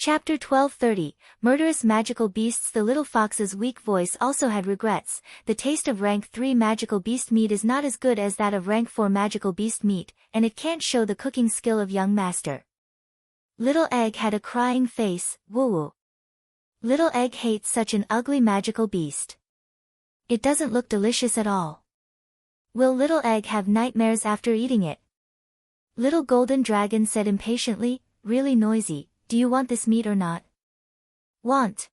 Chapter 1230, Murderous Magical Beasts. The little fox's weak voice also had regrets. The taste of rank 3 magical beast meat is not as good as that of rank 4 magical beast meat, and it can't show the cooking skill of young master. Little Egg had a crying face, woo-woo. Little Egg hates such an ugly magical beast. It doesn't look delicious at all. Will Little Egg have nightmares after eating it? Little Golden Dragon said impatiently, really noisy. Do you want this meat or not? Want.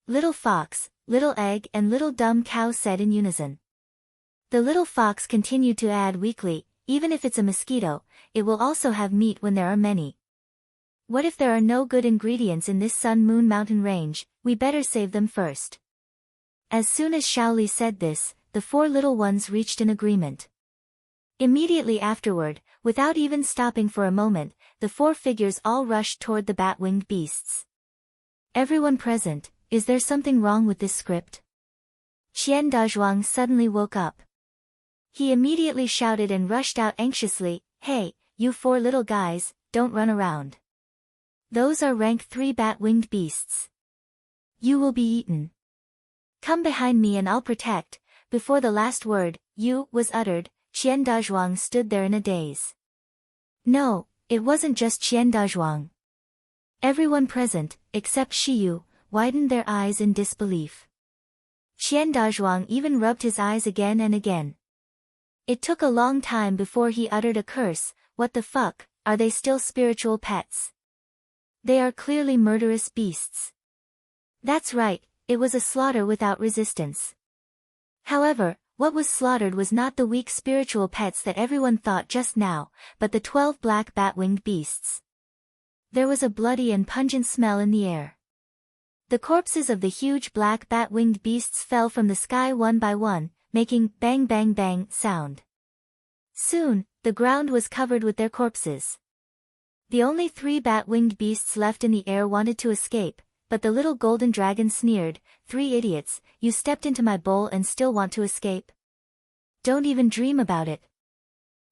Little Fox, Little Egg and Little Dumb Cow said in unison. The little fox continued to add weakly, even if it's a mosquito, it will also have meat when there are many. What if there are no good ingredients in this Sun Moon Mountain range? We better save them first. As soon as Shaoli said this, the 4 little ones reached an agreement. Immediately afterward, without even stopping for a moment, the 4 figures all rushed toward the bat-winged beasts. Everyone present, is there something wrong with this script? Qian Dazhuang suddenly woke up. He immediately shouted and rushed out anxiously, hey, you 4 little guys, don't run around. Those are rank 3 bat-winged beasts. You will be eaten. Come behind me and I'll protect. Before the last word, you, was uttered, Qian Dazhuang stood there in a daze. No, it wasn't just Qian Dazhuang. Everyone present, except Shiyu, widened their eyes in disbelief. Qian Dazhuang even rubbed his eyes again and again. It took a long time before he uttered a curse. What the fuck, are they still spiritual pets? They are clearly murderous beasts. That's right, it was a slaughter without resistance. However, what was slaughtered was not the weak spiritual pets that everyone thought just now, but the 12 black bat-winged beasts. There was a bloody and pungent smell in the air. The corpses of the huge black bat-winged beasts fell from the sky one by one, making bang bang bang sound. Soon, the ground was covered with their corpses. The only 3 bat-winged beasts left in the air wanted to escape, but the little golden dragon sneered, 3 idiots, you stepped into my bowl and still want to escape? Don't even dream about it.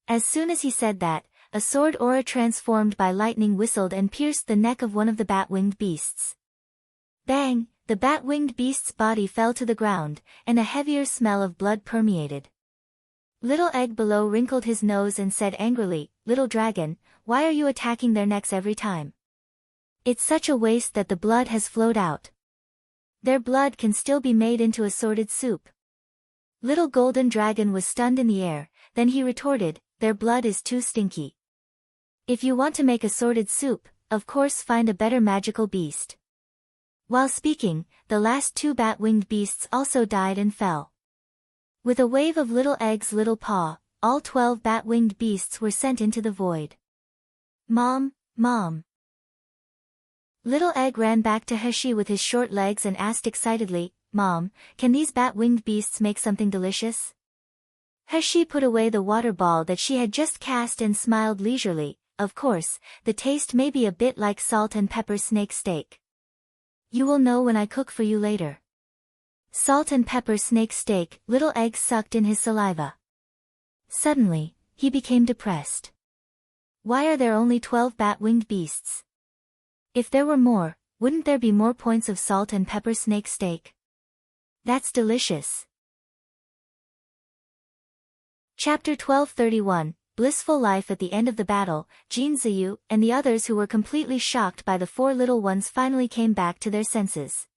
As soon as he said that, a sword aura transformed by lightning whistled and pierced the neck of one of the bat-winged beasts. Bang! The bat-winged beast's body fell to the ground, and a heavier smell of blood permeated. Little Egg below wrinkled his nose and said angrily, Little Dragon, why are you attacking their necks every time? It's such a waste that the blood has flowed out. Their blood can still be made into assorted soup. Little Golden Dragon was stunned in the air, then he retorted, their blood is too stinky. If you want to make assorted soup, of course find a better magical beast. While speaking, the last 2 bat-winged beasts also died and fell. With a wave of Little Egg's little paw, all 12 bat-winged beasts were sent into the void. Mom, Mom. Little Egg ran back to Heshi with his short legs and asked excitedly, Mom, can these bat-winged beasts make something delicious? Heshi put away the water ball that she had just cast and smiled leisurely, of course, the taste may be a bit like salt and pepper snake steak. You will know when I cook for you later. Salt and pepper snake steak. Little Egg sucked in his saliva. Suddenly, he became depressed. Why are there only 12 bat-winged beasts? If there were more, wouldn't there be more points of salt and pepper snake steak? That's delicious. Chapter 1231, Blissful Life. At the end of the battle, Jin Ziyu and the others who were completely shocked by the 4 little ones finally came back to their senses.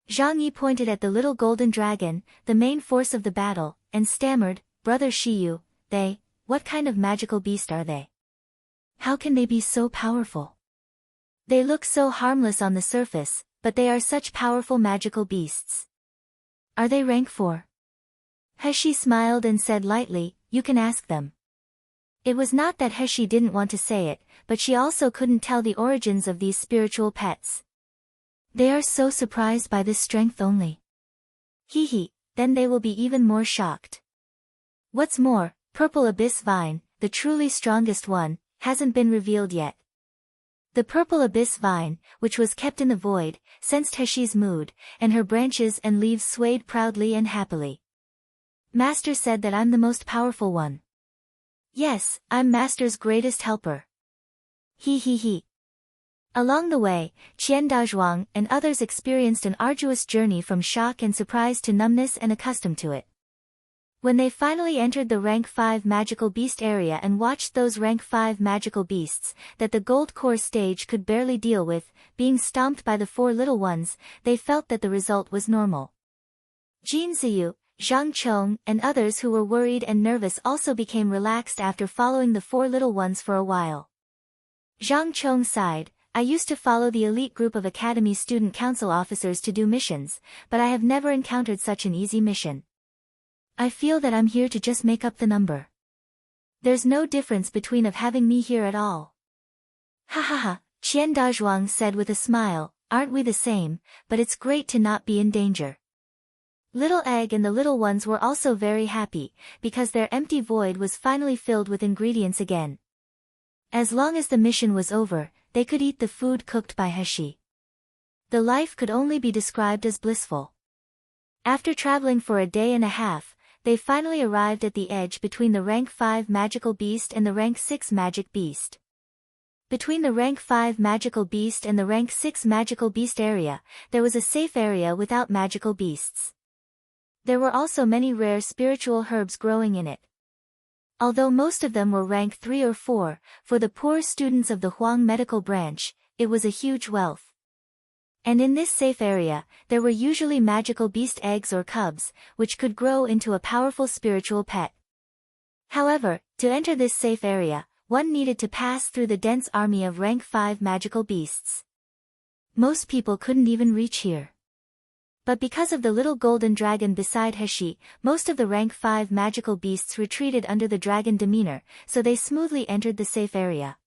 Zhang Yi pointed at the little golden dragon, the main force of the battle, and stammered, Brother Shiyu, what kind of magical beast are they? How can they be so powerful? They look so harmless on the surface, but they are such powerful magical beasts. Are they rank 4? Heshi smiled and said lightly, you can ask them. It was not that Heshi didn't want to say it, but she also couldn't tell the origins of these spiritual pets. They are so surprised by this strength only. Hee, then they will be even more shocked. What's more, Purple Abyss Vine, the truly strongest one, hasn't been revealed yet. The Purple Abyss Vine, which was kept in the void, sensed Heshi's mood, and her branches and leaves swayed proudly and happily. Master said that I'm the most powerful one. Yes, I'm Master's greatest helper. He. Along the way, Qian Dazhuang and others experienced an arduous journey from shock and surprise to numbness and accustomed to it. When they finally entered the rank 5 magical beast area and watched those rank 5 magical beasts that the gold core stage could barely deal with, being stomped by the 4 little ones, they felt that the result was normal. Jin Ziyu, Zhang Chong and others who were worried and nervous also became relaxed after following the 4 little ones for a while. Zhang Chong sighed, I used to follow the elite group of Academy Student Council officers to do missions, but I have never encountered such an easy mission. I feel that I'm here to just make up the number. There's no difference between of having me here at all. Ha ha ha, Qian Dazhuang said with a smile, aren't we the same, but it's great to not be in danger. Little Egg and the little ones were also very happy, because their empty void was finally filled with ingredients again. As long as the mission was over, they could eat the food cooked by Heshi. The life could only be described as blissful. After traveling for a day and a half, they finally arrived at the edge between the rank 5 magical beast and the rank 6 magic beast. Between the rank 5 magical beast and the rank 6 magical beast area, there was a safe area without magical beasts. There were also many rare spiritual herbs growing in it. Although most of them were rank 3 or 4, for the poor students of the Huang medical branch, it was a huge wealth. And in this safe area, there were usually magical beast eggs or cubs, which could grow into a powerful spiritual pet. However, to enter this safe area, one needed to pass through the dense army of rank 5 magical beasts. Most people couldn't even reach here. But because of the little golden dragon beside Heshi, most of the rank 5 magical beasts retreated under the dragon demeanor, so they smoothly entered the safe area.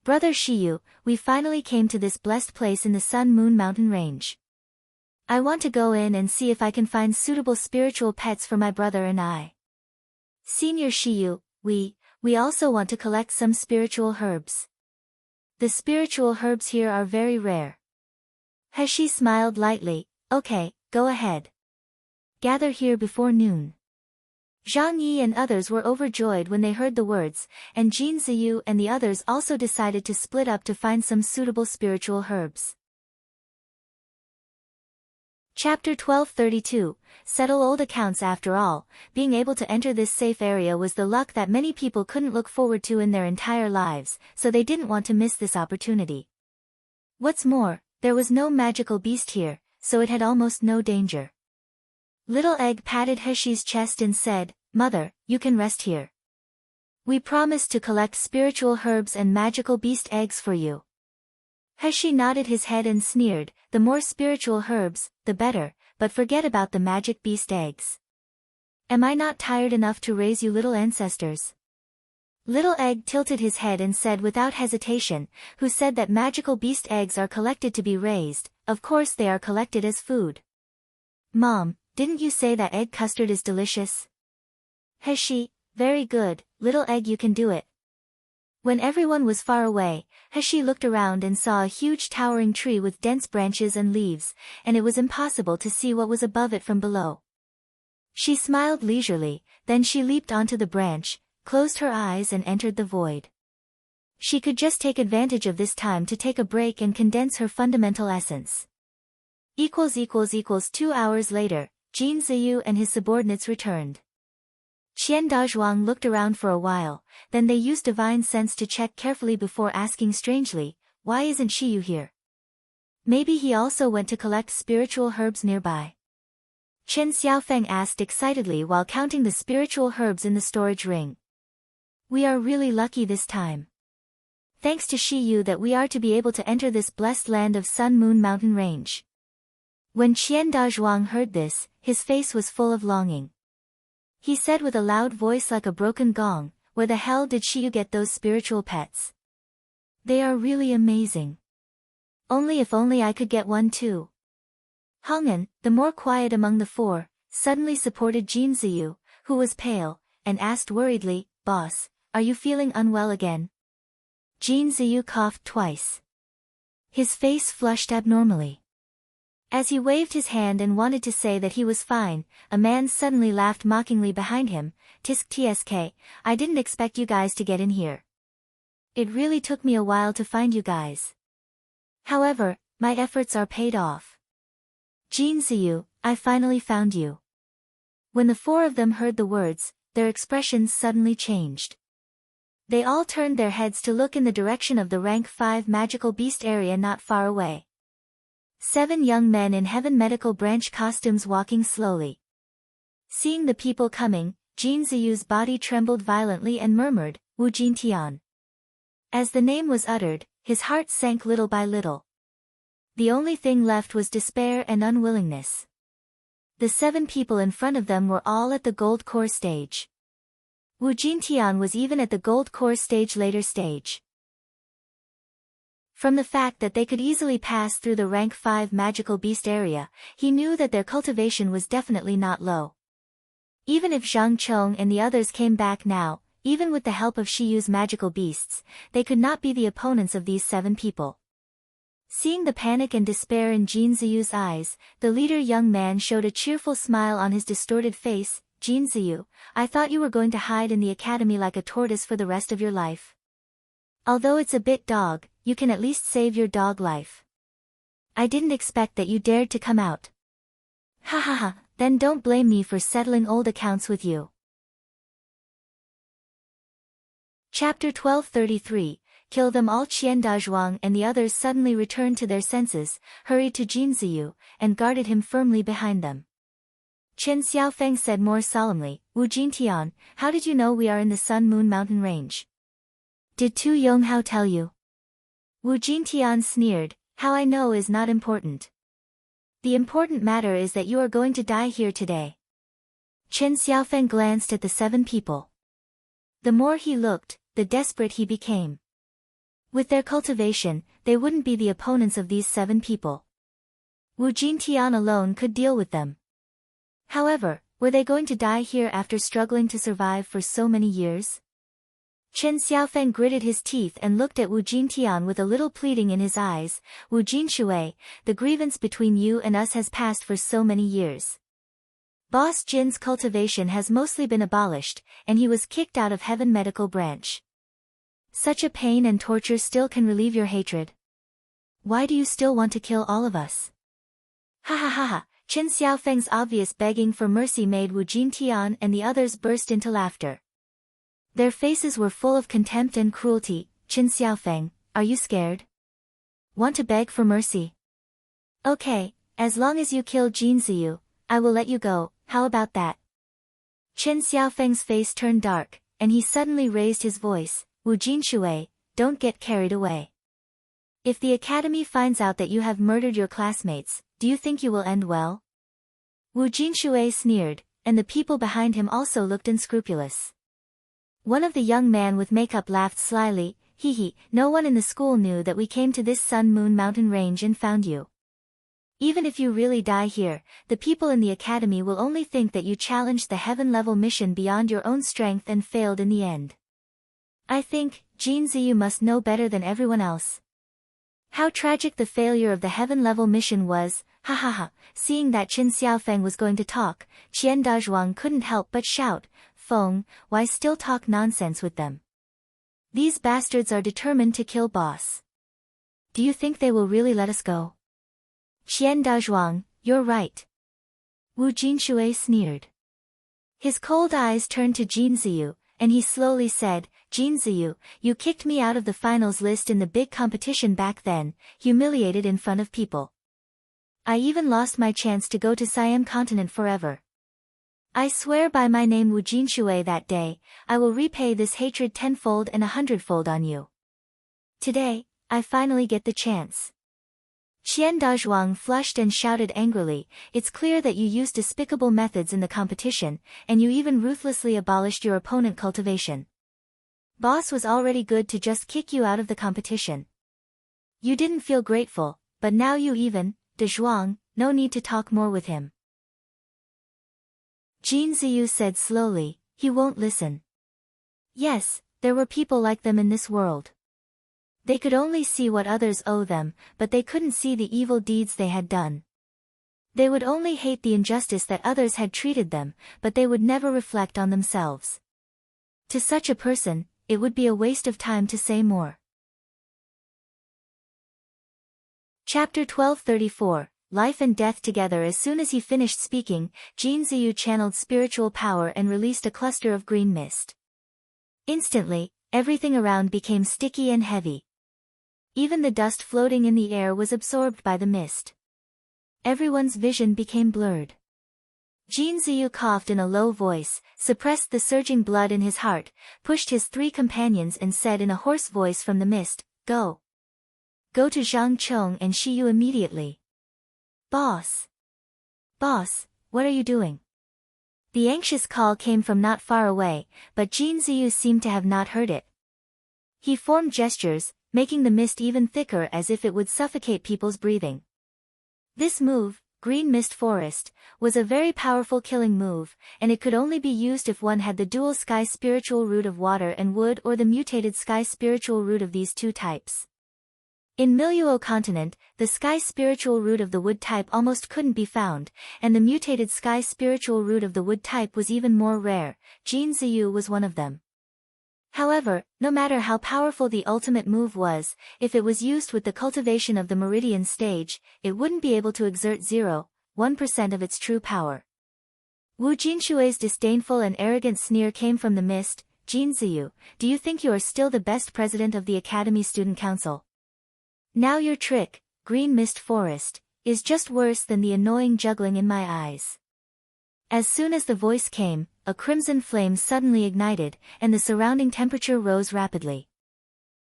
Brother Shiyu, we finally came to this blessed place in the Sun Moon Mountain Range. I want to go in and see if I can find suitable spiritual pets for my brother and I. Senior Shiyu, we also want to collect some spiritual herbs. The spiritual herbs here are very rare. Heshi smiled lightly, okay, go ahead. Gather here before noon. Zhang Yi and others were overjoyed when they heard the words, and Jin Ziyu and the others also decided to split up to find some suitable spiritual herbs. Chapter 1232, Settle old accounts. After all, being able to enter this safe area was the luck that many people couldn't look forward to in their entire lives, so they didn't want to miss this opportunity. What's more, there was no magical beast here, so it had almost no danger. Little Egg patted Heshi's chest and said, Mother, you can rest here. We promised to collect spiritual herbs and magical beast eggs for you. Heshi nodded his head and sneered, the more spiritual herbs, the better, but forget about the magic beast eggs. Am I not tired enough to raise you little ancestors? Little Egg tilted his head and said without hesitation, who said that magical beast eggs are collected to be raised, of course they are collected as food. Mom, didn't you say that egg custard is delicious? Heshi, very good, Little Egg, you can do it. When everyone was far away, Heshi looked around and saw a huge towering tree with dense branches and leaves, and it was impossible to see what was above it from below. She smiled leisurely, then she leaped onto the branch, closed her eyes and entered the void. She could just take advantage of this time to take a break and condense her fundamental essence. 2 hours later, Jin Ziyu and his subordinates returned. Qian Dazhuang looked around for a while, then they used divine sense to check carefully before asking strangely, why isn't Shiyu here? Maybe he also went to collect spiritual herbs nearby. Chen Xiaofeng asked excitedly while counting the spiritual herbs in the storage ring. We are really lucky this time. Thanks to Shiyu that we are to be able to enter this blessed land of Sun Moon Mountain Range. When Qian Dazhuang heard this, his face was full of longing. He said with a loud voice like a broken gong, where the hell did Shiyu get those spiritual pets? They are really amazing. If only I could get one too. Hong'an, the more quiet among the 4, suddenly supported Jin Ziyu, who was pale, and asked worriedly, Boss, are you feeling unwell again? Jin Ziyu coughed twice. His face flushed abnormally. As he waved his hand and wanted to say that he was fine, a man suddenly laughed mockingly behind him, Tisk tsk, I didn't expect you guys to get in here. It really took me a while to find you guys. However, my efforts are paid off. Jin Ziyu, I finally found you. When the four of them heard the words, their expressions suddenly changed. They all turned their heads to look in the direction of the rank 5 magical beast area not far away. 7 young men in heaven medical branch costumes walking slowly. Seeing the people coming, Jin Ziyu's body trembled violently and murmured, Wu Jintian. As the name was uttered, his heart sank little by little. The only thing left was despair and unwillingness. The 7 people in front of them were all at the gold core stage. Wu Jintian was even at the gold core stage later stage. From the fact that they could easily pass through the rank 5 magical beast area, he knew that their cultivation was definitely not low. Even if Zhang Chong and the others came back now, even with the help of Shiyu's magical beasts, they could not be the opponents of these 7 people. Seeing the panic and despair in Jin Ziyu's eyes, the leader young man showed a cheerful smile on his distorted face. Jin Ziyu, I thought you were going to hide in the academy like a tortoise for the rest of your life. Although it's a bit dog, you can at least save your dog life. I didn't expect that you dared to come out. Ha ha ha, then don't blame me for settling old accounts with you. Chapter 1233, Kill them all. Qian Dazhuang and the others suddenly returned to their senses, hurried to Jin Ziyu, and guarded him firmly behind them. Chen Xiaofeng said more solemnly, Wu Jintian, how did you know we are in the Sun Moon Mountain Range? Did Tu Yonghao tell you? Wu Jintian sneered, how I know is not important. The important matter is that you are going to die here today. Chen Xiaofeng glanced at the 7 people. The more he looked, the desperate he became. With their cultivation, they wouldn't be the opponents of these 7 people. Wu Jintian alone could deal with them. However, were they going to die here after struggling to survive for so many years? Chen Xiaofeng gritted his teeth and looked at Wu Jintian with a little pleading in his eyes. Wu Jinshui, the grievance between you and us has passed for so many years. Boss Jin's cultivation has mostly been abolished, and he was kicked out of Heaven Medical Branch. Such a pain and torture still can relieve your hatred. Why do you still want to kill all of us? Ha ha ha ha. Chen Xiaofeng's obvious begging for mercy made Wu Jintian and the others burst into laughter. Their faces were full of contempt and cruelty. Chen Xiaofeng, are you scared? Want to beg for mercy? Okay, as long as you kill Jin Ziyu, I will let you go, how about that? Chen Xiaofeng's face turned dark, and he suddenly raised his voice, Wu Jinshui, don't get carried away. If the academy finds out that you have murdered your classmates, do you think you will end well? Wu Jinshui sneered, and the people behind him also looked unscrupulous. One of the young men with makeup laughed slyly, hee hee, no one in the school knew that we came to this Sun Moon Mountain Range and found you. Even if you really die here, the people in the academy will only think that you challenged the heaven-level mission beyond your own strength and failed in the end. I think, Jin Ziyu must know better than everyone else. How tragic the failure of the heaven-level mission was, ha ha ha. Seeing that Chen Xiaofeng was going to talk, Qian Dazhuang couldn't help but shout, Feng, why still talk nonsense with them? These bastards are determined to kill boss. Do you think they will really let us go? Qian Dazhuang, you're right. Wu Jinshui sneered. His cold eyes turned to Jin Ziyu, and he slowly said, Jin Ziyu, you kicked me out of the finals list in the big competition back then, humiliated in front of people. I even lost my chance to go to Siam continent forever. I swear by my name Wu Jinshui that day, I will repay this hatred tenfold and 100-fold on you. Today, I finally get the chance. Qian Dazhuang flushed and shouted angrily, it's clear that you used despicable methods in the competition, and you even ruthlessly abolished your opponent cultivation. Boss was already good to just kick you out of the competition. You didn't feel grateful, but now you even, Dazhuang, no need to talk more with him. Jin Ziyu said slowly, he won't listen. Yes, there were people like them in this world. They could only see what others owe them, but they couldn't see the evil deeds they had done. They would only hate the injustice that others had treated them, but they would never reflect on themselves. To such a person, it would be a waste of time to say more. Chapter 1234, Life and Death Together. As soon as he finished speaking, Jin Ziyu channeled spiritual power and released a cluster of green mist. Instantly, everything around became sticky and heavy. Even the dust floating in the air was absorbed by the mist. Everyone's vision became blurred. Jin Ziyu coughed in a low voice, suppressed the surging blood in his heart, pushed his 3 companions and said in a hoarse voice from the mist, "Go. Go to Zhang Chong and Shi Yu immediately." Boss! Boss, what are you doing? The anxious call came from not far away, but Jin Ziyu seemed to have not heard it. He formed gestures, making the mist even thicker as if it would suffocate people's breathing. This move, Green Mist Forest, was a very powerful killing move, and it could only be used if one had the dual sky spiritual root of water and wood or the mutated sky spiritual root of these 2 types. In Miluo continent, the sky spiritual root of the wood type almost couldn't be found, and the mutated sky spiritual root of the wood type was even more rare. Jin Ziyu was one of them. However, no matter how powerful the ultimate move was, if it was used with the cultivation of the meridian stage, it wouldn't be able to exert 0.1% of its true power. Wu Jinshui's disdainful and arrogant sneer came from the mist. "Jin Ziyu, do you think you are still the best president of the Academy Student Council? Now your trick, Green Mist Forest, is just worse than the annoying juggling in my eyes." As soon as the voice came, a crimson flame suddenly ignited, and the surrounding temperature rose rapidly.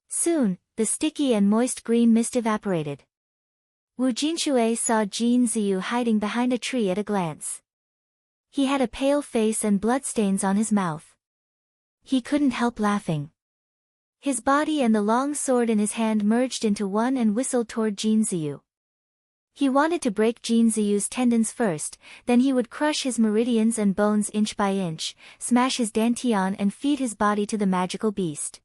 Soon, the sticky and moist green mist evaporated. Wu Jinshui saw Jin Ziyu hiding behind a tree at a glance. He had a pale face and bloodstains on his mouth. He couldn't help laughing. His body and the long sword in his hand merged into one and whistled toward Jin Ziyu. He wanted to break Jin Ziyu's tendons first, then he would crush his meridians and bones inch by inch, smash his dantian and feed his body to the magical beast.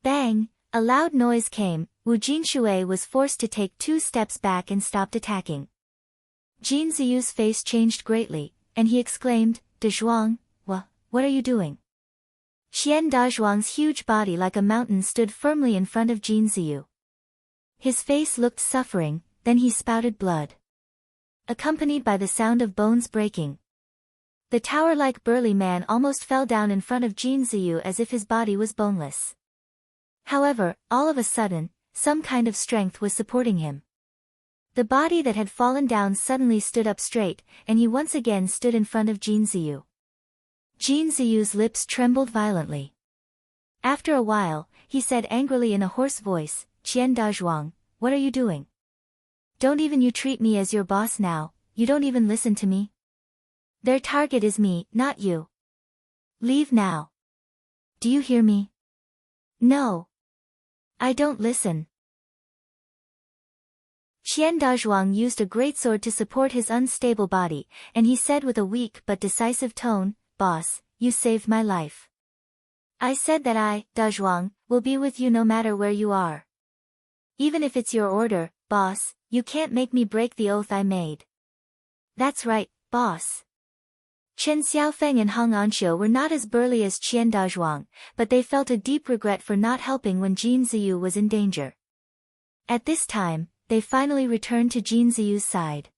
Bang! A loud noise came. Wu Jinshui was forced to take 2 steps back and stopped attacking. Jin Ziyu's face changed greatly, and he exclaimed, "Dazhuang, what are you doing?" Xian Dazhuang's huge body like a mountain stood firmly in front of Jin Ziyu. His face looked suffering, then he spouted blood, accompanied by the sound of bones breaking. The tower-like burly man almost fell down in front of Jin Ziyu as if his body was boneless. However, all of a sudden, some kind of strength was supporting him. The body that had fallen down suddenly stood up straight, and he once again stood in front of Jin Ziyu. Jin Ziyu's lips trembled violently. After a while, he said angrily in a hoarse voice, "Qian Dazhuang, what are you doing? Don't even you treat me as your boss now, you don't even listen to me? Their target is me, not you. Leave now. Do you hear me?" "No. I don't listen." Qian Dazhuang used a great sword to support his unstable body, and he said with a weak but decisive tone, "Boss, you saved my life. I said that I, Dazhuang, will be with you no matter where you are. Even if it's your order, boss, you can't make me break the oath I made." "That's right, boss." Chen Xiaofeng and Hong Anxiu were not as burly as Qian Dazhuang, but they felt a deep regret for not helping when Jin Ziyu was in danger. At this time, they finally returned to Jin Ziyu's side.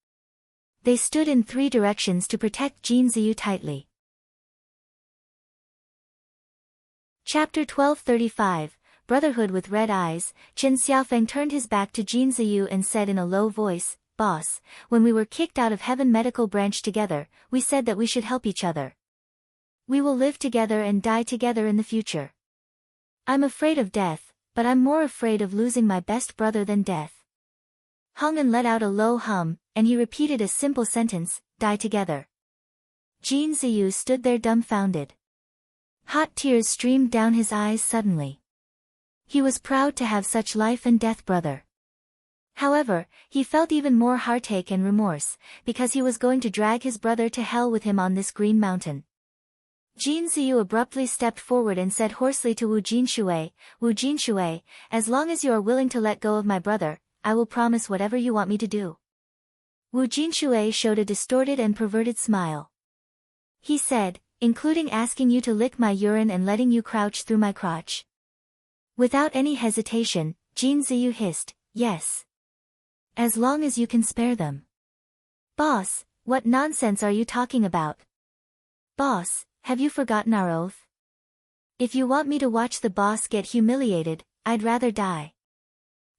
They stood in 3 directions to protect Jin Ziyu tightly. Chapter 1235, Brotherhood with Red Eyes. Chen Xiaofeng turned his back to Jin Ziyu and said in a low voice, "Boss, when we were kicked out of Heaven Medical Branch together, we said that we should help each other. We will live together and die together in the future. I'm afraid of death, but I'm more afraid of losing my best brother than death." Hong An let out a low hum, and he repeated a simple sentence, "Die together." Jin Ziyu stood there dumbfounded. Hot tears streamed down his eyes suddenly. He was proud to have such life and death brother. However, he felt even more heartache and remorse, because he was going to drag his brother to hell with him on this green mountain. Jin Ziyu abruptly stepped forward and said hoarsely to Wu Jinshui, "As long as you are willing to let go of my brother, I will promise whatever you want me to do." Wu Jinshui showed a distorted and perverted smile. He said, including asking you to lick my urine and letting you crouch through my crotch. Without any hesitation, Jin Ziyu hissed, yes. As long as you can spare them. Boss, what nonsense are you talking about? Boss, have you forgotten our oath? If you want me to watch the boss get humiliated, I'd rather die.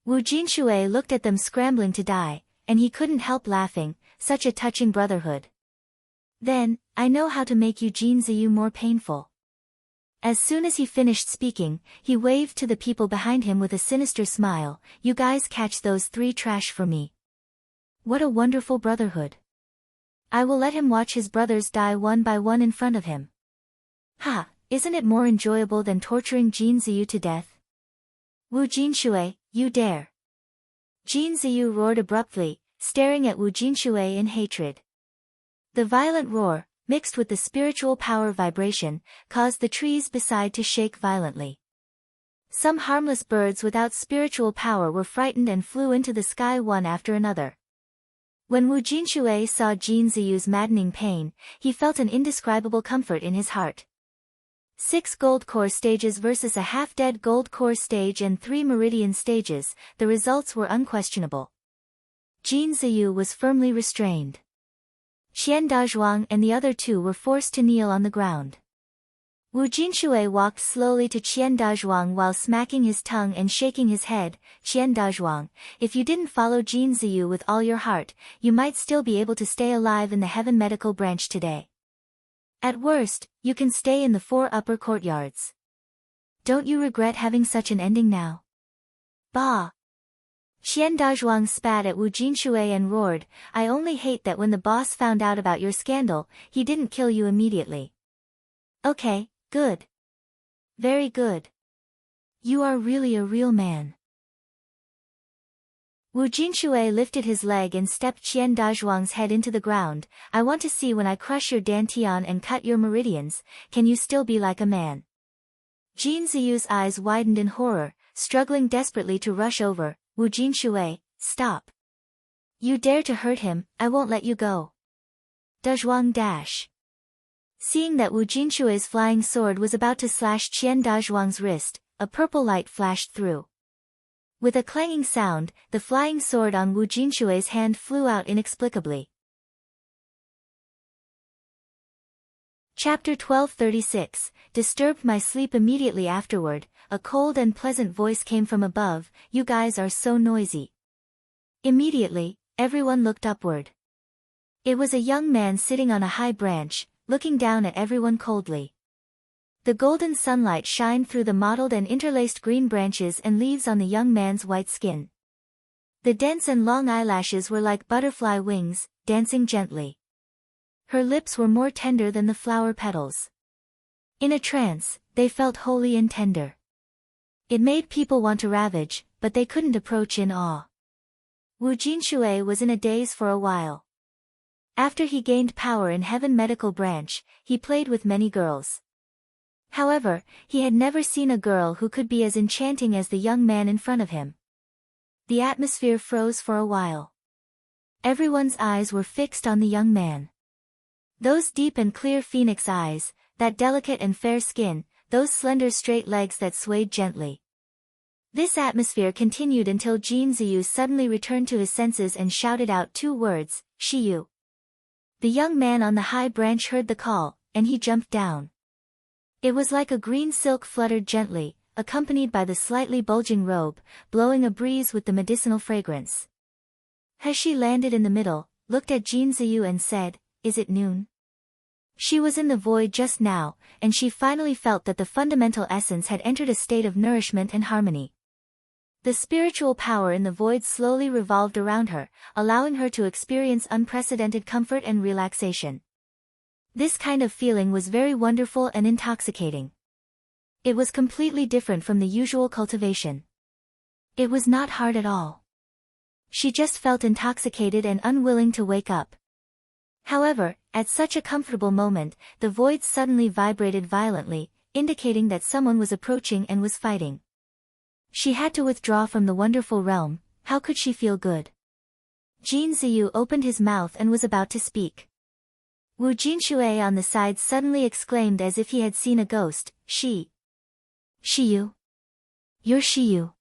Wu Jinshui looked at them scrambling to die, and he couldn't help laughing, such a touching brotherhood. Then, I know how to make you Jin Ziyu more painful. As soon as he finished speaking, he waved to the people behind him with a sinister smile, you guys catch those 3 trash for me. What a wonderful brotherhood. I will let him watch his brothers die one by one in front of him. Ha, isn't it more enjoyable than torturing Jin Ziyu to death? Wu Jinshui, you dare. Jin Ziyu roared abruptly, staring at Wu Jinshui in hatred. The violent roar, mixed with the spiritual power vibration, caused the trees beside to shake violently. Some harmless birds without spiritual power were frightened and flew into the sky one after another. When Wu Jinshui saw Jin Ziyu's maddening pain, he felt an indescribable comfort in his heart. 6 gold core stages versus a half-dead gold core stage and 3 meridian stages, the results were unquestionable. Jin Ziyu was firmly restrained. Qian Dazhuang and the other 2 were forced to kneel on the ground. Wu Jinshui walked slowly to Qian Dazhuang while smacking his tongue and shaking his head. Qian Dazhuang, if you didn't follow Jin Ziyu with all your heart, you might still be able to stay alive in the Heaven Medical Branch today. At worst, you can stay in the 4 upper courtyards. Don't you regret having such an ending now? Bah! Qian Dazhuang spat at Wu Jinshui and roared, I only hate that when the boss found out about your scandal, he didn't kill you immediately. Okay, good. Very good. You are really a real man. Wu Jinshui lifted his leg and stepped Qian Dazhuang's head into the ground. I want to see when I crush your dantian and cut your meridians, can you still be like a man? Jin Ziyu's eyes widened in horror, struggling desperately to rush over. Wu Jinshui, stop. You dare to hurt him, I won't let you go. Dazhuang dash. Seeing that Wu Jinshui's flying sword was about to slash Qian Dazhuang's wrist, a purple light flashed through. With a clanging sound, the flying sword on Wu Jinshui's hand flew out inexplicably. Chapter 1236, disturbed my sleep immediately afterward. A cold and pleasant voice came from above, you guys are so noisy. Immediately, everyone looked upward. It was a young man sitting on a high branch, looking down at everyone coldly. The golden sunlight shined through the mottled and interlaced green branches and leaves on the young man's white skin. The dense and long eyelashes were like butterfly wings, dancing gently. Her lips were more tender than the flower petals. In a trance, they felt holy and tender. It made people want to ravage, but they couldn't approach in awe. Wu Jinshui was in a daze for a while. After he gained power in Heaven Medical Branch, he played with many girls. However, he had never seen a girl who could be as enchanting as the young man in front of him. The atmosphere froze for a while. Everyone's eyes were fixed on the young man. Those deep and clear phoenix eyes, that delicate and fair skin, those slender straight legs that swayed gently. This atmosphere continued until Jin Ziyu suddenly returned to his senses and shouted out 2 words, Shiyu. The young man on the high branch heard the call, and he jumped down. It was like a green silk fluttered gently, accompanied by the slightly bulging robe, blowing a breeze with the medicinal fragrance. He landed in the middle, looked at Jin Ziyu and said, is it noon? She was in the void just now, and she finally felt that the fundamental essence had entered a state of nourishment and harmony. The spiritual power in the void slowly revolved around her, allowing her to experience unprecedented comfort and relaxation. This kind of feeling was very wonderful and intoxicating. It was completely different from the usual cultivation. It was not hard at all. She just felt intoxicated and unwilling to wake up. However, at such a comfortable moment, the void suddenly vibrated violently, indicating that someone was approaching and was fighting. She had to withdraw from the wonderful realm. How could she feel good? Jin Ziyu opened his mouth and was about to speak. Wu Jinshui on the side suddenly exclaimed as if he had seen a ghost, Shiyu? You're Shiyu.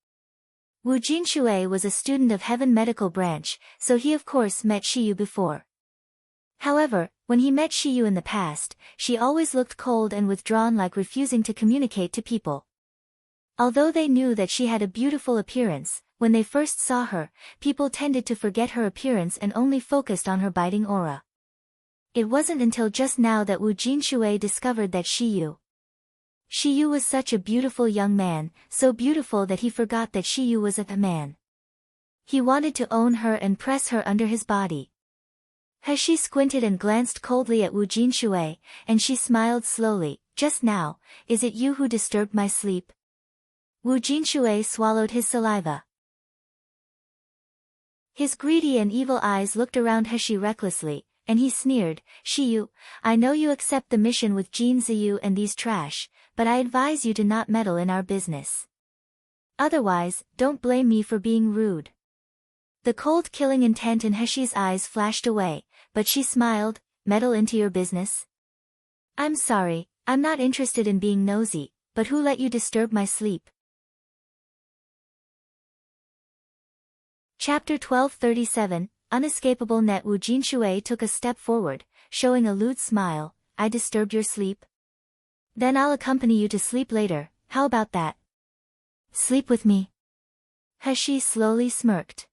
Wu Jinshui was a student of Heaven Medical Branch, so he of course met Shiyu before. However, when he met Shiyu in the past, she always looked cold and withdrawn, like refusing to communicate to people. Although they knew that she had a beautiful appearance, when they first saw her, people tended to forget her appearance and only focused on her biting aura. It wasn't until just now that Wu Jinshui discovered that Shiyu was such a beautiful young man, so beautiful that he forgot that Shiyu was a man. He wanted to own her and press her under his body. She squinted and glanced coldly at Wu Jinshui, and she smiled slowly. Just now, is it you who disturbed my sleep? Wu Jinshui swallowed his saliva. His greedy and evil eyes looked around Heshi recklessly, and he sneered, Shiyu, I know you accept the mission with Jin Ziyu and these trash, but I advise you to not meddle in our business. Otherwise, don't blame me for being rude. The cold killing intent in Heshi's eyes flashed away, but she smiled, meddle into your business? I'm sorry, I'm not interested in being nosy, but who let you disturb my sleep? Chapter 1237, Unescapable Net. Wu Jinshui took a step forward, showing a lewd smile. I disturbed your sleep? Then I'll accompany you to sleep later, how about that? Sleep with me? Heshi slowly smirked.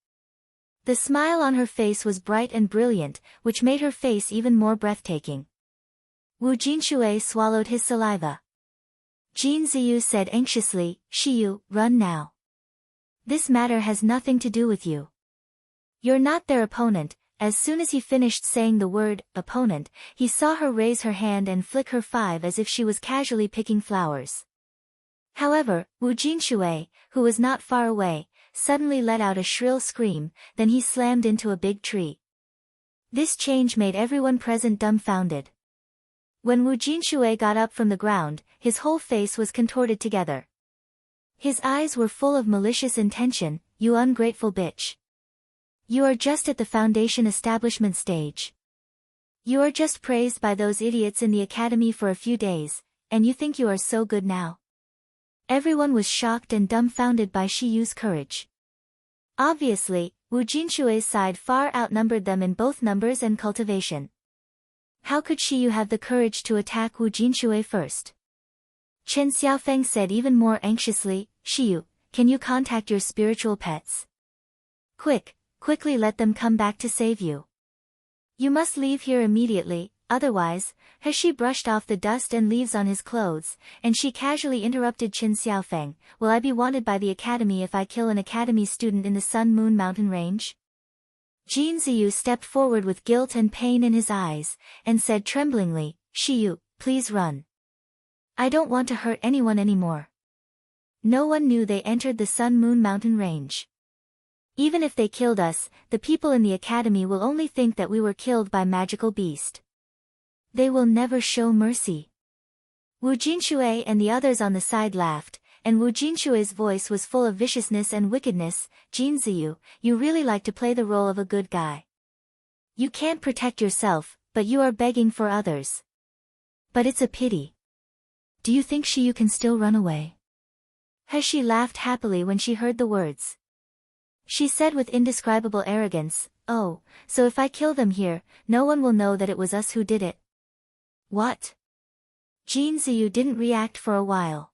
The smile on her face was bright and brilliant, which made her face even more breathtaking. Wu Jinshui swallowed his saliva. Jin Ziyu said anxiously, Shiyu, run now. This matter has nothing to do with you. You're not their opponent. As soon as he finished saying the word, opponent, he saw her raise her hand and flick her five as if she was casually picking flowers. However, Wu Jinshui, who was not far away, suddenly let out a shrill scream, then he slammed into a big tree. This change made everyone present dumbfounded. When Wu Jinshui got up from the ground, his whole face was contorted together. His eyes were full of malicious intention, you ungrateful bitch. You are just at the foundation establishment stage. You are just praised by those idiots in the academy for a few days, and you think you are so good now. Everyone was shocked and dumbfounded by Shiyu's courage. Obviously, Wu Jinshui's side far outnumbered them in both numbers and cultivation. How could Shiyu have the courage to attack Wu Jinshui first? Chen Xiaofeng said even more anxiously, Shiyu, can you contact your spiritual pets? Quickly let them come back to save you. You must leave here immediately, otherwise, Heshi brushed off the dust and leaves on his clothes, and she casually interrupted Chen Xiaofeng, will I be wanted by the academy if I kill an academy student in the Sun Moon Mountain range? Jin Ziyu stepped forward with guilt and pain in his eyes, and said tremblingly, Shiyu, please run. I don't want to hurt anyone anymore. No one knew they entered the Sun Moon Mountain range. Even if they killed us, the people in the academy will only think that we were killed by magical beast. They will never show mercy. Wu Jinshui and the others on the side laughed, and Wu Jinshui's voice was full of viciousness and wickedness. Jin Ziyu, you really like to play the role of a good guy. You can't protect yourself, but you are begging for others. But it's a pity. Do you think Shiyu can still run away? Heshi laughed happily when she heard the words. She said with indescribable arrogance, oh, so if I kill them here, no one will know that it was us who did it. What? Jin Ziyu didn't react for a while.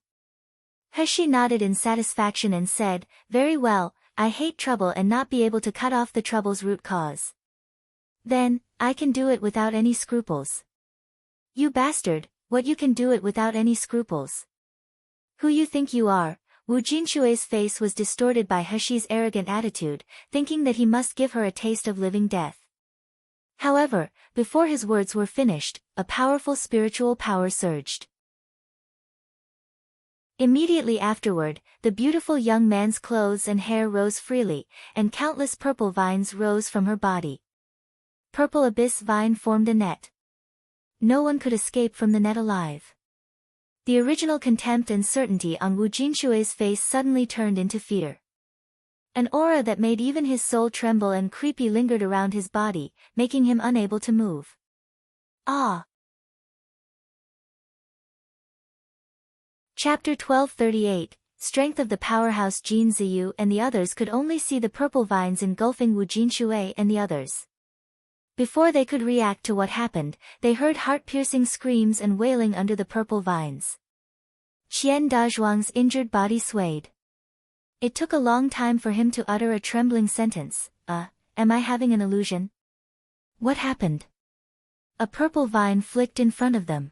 Heshi nodded in satisfaction and said, very well, I hate trouble and not be able to cut off the trouble's root cause. Then, I can do it without any scruples. You bastard, what you can do it without any scruples? Who you think you are? Wu Jinshui's face was distorted by Heshi's arrogant attitude, thinking that he must give her a taste of living death. However, before his words were finished, a powerful spiritual power surged. Immediately afterward, the beautiful young man's clothes and hair rose freely, and countless purple vines rose from her body. Purple abyss vine formed a net. No one could escape from the net alive. The original contempt and certainty on Wu Jinshui's face suddenly turned into fear. An aura that made even his soul tremble and creepy lingered around his body, making him unable to move. Ah! Chapter 1238, Strength of the Powerhouse. Jin Ziyu and the others could only see the purple vines engulfing Wu Jinshui and the others. Before they could react to what happened, they heard heart-piercing screams and wailing under the purple vines. Qian Dazhuang's injured body swayed. It took a long time for him to utter a trembling sentence. Am I having an illusion? What happened? A purple vine flicked in front of them.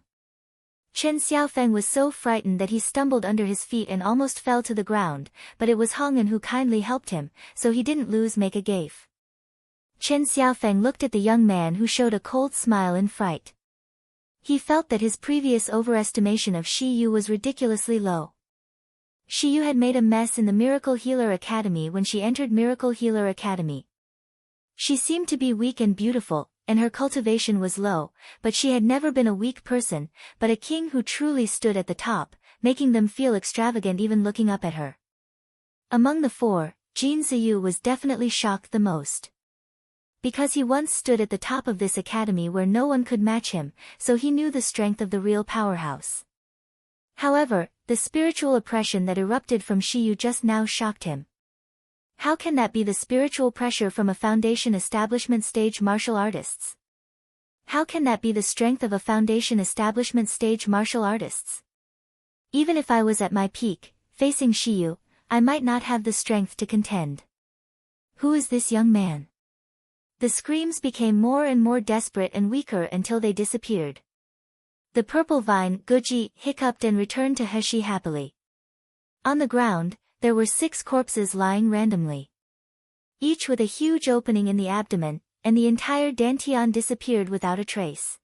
Chen Xiaofeng was so frightened that he stumbled under his feet and almost fell to the ground, but it was Hong'an who kindly helped him, so he didn't make a gaffe. Chen Xiaofeng looked at the young man who showed a cold smile in fright. He felt that his previous overestimation of Shi Yu was ridiculously low. Shi Yu had made a mess in the Miracle Healer Academy when she entered Miracle Healer Academy. She seemed to be weak and beautiful, and her cultivation was low, but she had never been a weak person, but a king who truly stood at the top, making them feel extravagant even looking up at her. Among the four, Jin Ziyu was definitely shocked the most. Because he once stood at the top of this academy where no one could match him, so he knew the strength of the real powerhouse. However, the spiritual oppression that erupted from Shi Yu just now shocked him. How can that be the spiritual pressure from a foundation establishment stage martial artists? How can that be the strength of a foundation establishment stage martial artists? Even if I was at my peak, facing Shi Yu, I might not have the strength to contend. Who is this young man? The screams became more and more desperate and weaker until they disappeared. The purple vine, Guji, hiccuped and returned to Heshi happily. On the ground, there were 6 corpses lying randomly. Each with a huge opening in the abdomen, and the entire dantian disappeared without a trace.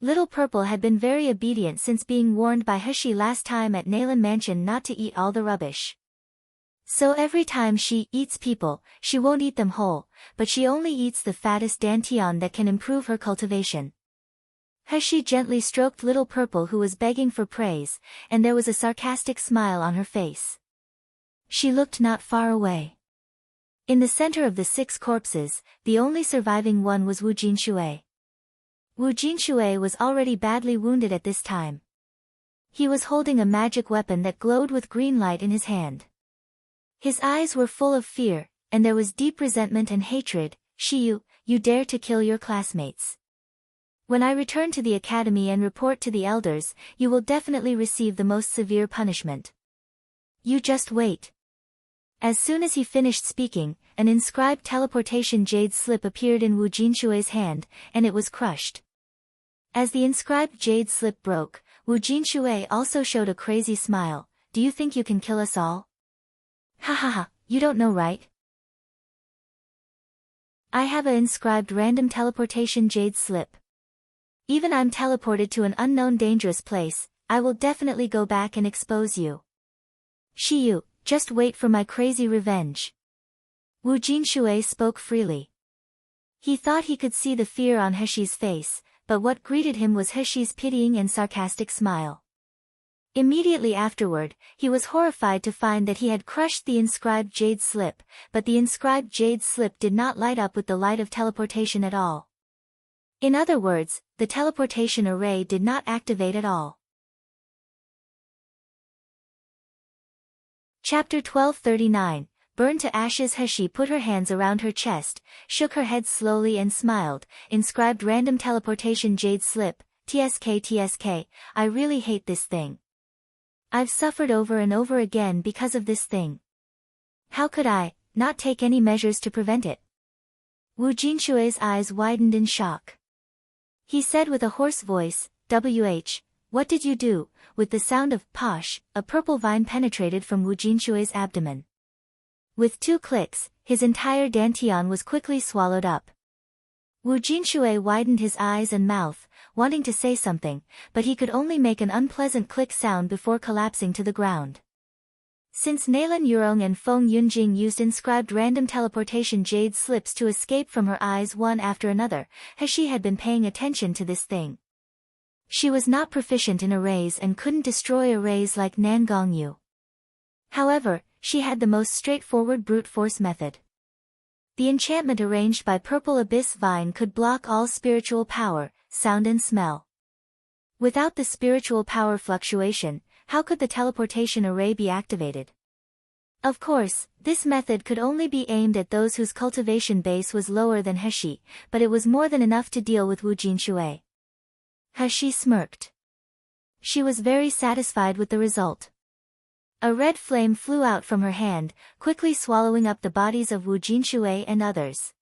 Little Purple had been very obedient since being warned by Heshi last time at Nalan Mansion not to eat all the rubbish. So every time she eats people, she won't eat them whole, but she only eats the fattest dantian that can improve her cultivation. Heshi gently stroked Little Purple who was begging for praise, and there was a sarcastic smile on her face. She looked not far away. In the center of the 6 corpses, the only surviving one was Wu Jinshui. Wu Jinshui was already badly wounded at this time. He was holding a magic weapon that glowed with green light in his hand. His eyes were full of fear, and there was deep resentment and hatred. Shi Yu, you dare to kill your classmates. When I return to the academy and report to the elders, you will definitely receive the most severe punishment. You just wait. As soon as he finished speaking, an inscribed teleportation jade slip appeared in Wu Jinshui's hand, and it was crushed. As the inscribed jade slip broke, Wu Jinshui also showed a crazy smile. Do you think you can kill us all? Ha ha ha, you don't know, right? I have a inscribed random teleportation jade slip. Even I'm teleported to an unknown dangerous place, I will definitely go back and expose you. Shi Yu, just wait for my crazy revenge. Wu Jinshui spoke freely. He thought he could see the fear on Heshi's face, but what greeted him was Heshi's pitying and sarcastic smile. Immediately afterward, he was horrified to find that he had crushed the inscribed jade slip, but the inscribed jade slip did not light up with the light of teleportation at all. In other words, the teleportation array did not activate at all. Chapter 1239, Burned to Ashes. Heshi put her hands around her chest, shook her head slowly and smiled. Inscribed random teleportation jade slip, TSK, I really hate this thing. I've suffered over and over again because of this thing. How could I not take any measures to prevent it? Wu Jinshui's eyes widened in shock. He said with a hoarse voice, what did you do? With the sound of posh, a purple vine penetrated from Wu Jinshui's abdomen. With 2 clicks, his entire dantian was quickly swallowed up. Wu Jinshui widened his eyes and mouth, wanting to say something, but he could only make an unpleasant click sound before collapsing to the ground. Since Nalan Yurong and Feng Yunjing used inscribed random teleportation jade slips to escape from her eyes one after another, Heshi had been paying attention to this thing. She was not proficient in arrays and couldn't destroy arrays like Nan Gongyu. However, she had the most straightforward brute force method. The enchantment arranged by Purple Abyss Vine could block all spiritual power, sound and smell. Without the spiritual power fluctuation, how could the teleportation array be activated? Of course, this method could only be aimed at those whose cultivation base was lower than Heshi, but it was more than enough to deal with Wu Jinshui. Heshi smirked. She was very satisfied with the result. A red flame flew out from her hand, quickly swallowing up the bodies of Wu Jinshui and others.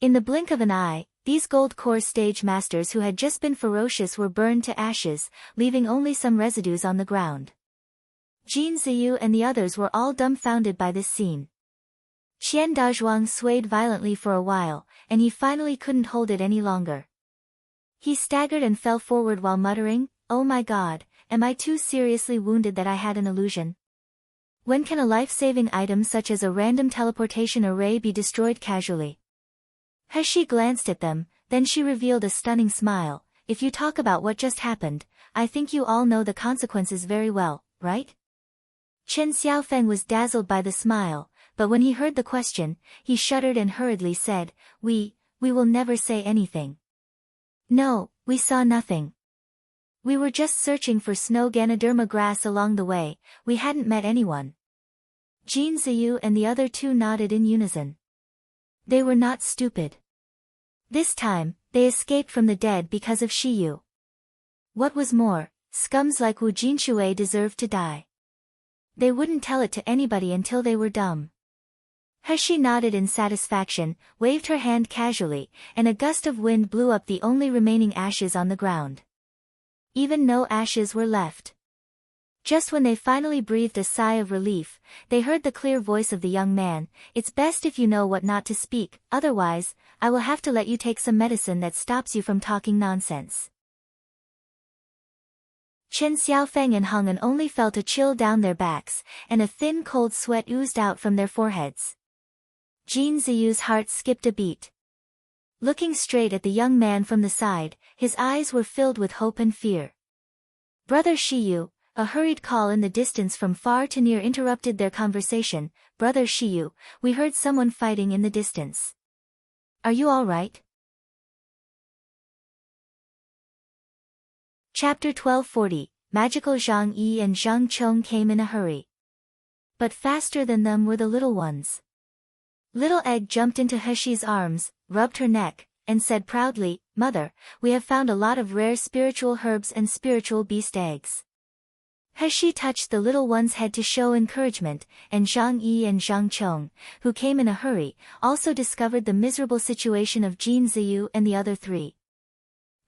In the blink of an eye, these gold core stage masters who had just been ferocious were burned to ashes, leaving only some residues on the ground. Jin Ziyu and the others were all dumbfounded by this scene. Qian Dazhuang swayed violently for a while, and he finally couldn't hold it any longer. He staggered and fell forward while muttering, "Oh my god, am I too seriously wounded that I had an illusion? When can a life-saving item such as a random teleportation array be destroyed casually?" Heshi glanced at them, then she revealed a stunning smile. "If you talk about what just happened, I think you all know the consequences very well, right?" Chen Xiaofeng was dazzled by the smile, but when he heard the question, he shuddered and hurriedly said, We will never say anything. No, we saw nothing. We were just searching for snow Ganoderma grass along the way, we hadn't met anyone." Jin Ziyu and the other two nodded in unison. They were not stupid. This time, they escaped from the dead because of Shiyu. What was more, scums like Wu Jinshui deserved to die. They wouldn't tell it to anybody until they were dumb. Heshi nodded in satisfaction, waved her hand casually, and a gust of wind blew up the only remaining ashes on the ground. Even no ashes were left. Just when they finally breathed a sigh of relief, they heard the clear voice of the young man, "It's best if you know what not to speak, otherwise, I will have to let you take some medicine that stops you from talking nonsense." Chen Xiaofeng and Hung An only felt a chill down their backs, and a thin cold sweat oozed out from their foreheads. Jin Ziyu's heart skipped a beat. Looking straight at the young man from the side, his eyes were filled with hope and fear. "Brother Shiyu," a hurried call in the distance from far to near interrupted their conversation. "Brother Shiyu, we heard someone fighting in the distance. Are you all right?" Chapter 1240, Magical Zhang Yi and Zhang Chong came in a hurry. But faster than them were the little ones. Little Egg jumped into Heshi's arms, rubbed her neck, and said proudly, "Mother, we have found a lot of rare spiritual herbs and spiritual beast eggs." Heshi touched the little one's head to show encouragement, and Zhang Yi and Zhang Chong, who came in a hurry, also discovered the miserable situation of Jin Ziyu and the other three.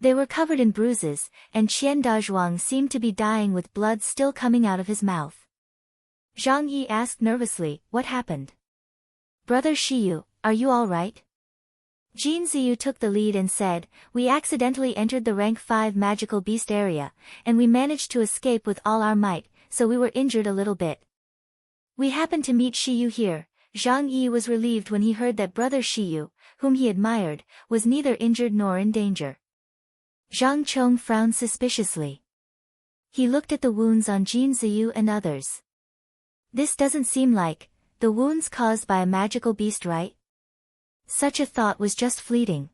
They were covered in bruises, and Qian Dazhuang seemed to be dying with blood still coming out of his mouth. Zhang Yi asked nervously, "What happened? Brother Shiyu, are you all right?" Jin Ziyu took the lead and said, "We accidentally entered the rank 5 magical beast area, and we managed to escape with all our might, so we were injured a little bit. We happened to meet Shiyu here." Zhang Yi was relieved when he heard that Brother Shiyu, whom he admired, was neither injured nor in danger. Zhang Chong frowned suspiciously. He looked at the wounds on Jin Ziyu and others. This doesn't seem like the wounds caused by a magical beast, right? Such a thought was just fleeting.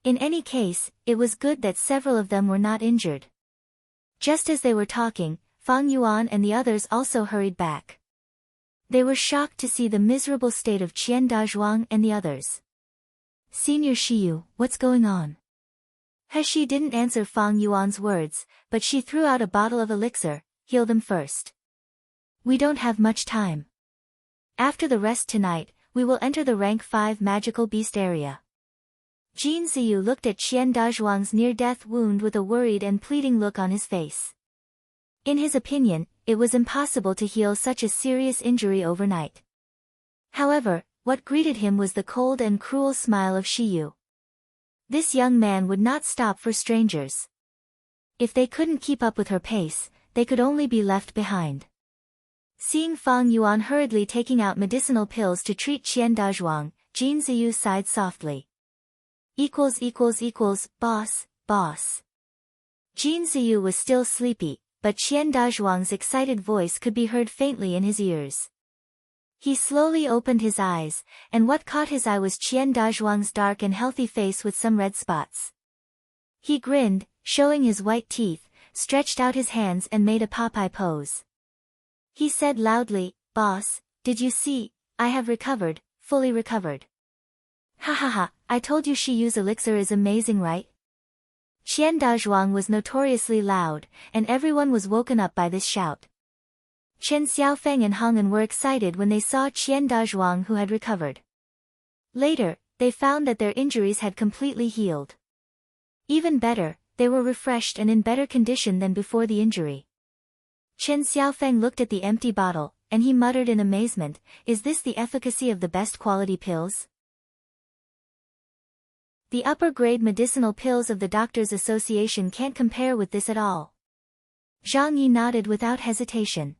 In any case, it was good that several of them were not injured. Just as they were talking, Fang Yuan and the others also hurried back. They were shocked to see the miserable state of Qian Dazhuang and the others. "Senior Shiyu, what's going on?" Heshi didn't answer Fang Yuan's words, but she threw out a bottle of elixir. "Heal them first. We don't have much time. After the rest tonight, we will enter the rank 5 magical beast area." Jin Ziyu looked at Qian Dazhuang's near-death wound with a worried and pleading look on his face. In his opinion, it was impossible to heal such a serious injury overnight. However, what greeted him was the cold and cruel smile of Shiyu. This young man would not stop for strangers. If they couldn't keep up with her pace, they could only be left behind. Seeing Fang Yuan hurriedly taking out medicinal pills to treat Qian Dazhuang, Jin Ziyu sighed softly. Boss, boss. Jin Ziyu was still sleepy, but Qian Dazhuang's excited voice could be heard faintly in his ears. He slowly opened his eyes, and what caught his eye was Qian Dazhuang's dark and healthy face with some red spots. He grinned, showing his white teeth, stretched out his hands and made a Popeye pose. He said loudly, "Boss, did you see? I have recovered, fully recovered." "Ha ha ha, I told you Shiyu's elixir is amazing, right?" Qian Dazhuang was notoriously loud, and everyone was woken up by this shout. Chen Xiaofeng and Hong An were excited when they saw Qian Dazhuang who had recovered. Later, they found that their injuries had completely healed. Even better, they were refreshed and in better condition than before the injury. Chen Xiaofeng looked at the empty bottle, and he muttered in amazement, "Is this the efficacy of the best quality pills? The upper-grade medicinal pills of the Doctors' Association can't compare with this at all." Zhang Yi nodded without hesitation.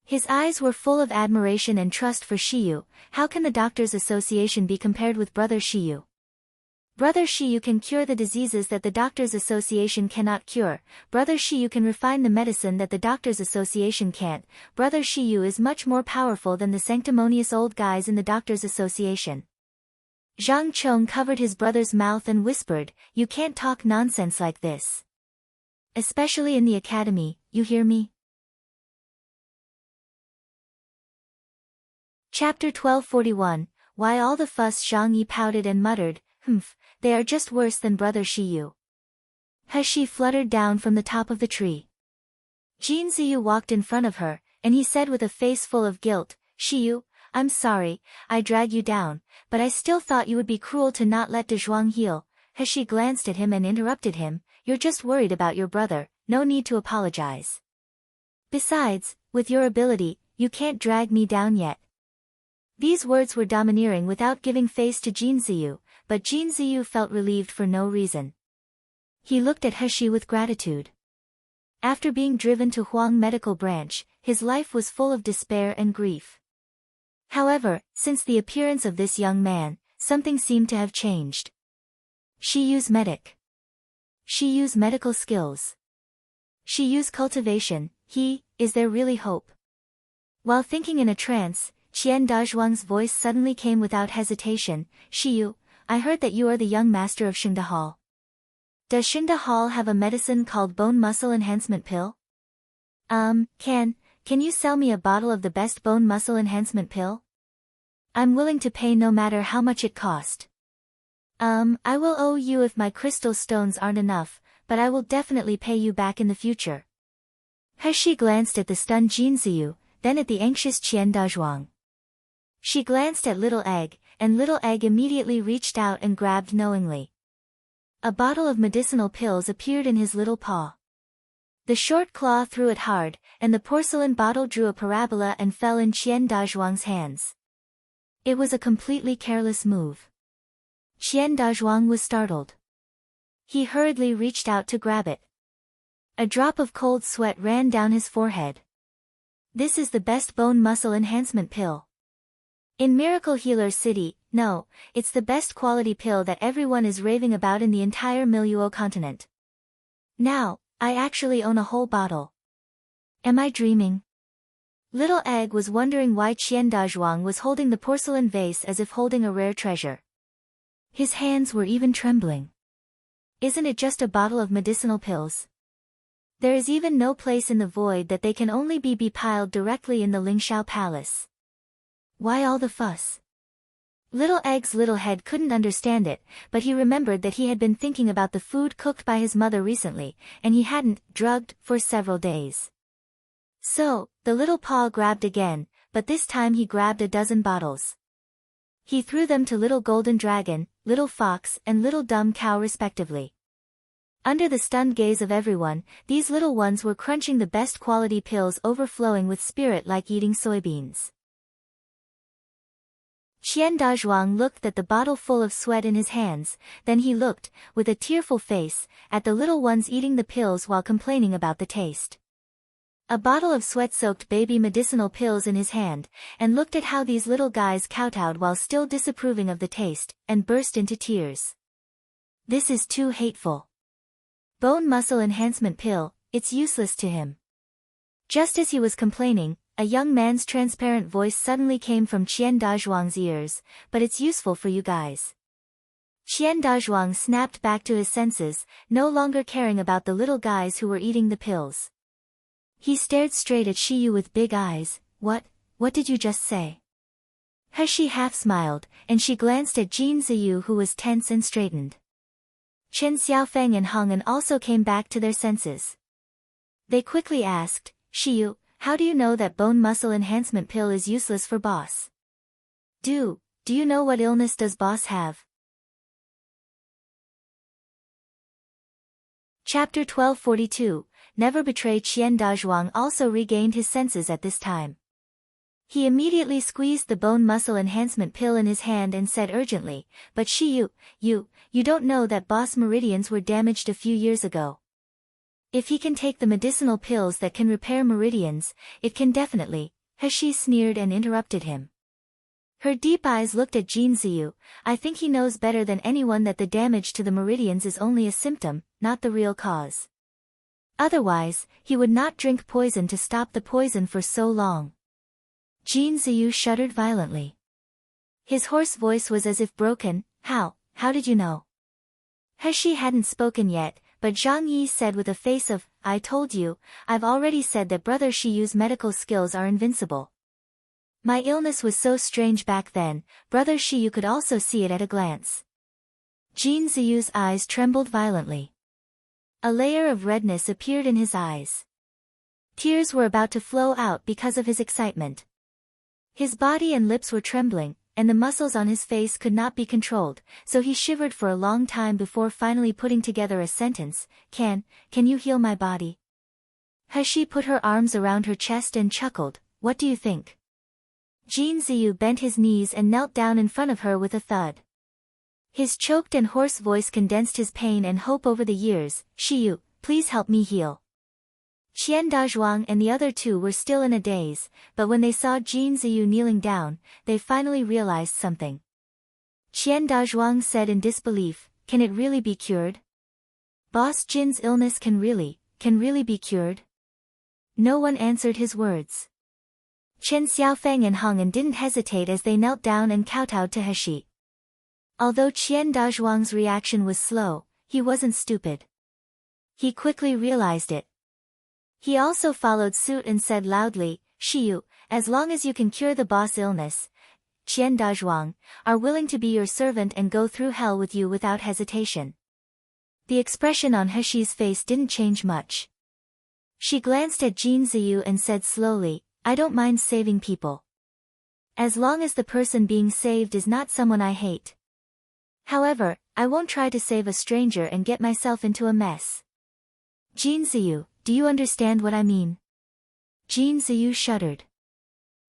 His eyes were full of admiration and trust for Shiyu. How can the Doctors' Association be compared with Brother Shiyu? Brother Shiyu can cure the diseases that the Doctors' Association cannot cure. Brother Shiyu can refine the medicine that the Doctors' Association can't. Brother Shiyu is much more powerful than the sanctimonious old guys in the Doctors' Association. Zhang Chong covered his brother's mouth and whispered, "You can't talk nonsense like this. Especially in the academy, you hear me?" Chapter 1241, Why All the Fuss. Zhang Yi pouted and muttered, "Humph, they are just worse than Brother Shiyu." He fluttered down from the top of the tree. Jin Ziyu walked in front of her, and he said with a face full of guilt, "Shiyu, I'm sorry, I dragged you down, but I still thought you would be cruel to not let Dezhuang heal." He glanced at him and interrupted him, "You're just worried about your brother, no need to apologize. Besides, with your ability, you can't drag me down yet." These words were domineering without giving face to Jin Ziyu, but Jin Ziyu felt relieved for no reason. He looked at He with gratitude. After being driven to Huang Medical Branch, his life was full of despair and grief. However, since the appearance of this young man, something seemed to have changed. Shiyu's Shiyu's medical skills. Shiyu's cultivation. Is there really hope? While thinking in a trance, Qian Dazhuang's voice suddenly came without hesitation, "Shiyu, I heard that you are the young master of Xingda Hall. Does Xingda Hall have a medicine called bone muscle enhancement pill? Can you sell me a bottle of the best bone muscle enhancement pill? I'm willing to pay no matter how much it cost. I will owe you if my crystal stones aren't enough, but I will definitely pay you back in the future." He glanced at the stunned Jin Ziyu, then at the anxious Qian Dazhuang. She glanced at Little Egg, and Little Egg immediately reached out and grabbed knowingly. A bottle of medicinal pills appeared in his little paw. The short claw threw it hard, and the porcelain bottle drew a parabola and fell in Qian Dazhuang's hands. It was a completely careless move. Qian Dazhuang was startled. He hurriedly reached out to grab it. A drop of cold sweat ran down his forehead. "This is the best bone muscle enhancement pill in Miracle Healer City. No, it's the best quality pill that everyone is raving about in the entire Miluo continent. Now, I actually own a whole bottle. Am I dreaming?" Little Egg was wondering why Qian Dazhuang was holding the porcelain vase as if holding a rare treasure. His hands were even trembling. Isn't it just a bottle of medicinal pills? There is even no place in the void that they can only be piled directly in the Lingxiao Palace. Why all the fuss? Little Egg's little head couldn't understand it, but he remembered that he had been thinking about the food cooked by his mother recently, and he hadn't drugged for several days. So, the little paw grabbed again, but this time he grabbed a dozen bottles. He threw them to Little Golden Dragon, Little Fox and Little Dumb Cow respectively. Under the stunned gaze of everyone, these little ones were crunching the best quality pills overflowing with spirit like eating soybeans. Qian Dazhuang looked at the bottle full of sweat in his hands, then he looked, with a tearful face, at the little ones eating the pills while complaining about the taste. A bottle of sweat-soaked baby medicinal pills in his hand, and looked at how these little guys kowtowed while still disapproving of the taste, and burst into tears. This is too hateful. Bone muscle enhancement pill, it's useless to him. Just as he was complaining, a young man's transparent voice suddenly came from Qian Dazhuang's ears, "But it's useful for you guys." Qian Dazhuang snapped back to his senses, no longer caring about the little guys who were eating the pills. He stared straight at Shiyu with big eyes. What did you just say? He half smiled, and she glanced at Jin Ziyu who was tense and straightened. Chen Xiaofeng and Hong An also came back to their senses. They quickly asked, Shiyu, how do you know that bone muscle enhancement pill is useless for boss? Do you know what illness does boss have? Chapter 1242, Never Betray. Qian Dazhuang also regained his senses at this time. He immediately squeezed the bone muscle enhancement pill in his hand and said urgently, but Shiyu, you don't know that boss meridians were damaged a few years ago. If he can take the medicinal pills that can repair meridians, it can definitely. He sneered and interrupted him. Her deep eyes looked at Jin Ziyu. I think he knows better than anyone that the damage to the meridians is only a symptom, not the real cause. Otherwise, he would not drink poison to stop the poison for so long. Jin Ziyu shuddered violently. His hoarse voice was as if broken. How did you know? He hadn't spoken yet, but Zhang Yi said with a face of, I told you, I've already said that Brother Shiyu's medical skills are invincible. My illness was so strange back then, Brother Shiyu could also see it at a glance. Jin Ziyu's eyes trembled violently. A layer of redness appeared in his eyes. Tears were about to flow out because of his excitement. His body and lips were trembling, and the muscles on his face could not be controlled, so he shivered for a long time before finally putting together a sentence, Can you heal my body? He put her arms around her chest and chuckled, What do you think? Jin Ziyu bent his knees and knelt down in front of her with a thud. His choked and hoarse voice condensed his pain and hope over the years. Shiyu, please help me heal. Qian Dazhuang and the other two were still in a daze, but when they saw Jin Ziyu kneeling down, they finally realized something. Qian Dazhuang said in disbelief, Can it really be cured? Boss Jin's illness can really be cured? No one answered his words. Chen Xiaofeng and Hong An didn't hesitate as they knelt down and kowtowed to He. Although Qian Dazhuang's reaction was slow, he wasn't stupid. He quickly realized it. He also followed suit and said loudly, Shiyu, as long as you can cure the boss illness, Qian Dazhuang, are willing to be your servant and go through hell with you without hesitation. The expression on Heshi's face didn't change much. She glanced at Jin Ziyu and said slowly, I don't mind saving people. As long as the person being saved is not someone I hate. However, I won't try to save a stranger and get myself into a mess. Jin Ziyu, do you understand what I mean? Jin Ziyu shuddered.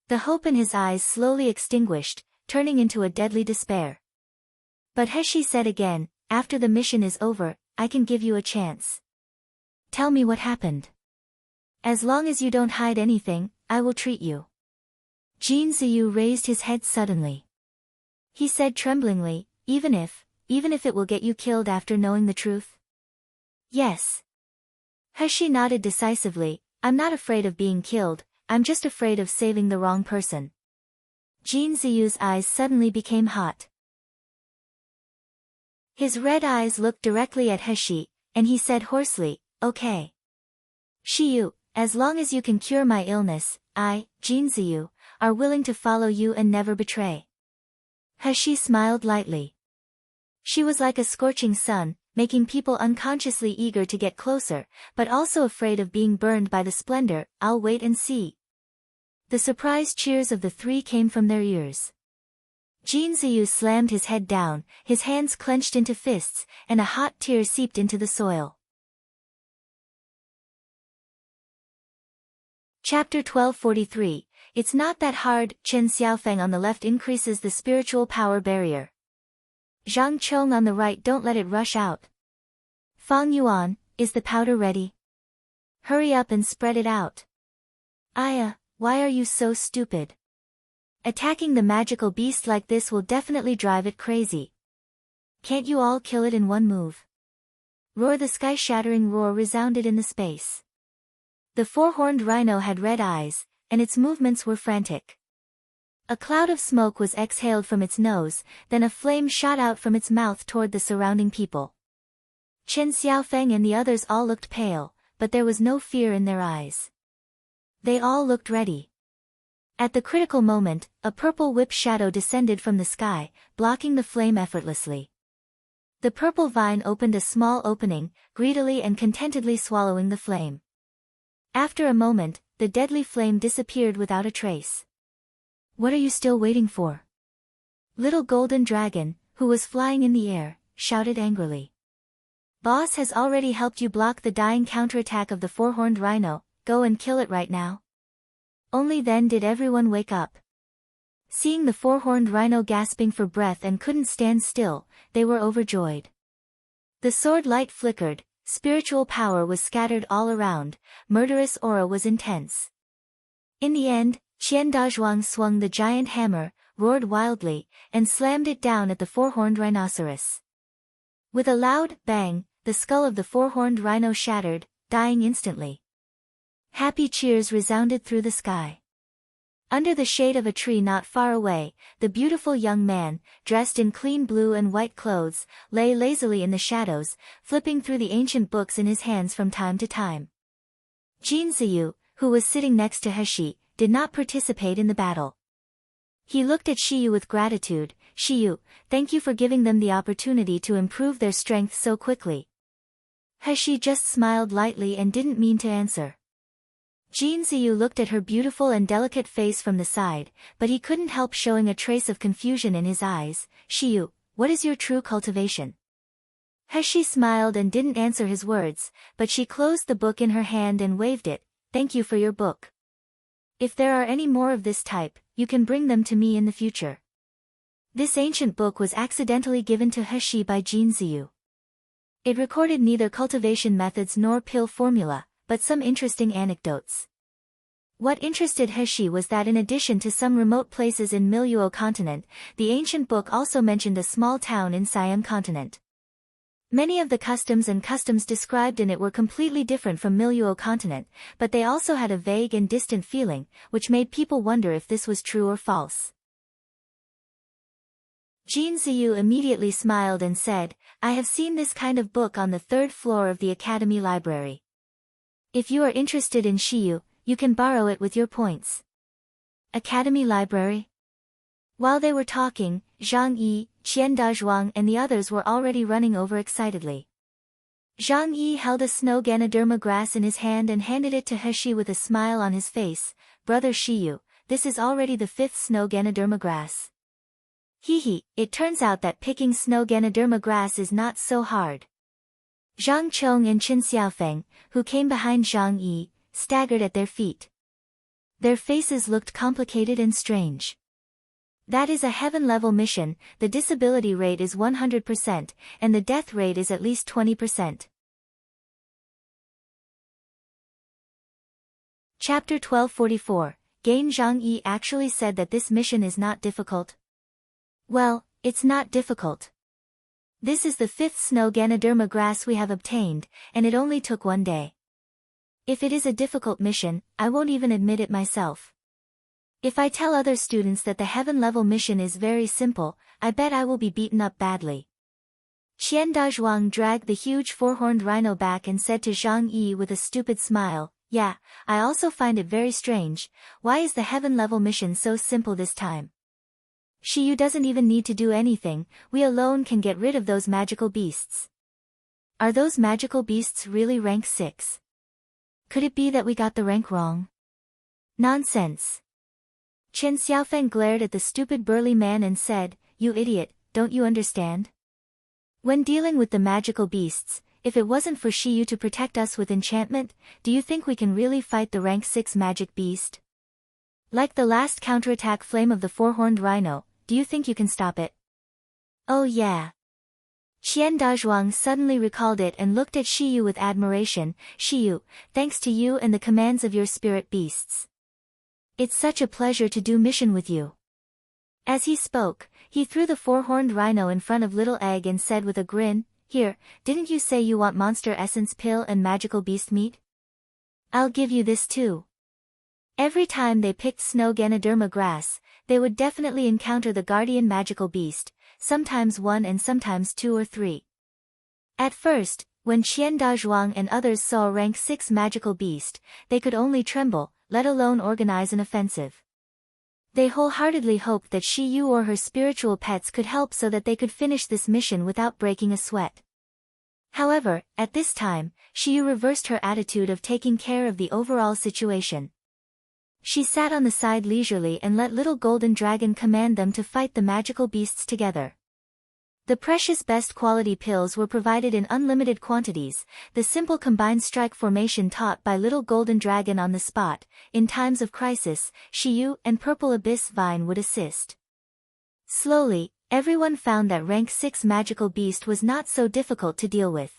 The hope in his eyes slowly extinguished, turning into a deadly despair. But Heshi said again, after the mission is over, I can give you a chance. Tell me what happened. As long as you don't hide anything, I will treat you. Jin Ziyu raised his head suddenly. He said tremblingly, even if it will get you killed after knowing the truth? Yes. Heshi nodded decisively, I'm not afraid of being killed, I'm just afraid of saving the wrong person. Jin Ziyu's eyes suddenly became hot. His red eyes looked directly at Heshi, and he said hoarsely, Okay. Shiyu, as long as you can cure my illness, I, Jin Ziyu, are willing to follow you and never betray. Heshi smiled lightly. She was like a scorching sun, making people unconsciously eager to get closer, but also afraid of being burned by the splendor. I'll wait and see. The surprised cheers of the three came from their ears. Jin Ziyu slammed his head down, his hands clenched into fists, and a hot tear seeped into the soil. Chapter 1243, It's not that hard. Chen Xiaofeng on the left increases the spiritual power barrier. Zhang Chong on the right, don't let it rush out. Fang Yuan, is the powder ready? Hurry up and spread it out. Aya, why are you so stupid? Attacking the magical beast like this will definitely drive it crazy. Can't you all kill it in one move? Roar. The sky-shattering roar resounded in the space. The four-horned rhino had red eyes, and its movements were frantic. A cloud of smoke was exhaled from its nose, then a flame shot out from its mouth toward the surrounding people. Chen Xiaofeng and the others all looked pale, but there was no fear in their eyes. They all looked ready. At the critical moment, a purple whip shadow descended from the sky, blocking the flame effortlessly. The purple vine opened a small opening, greedily and contentedly swallowing the flame. After a moment, the deadly flame disappeared without a trace. "What are you still waiting for?" Little Golden Dragon, who was flying in the air, shouted angrily. "Boss has already helped you block the dying counterattack of the four-horned rhino, go and kill it right now." Only then did everyone wake up. Seeing the four-horned rhino gasping for breath and couldn't stand still, they were overjoyed. The sword light flickered, spiritual power was scattered all around, murderous aura was intense. In the end, Qian Dazhuang swung the giant hammer, roared wildly, and slammed it down at the four-horned rhinoceros. With a loud bang, the skull of the four-horned rhino shattered, dying instantly. Happy cheers resounded through the sky. Under the shade of a tree not far away, the beautiful young man, dressed in clean blue and white clothes, lay lazily in the shadows, flipping through the ancient books in his hands from time to time. Jin Ziyu, who was sitting next to Heshi, did not participate in the battle. He looked at Shiyu with gratitude. "Shiyu, thank you for giving them the opportunity to improve their strength so quickly." Heshi just smiled lightly and didn't mean to answer. Jin Ziyu looked at her beautiful and delicate face from the side, but he couldn't help showing a trace of confusion in his eyes. "Shiyu, what is your true cultivation?" Heshi smiled and didn't answer his words, but she closed the book in her hand and waved it. "Thank you for your book. If there are any more of this type, you can bring them to me in the future." This ancient book was accidentally given to Heshi by Jin Ziyu. It recorded neither cultivation methods nor pill formula, but some interesting anecdotes. What interested Heshi was that in addition to some remote places in Miluo continent, the ancient book also mentioned a small town in Siam continent. Many of the customs described in it were completely different from Miluo continent, but they also had a vague and distant feeling, which made people wonder if this was true or false. Jin Ziyu immediately smiled and said, "I have seen this kind of book on the third floor of the Academy Library. If you are interested in Shiyu, you can borrow it with your points." Academy Library? While they were talking, Zhang Yi, Qian Dazhuang and the others were already running over excitedly. Zhang Yi held a snow Ganoderma grass in his hand and handed it to Heshi with a smile on his face. "Brother Shiyu, this is already the 5th snow Ganoderma grass. Hehe, it turns out that picking snow Ganoderma grass is not so hard." Zhang Chong and Chen Xiaofeng, who came behind Zhang Yi, staggered at their feet. Their faces looked complicated and strange. "That is a heaven-level mission, the disability rate is 100%, and the death rate is at least 20%. Chapter 1244, Gain Zhang Yi actually said that this mission is not difficult. Well, it's not difficult. This is the 5th snow Ganoderma grass we have obtained, and it only took 1 day. If it is a difficult mission, I won't even admit it myself. If I tell other students that the heaven-level mission is very simple, I bet I will be beaten up badly." Qian Dazhuang dragged the huge four-horned rhino back and said to Zhang Yi with a stupid smile, "Yeah, I also find it very strange. Why is the heaven-level mission so simple this time? Shiyu doesn't even need to do anything, we alone can get rid of those magical beasts." "Are those magical beasts really rank 6? Could it be that we got the rank wrong?" "Nonsense." Chen Xiaofeng glared at the stupid burly man and said, "You idiot, don't you understand? When dealing with the magical beasts, if it wasn't for Shiyu to protect us with enchantment, do you think we can really fight the rank 6 magic beast? Like the last counterattack flame of the four-horned rhino, do you think you can stop it?" "Oh yeah." Qian Dazhuang suddenly recalled it and looked at Shiyu with admiration. "Shiyu, thanks to you and the commands of your spirit beasts. It's such a pleasure to do mission with you." As he spoke, he threw the four-horned rhino in front of Little Egg and said with a grin, "Here, didn't you say you want monster essence pill and magical beast meat? I'll give you this too." Every time they picked snow Ganoderma grass, they would definitely encounter the guardian magical beast, sometimes one and sometimes two or three. At first, when Qian Dazhuang and others saw a rank 6 magical beast, they could only tremble, let alone organize an offensive. They wholeheartedly hoped that Shi Yu or her spiritual pets could help so that they could finish this mission without breaking a sweat. However, at this time, Shi Yu reversed her attitude of taking care of the overall situation. She sat on the side leisurely and let little golden dragon command them to fight the magical beasts together. The precious best quality pills were provided in unlimited quantities, the simple combined strike formation taught by little golden dragon on the spot. In times of crisis, Shi Yu and Purple Abyss Vine would assist. Slowly, everyone found that rank 6 magical beast was not so difficult to deal with.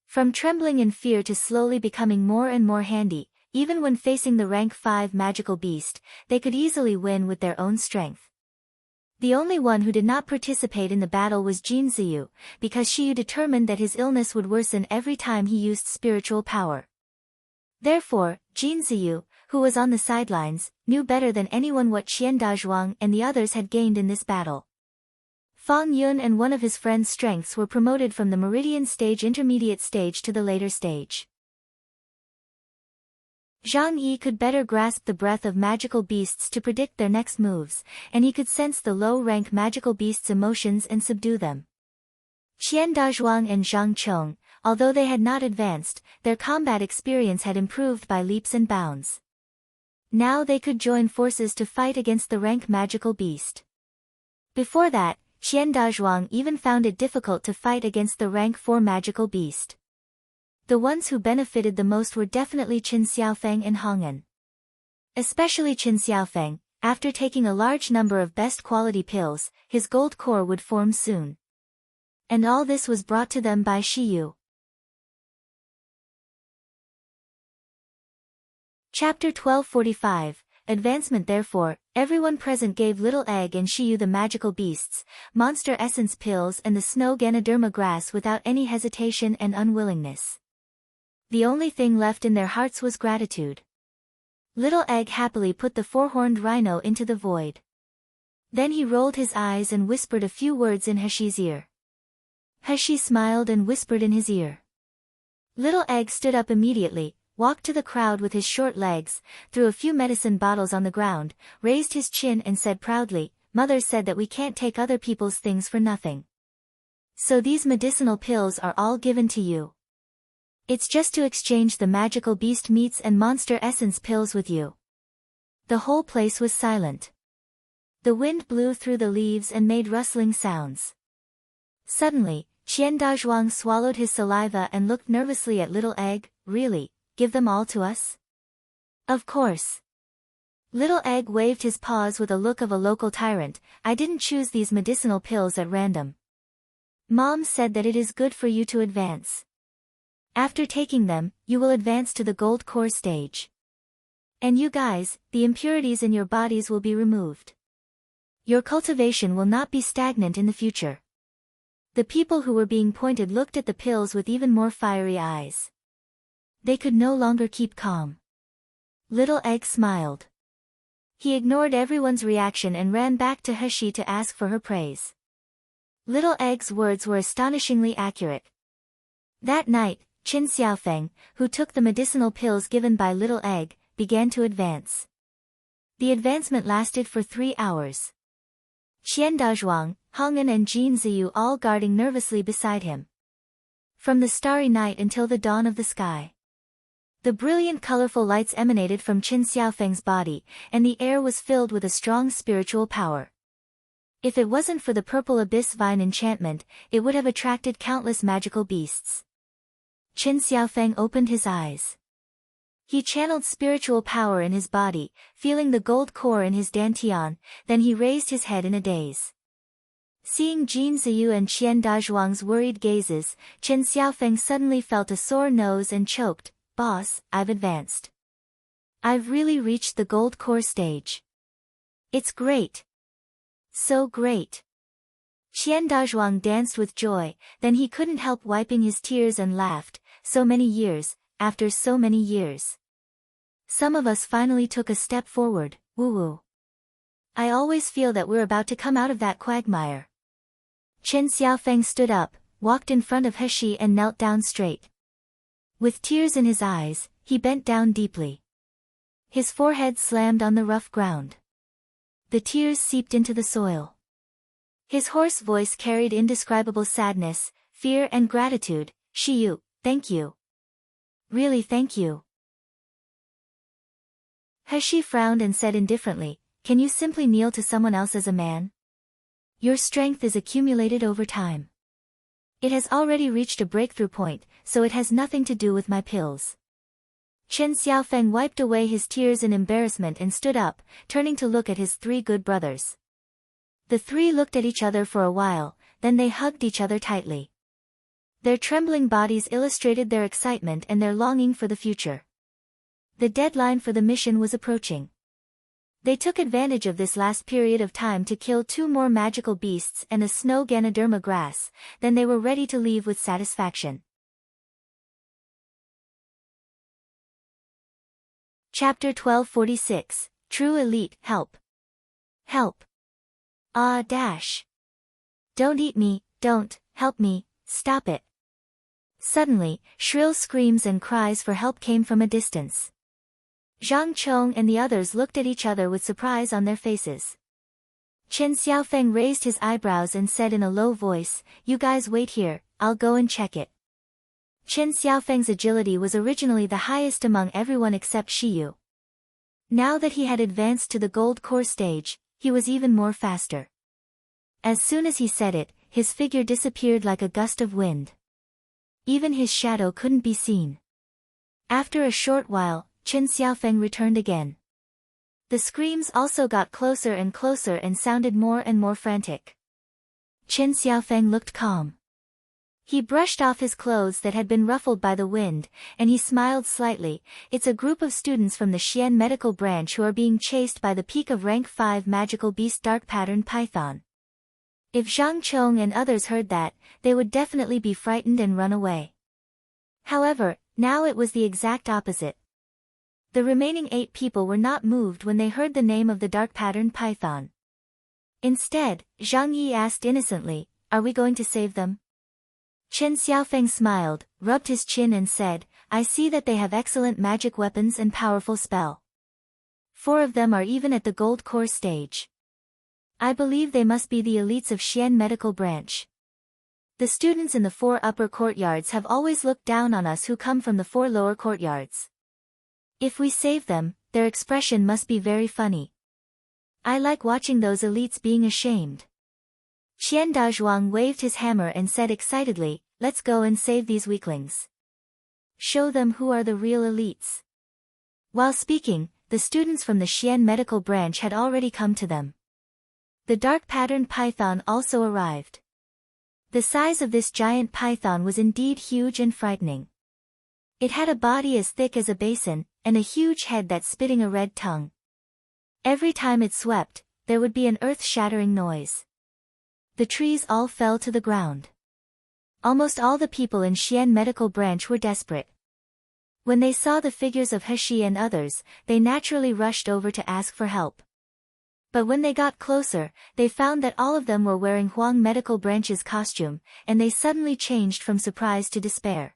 From trembling in fear to slowly becoming more and more handy, even when facing the rank 5 magical beast, they could easily win with their own strength. The only one who did not participate in the battle was Jin Ziyu, because Shi Yu determined that his illness would worsen every time he used spiritual power. Therefore, Jin Ziyu, who was on the sidelines, knew better than anyone what Qian Dazhuang and the others had gained in this battle. Fang Yun and one of his friend's strengths were promoted from the Meridian stage intermediate stage to the later stage. Zhang Yi could better grasp the breath of magical beasts to predict their next moves, and he could sense the low-rank magical beasts' emotions and subdue them. Qian Dazhuang and Zhang Chong, although they had not advanced, their combat experience had improved by leaps and bounds. Now they could join forces to fight against the rank magical beast. Before that, Qian Dazhuang even found it difficult to fight against the rank 4 magical beast. The ones who benefited the most were definitely Qin Xiaofeng and Hong'an. Especially Qin Xiaofeng, after taking a large number of best quality pills, his gold core would form soon. And all this was brought to them by Shi Yu. Chapter 1245, Advancement. Therefore, everyone present gave Little Egg and Shi Yu the magical beasts, monster essence pills and the snow Ganoderma grass without any hesitation and unwillingness. The only thing left in their hearts was gratitude. Little Egg happily put the 4-horned rhino into the void. Then he rolled his eyes and whispered a few words in Heshi's ear. Heshi smiled and whispered in his ear. Little Egg stood up immediately, walked to the crowd with his short legs, threw a few medicine bottles on the ground, raised his chin and said proudly, "Mother said that we can't take other people's things for nothing. So these medicinal pills are all given to you. It's just to exchange the magical beast meats and monster essence pills with you." The whole place was silent. The wind blew through the leaves and made rustling sounds. Suddenly, Qian Dazhuang swallowed his saliva and looked nervously at Little Egg. "Really, give them all to us?" "Of course." Little Egg waved his paws with a look of a local tyrant. "I didn't choose these medicinal pills at random. Mom said that it is good for you to advance. After taking them, you will advance to the gold core stage. And you guys, the impurities in your bodies will be removed. Your cultivation will not be stagnant in the future." The people who were being pointed looked at the pills with even more fiery eyes. They could no longer keep calm. Little Egg smiled. He ignored everyone's reaction and ran back to Heshi to ask for her praise. Little Egg's words were astonishingly accurate. That night, Qin Xiaofeng, who took the medicinal pills given by Little Egg, began to advance. The advancement lasted for 3 hours. Qian Dazhuang, Hong'an and Jin Ziyu all guarding nervously beside him. From the starry night until the dawn of the sky. The brilliant colorful lights emanated from Qin Xiaofeng's body, and the air was filled with a strong spiritual power. If it wasn't for the Purple Abyss Vine enchantment, it would have attracted countless magical beasts. Qin Xiaofeng opened his eyes. He channeled spiritual power in his body, feeling the gold core in his dantian, then he raised his head in a daze. Seeing Jin Ziyu and Qian Dazhuang's worried gazes, Qin Xiaofeng suddenly felt a sore nose and choked. "Boss, I've advanced. I've really reached the gold core stage. It's great. So great." Qian Dazhuang danced with joy, then he couldn't help wiping his tears and laughed. So many years, after so many years. Some of us finally took a step forward, woo-woo. I always feel that we're about to come out of that quagmire. Chen Xiaofeng stood up, walked in front of He and knelt down straight. With tears in his eyes, he bent down deeply. His forehead slammed on the rough ground. The tears seeped into the soil. His hoarse voice carried indescribable sadness, fear and gratitude. Shiyu, thank you. Really thank you. He frowned and said indifferently, can you simply kneel to someone else as a man? Your strength is accumulated over time. It has already reached a breakthrough point, so it has nothing to do with my pills. Chen Xiaofeng wiped away his tears in embarrassment and stood up, turning to look at his three good brothers. The three looked at each other for a while, then they hugged each other tightly. Their trembling bodies illustrated their excitement and their longing for the future. The deadline for the mission was approaching. They took advantage of this last period of time to kill 2 more magical beasts and a snow Ganoderma grass, then they were ready to leave with satisfaction. Chapter 1246, True Elite, Help. Help. Ah dash. Don't eat me, don't, help me, stop it. Suddenly, shrill screams and cries for help came from a distance. Zhang Chong and the others looked at each other with surprise on their faces. Chen Xiaofeng raised his eyebrows and said in a low voice, you guys wait here, I'll go and check it. Chen Xiaofeng's agility was originally the highest among everyone except Shiyu. Now that he had advanced to the gold core stage, he was even more faster. As soon as he said it, his figure disappeared like a gust of wind. Even his shadow couldn't be seen. After a short while, Chen Xiaofeng returned again. The screams also got closer and closer and sounded more and more frantic. Chen Xiaofeng looked calm. He brushed off his clothes that had been ruffled by the wind, and he smiled slightly. It's a group of students from the Xian medical branch who are being chased by the peak of rank 5 magical beast dark pattern python. If Zhang Chong and others heard that, they would definitely be frightened and run away. However, now it was the exact opposite. The remaining 8 people were not moved when they heard the name of the dark pattern python. Instead, Zhang Yi asked innocently, are we going to save them? Chen Xiaofeng smiled, rubbed his chin and said, I see that they have excellent magic weapons and powerful spell. 4 of them are even at the gold core stage. I believe they must be the elites of Xian medical branch. The students in the 4 upper courtyards have always looked down on us who come from the 4 lower courtyards. If we save them, their expression must be very funny. I like watching those elites being ashamed. Qian Dazhuang waved his hammer and said excitedly, let's go and save these weaklings. Show them who are the real elites. While speaking, the students from the Xian medical branch had already come to them. The dark patterned python also arrived. The size of this giant python was indeed huge and frightening. It had a body as thick as a basin, and a huge head that spitting a red tongue. Every time it swept, there would be an earth-shattering noise. The trees all fell to the ground. Almost all the people in Xian medical branch were desperate. When they saw the figures of He and others, they naturally rushed over to ask for help. But when they got closer, they found that all of them were wearing Huang medical branch's costume, and they suddenly changed from surprise to despair.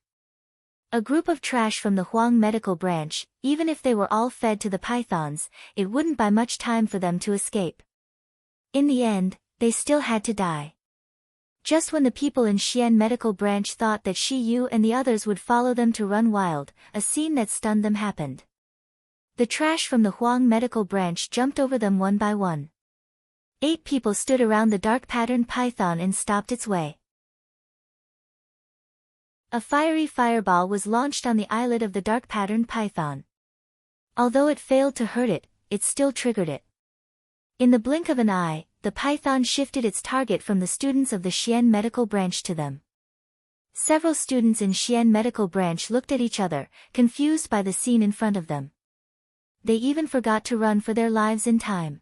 A group of trash from the Huang medical branch, even if they were all fed to the pythons, it wouldn't buy much time for them to escape. In the end, they still had to die. Just when the people in Xian medical branch thought that Shi Yu and the others would follow them to run wild, a scene that stunned them happened. The trash from the Huang medical branch jumped over them one by one. 8 people stood around the dark patterned python and stopped its way. A fiery fireball was launched on the eyelid of the dark patterned python. Although it failed to hurt it, it still triggered it. In the blink of an eye, the python shifted its target from the students of the Xian medical branch to them. Several students in Xian medical branch looked at each other, confused by the scene in front of them. They even forgot to run for their lives in time.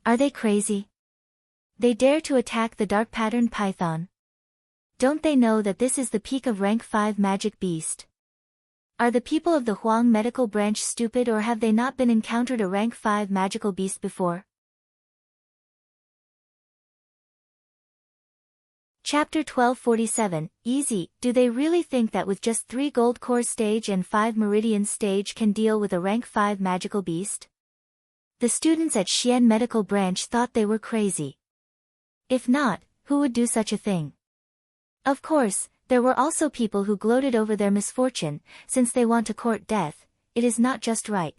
Are they crazy? They dare to attack the dark patterned python? Don't they know that this is the peak of rank 5 magic beast? Are the people of the Huang medical branch stupid, or have they not been encountered a rank 5 magical beast before? Chapter 1247, Easy. Do they really think that with just 3 gold core stage and 5 meridian stage can deal with a rank 5 magical beast? The students at Xian Medical Branch thought they were crazy. If not, who would do such a thing? Of course, there were also people who gloated over their misfortune, since they want to court death. It is not just right.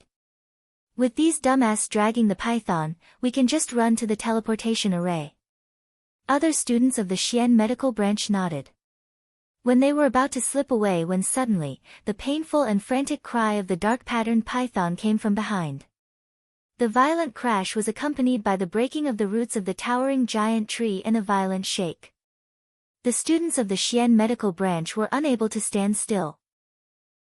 With these dumbass dragging the python, we can just run to the teleportation array. Other students of the Xian Medical Branch nodded. When they were about to slip away, when suddenly, the painful and frantic cry of the dark-patterned python came from behind. The violent crash was accompanied by the breaking of the roots of the towering giant tree and a violent shake. The students of the Xian Medical Branch were unable to stand still.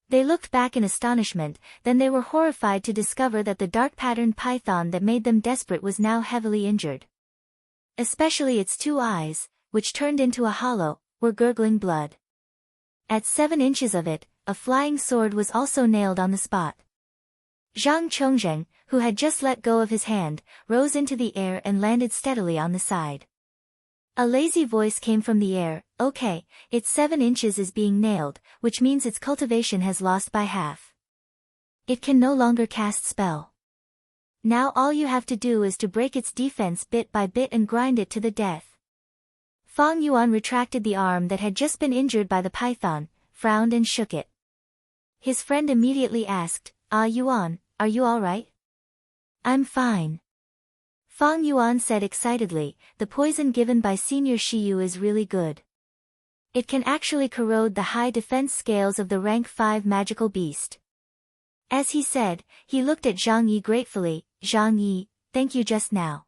They looked back in astonishment, then they were horrified to discover that the dark-patterned python that made them desperate was now heavily injured. Especially its 2 eyes, which turned into a hollow, were gurgling blood. At 7 inches of it, a flying sword was also nailed on the spot. Zhang Chongzheng, who had just let go of his hand, rose into the air and landed steadily on the side. A lazy voice came from the air, "Okay, its 7 inches is being nailed, which means its cultivation has lost by half. It can no longer cast spell. Now all you have to do is to break its defense bit by bit and grind it to the death." Fang Yuan retracted the arm that had just been injured by the python, frowned and shook it. His friend immediately asked, Yuan, are you all right?" "I'm fine." Fang Yuan said excitedly, "The poison given by Senior Shiyu is really good. It can actually corrode the high defense scales of the rank 5 magical beast." As he said, he looked at Zhang Yi gratefully. "Zhang Yi, thank you just now.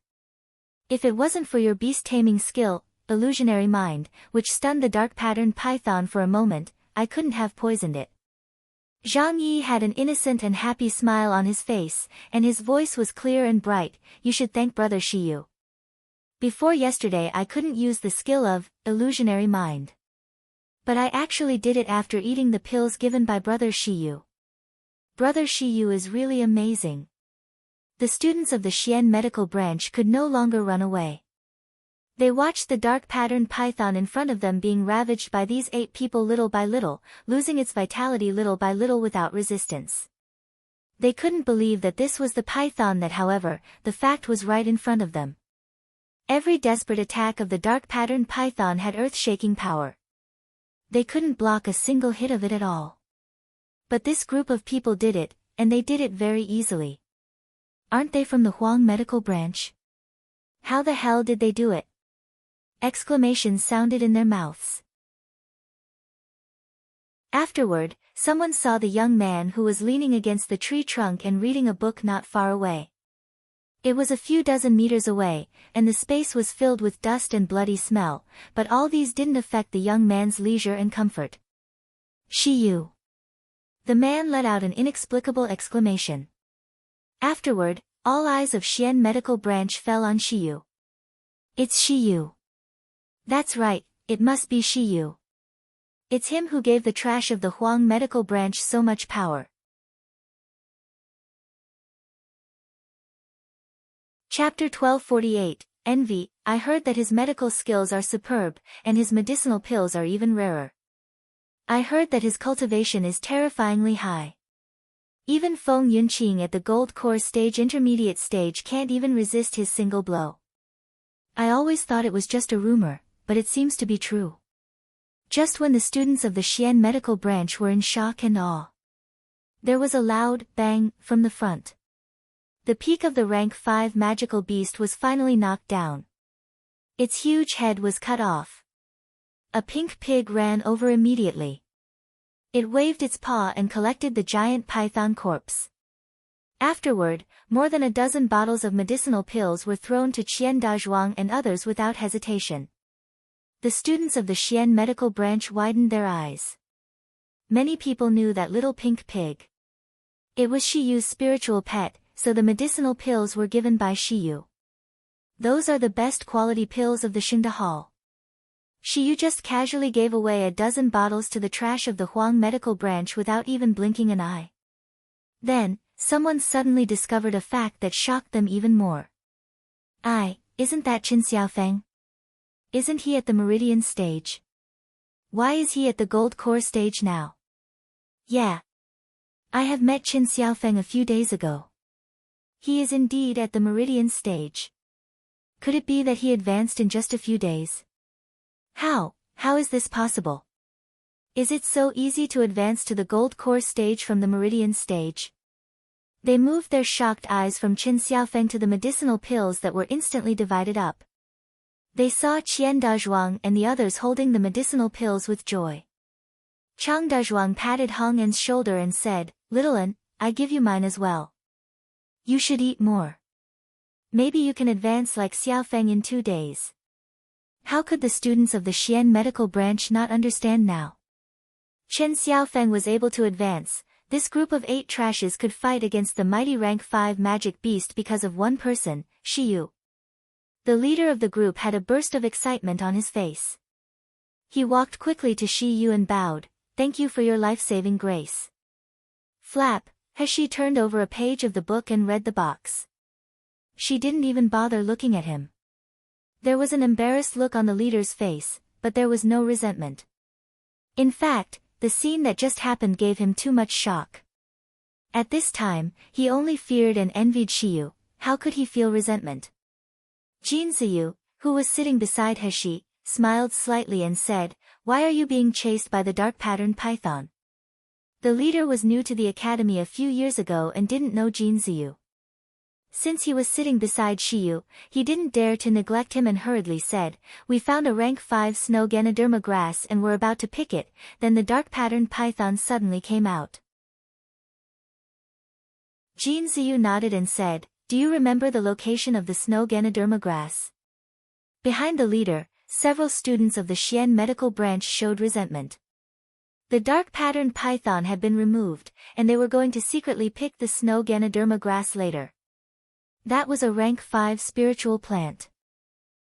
If it wasn't for your beast-taming skill, illusionary mind, which stunned the dark-patterned python for a moment, I couldn't have poisoned it." Zhang Yi had an innocent and happy smile on his face, and his voice was clear and bright. "You should thank Brother Shiyu. Before yesterday I couldn't use the skill of illusionary mind. But I actually did it after eating the pills given by Brother Shiyu. Brother Shiyu is really amazing." The students of the Xian Medical Branch could no longer run away. They watched the dark-patterned python in front of them being ravaged by these 8 people little by little, losing its vitality little by little without resistance. They couldn't believe that this was the python that, however, the fact was right in front of them. Every desperate attack of the dark-patterned python had earth-shaking power. They couldn't block a single hit of it at all. But this group of people did it, and they did it very easily. Aren't they from the Huang Medical Branch? How the hell did they do it? Exclamations sounded in their mouths. Afterward, someone saw the young man who was leaning against the tree trunk and reading a book not far away. It was a few dozen meters away, and the space was filled with dust and bloody smell, but all these didn't affect the young man's leisure and comfort. "Shiyu." The man let out an inexplicable exclamation. Afterward, all eyes of Xian Medical Branch fell on Shiyu. "It's Shiyu. That's right, it must be Shiyu. It's him who gave the trash of the Huang Medical Branch so much power." Chapter 1248, Envy. I heard that his medical skills are superb, and his medicinal pills are even rarer. I heard that his cultivation is terrifyingly high. Even Feng Yunqing at the Gold Core Stage Intermediate Stage can't even resist his single blow. I always thought it was just a rumor, but it seems to be true. Just when the students of the Xian Medical Branch were in shock and awe, there was a loud bang from the front. The peak of the rank 5 magical beast was finally knocked down. Its huge head was cut off. A pink pig ran over immediately. It waved its paw and collected the giant python corpse. Afterward, more than a dozen bottles of medicinal pills were thrown to Qian Dazhuang and others without hesitation. The students of the Xian Medical Branch widened their eyes. Many people knew that little pink pig. It was Shiyu's spiritual pet, so the medicinal pills were given by Shiyu. Those are the best quality pills of the Xingda Hall. Shiyu just casually gave away a dozen bottles to the trash of the Huang medical branch without even blinking an eye. Then, someone suddenly discovered a fact that shocked them even more. Isn't that Qin Xiaofeng? Isn't he at the Meridian stage? Why is he at the Gold Core stage now? Yeah. I have met Qin Xiaofeng a few days ago. He is indeed at the Meridian stage. Could it be that he advanced in just a few days? How is this possible? Is it so easy to advance to the Gold Core stage from the Meridian stage? They moved their shocked eyes from Qin Xiaofeng to the medicinal pills that were instantly divided up. They saw Qian Dazhuang and the others holding the medicinal pills with joy. Chang Dazhuang patted Hong En's shoulder and said, "Little Un, I give you mine as well. You should eat more. Maybe you can advance like Xiaofeng in 2 days." How could the students of the Xian medical branch not understand now? Chen Xiaofeng was able to advance. This group of 8 trashes could fight against the mighty rank 5 magic beast because of one person, Shiyu. The leader of the group had a burst of excitement on his face. He walked quickly to Shiyu and bowed, "Thank you for your life-saving grace." Flap, He turned over a page of the book and read the box. She didn't even bother looking at him. There was an embarrassed look on the leader's face, but there was no resentment. In fact, the scene that just happened gave him too much shock. At this time, he only feared and envied Shiyu. How could he feel resentment? Jin Ziyu, who was sitting beside He, smiled slightly and said, "Why are you being chased by the dark-patterned python?" The leader was new to the academy a few years ago and didn't know Jin Ziyu. Since he was sitting beside Shiyu, he didn't dare to neglect him and hurriedly said, "We found a rank 5 snow Ganoderma grass and were about to pick it, then the dark-patterned python suddenly came out." Jin Ziyu nodded and said, "Do you remember the location of the snow Ganoderma grass?" Behind the leader, several students of the Xian medical branch showed resentment. The dark-patterned python had been removed, and they were going to secretly pick the snow Ganoderma grass later. That was a rank 5 spiritual plant.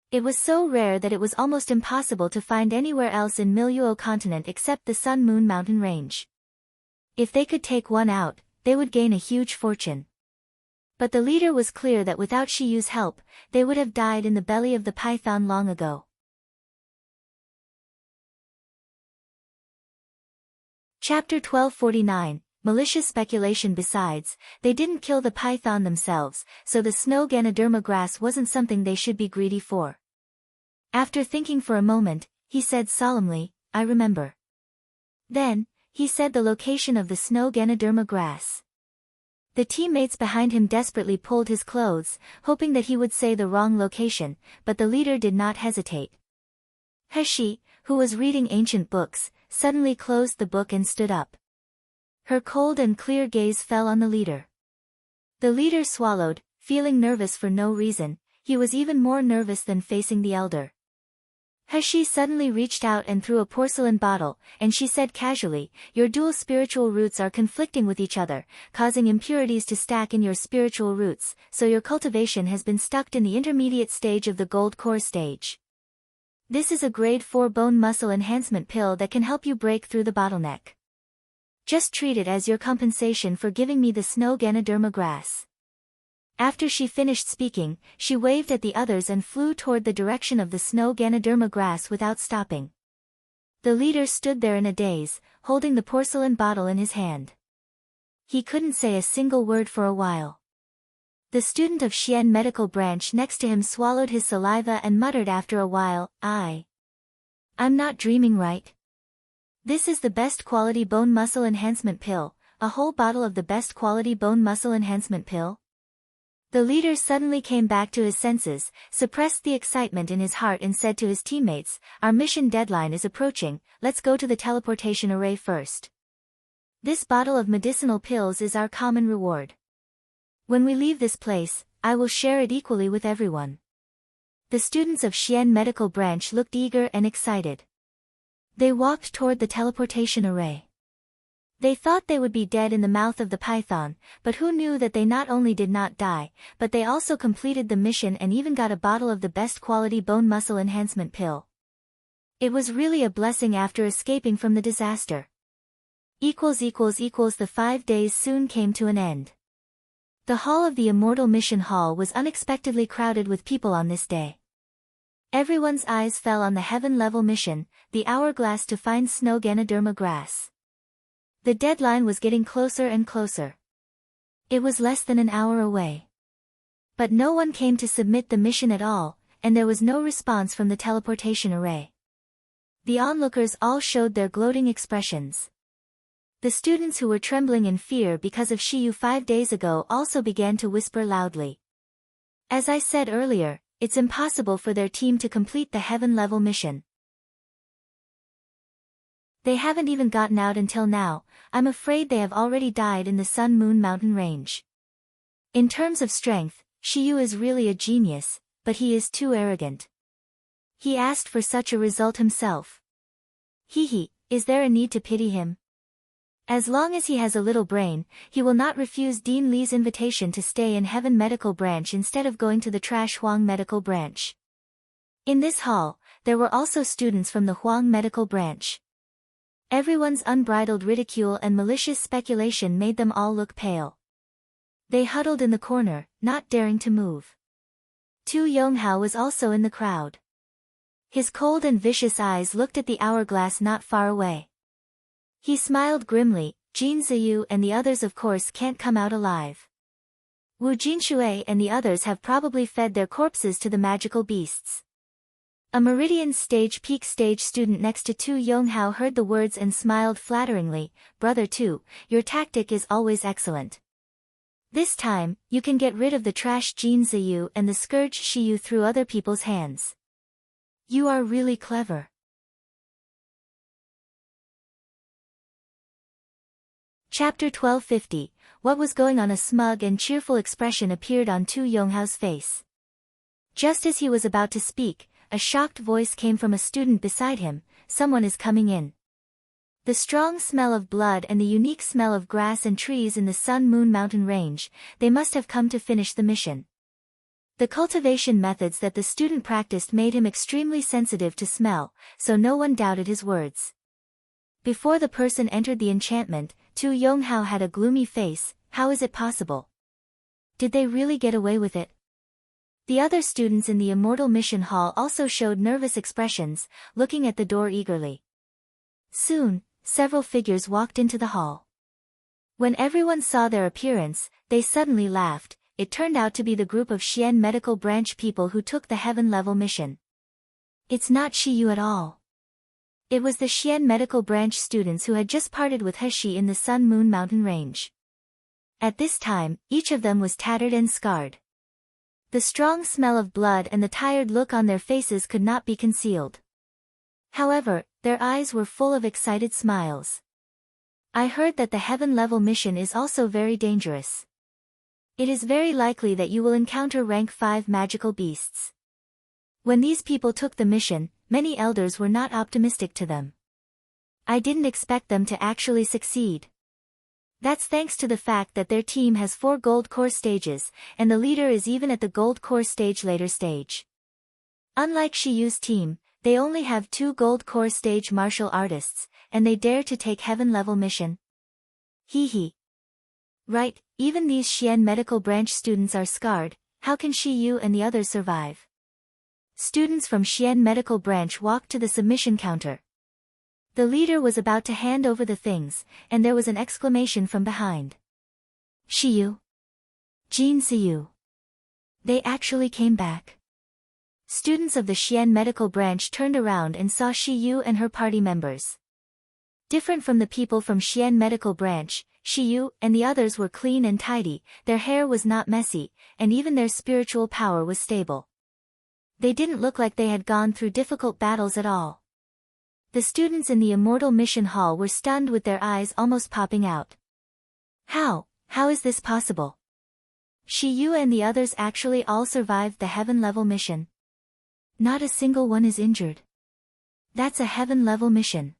It was so rare that it was almost impossible to find anywhere else in Miluo continent except the Sun Moon mountain range. If they could take one out, they would gain a huge fortune. But the leader was clear that without Shiyu's help, they would have died in the belly of the python long ago. Chapter 1249, Malicious Speculation. Besides, they didn't kill the python themselves, so the snow Ganoderma grass wasn't something they should be greedy for. After thinking for a moment, he said solemnly, "I remember." Then, he said the location of the snow Ganoderma grass. The teammates behind him desperately pulled his clothes, hoping that he would say the wrong location, but the leader did not hesitate. He, who was reading ancient books, suddenly closed the book and stood up. Her cold and clear gaze fell on the leader. The leader swallowed, feeling nervous for no reason. He was even more nervous than facing the elder. He suddenly reached out and threw a porcelain bottle, and she said casually, "Your dual spiritual roots are conflicting with each other, causing impurities to stack in your spiritual roots, so your cultivation has been stuck in the intermediate stage of the gold core stage. This is a grade 4 bone muscle enhancement pill that can help you break through the bottleneck. Just treat it as your compensation for giving me the snow Ganoderma grass." After she finished speaking, she waved at the others and flew toward the direction of the snow Ganoderma grass without stopping. The leader stood there in a daze, holding the porcelain bottle in his hand. He couldn't say a single word for a while. The student of Xian medical branch next to him swallowed his saliva and muttered after a while, I'm not dreaming, right? This is the best quality bone muscle enhancement pill, a whole bottle of the best quality bone muscle enhancement pill?" The leader suddenly came back to his senses, suppressed the excitement in his heart and said to his teammates, "Our mission deadline is approaching, let's go to the teleportation array first. This bottle of medicinal pills is our common reward. When we leave this place, I will share it equally with everyone." The students of Xian medical branch looked eager and excited. They walked toward the teleportation array. They thought they would be dead in the mouth of the python, but who knew that they not only did not die, but they also completed the mission and even got a bottle of the best quality bone muscle enhancement pill. It was really a blessing after escaping from the disaster. The 5 days soon came to an end. The hall of the Immortal Mission Hall was unexpectedly crowded with people on this day. Everyone's eyes fell on the heaven-level mission, the hourglass to find snow Ganoderma grass. The deadline was getting closer and closer. It was less than an hour away. But no one came to submit the mission at all, and there was no response from the teleportation array. The onlookers all showed their gloating expressions. The students who were trembling in fear because of Shiyu 5 days ago also began to whisper loudly. As I said earlier, it's impossible for their team to complete the heaven-level mission. They haven't even gotten out until now. I'm afraid they have already died in the Sun Moon Mountain Range. In terms of strength, Shiyu is really a genius, but he is too arrogant. He asked for such a result himself. Is there a need to pity him? As long as he has a little brain, he will not refuse Dean Li's invitation to stay in Heaven Medical Branch instead of going to the Trash Huang Medical Branch. In this hall, there were also students from the Huang Medical Branch. Everyone's unbridled ridicule and malicious speculation made them all look pale. They huddled in the corner, not daring to move. Tu Yonghao was also in the crowd. His cold and vicious eyes looked at the hourglass not far away. He smiled grimly. Jin Ziyu and the others of course can't come out alive. Wu Jinshui and the others have probably fed their corpses to the magical beasts. A Meridian Stage Peak Stage student next to Tu Yonghao heard the words and smiled flatteringly. Brother Tu, your tactic is always excellent. This time, you can get rid of the trash Jin Ziyu and the scourge Shiyu through other people's hands. You are really clever. Chapter 1250. What was going on? A smug and cheerful expression appeared on Tu Yonghao's face. Just as he was about to speak, a shocked voice came from a student beside him. Someone is coming in. The strong smell of blood and the unique smell of grass and trees in the Sun Moon Mountain Range, they must have come to finish the mission. The cultivation methods that the student practiced made him extremely sensitive to smell, so no one doubted his words. Before the person entered the enchantment, Tu Yonghao had a gloomy face. How is it possible? Did they really get away with it? The other students in the Immortal Mission Hall also showed nervous expressions, looking at the door eagerly. Soon, several figures walked into the hall. When everyone saw their appearance, they suddenly laughed. It turned out to be the group of Xian Medical Branch people who took the heaven-level mission. It's not Shiyu at all. It was the Xian Medical Branch students who had just parted with Heshi in the Sun Moon Mountain Range. At this time, each of them was tattered and scarred. The strong smell of blood and the tired look on their faces could not be concealed. However, their eyes were full of excited smiles. I heard that the heaven-level mission is also very dangerous. It is very likely that you will encounter rank 5 magical beasts. When these people took the mission, many elders were not optimistic to them. I didn't expect them to actually succeed. That's thanks to the fact that their team has 4 gold core stages, and the leader is even at the gold core stage later stage. Unlike Shiyu's team, they only have 2 gold core stage martial artists, and they dare to take heaven-level mission. Right, even these Xian Medical Branch students are scarred. How can Shiyu and the others survive? Students from Xian Medical Branch walked to the submission counter. The leader was about to hand over the things, and there was an exclamation from behind. Shiyu? Jin Ziyu. They actually came back. Students of the Xian Medical Branch turned around and saw Shiyu and her party members. Different from the people from Xian Medical Branch, Shiyu and the others were clean and tidy, their hair was not messy, and even their spiritual power was stable. They didn't look like they had gone through difficult battles at all. The students in the Immortal Mission Hall were stunned with their eyes almost popping out. How is this possible? Shiyu and the others actually all survived the heaven-level mission. Not a single one is injured. That's a heaven-level mission.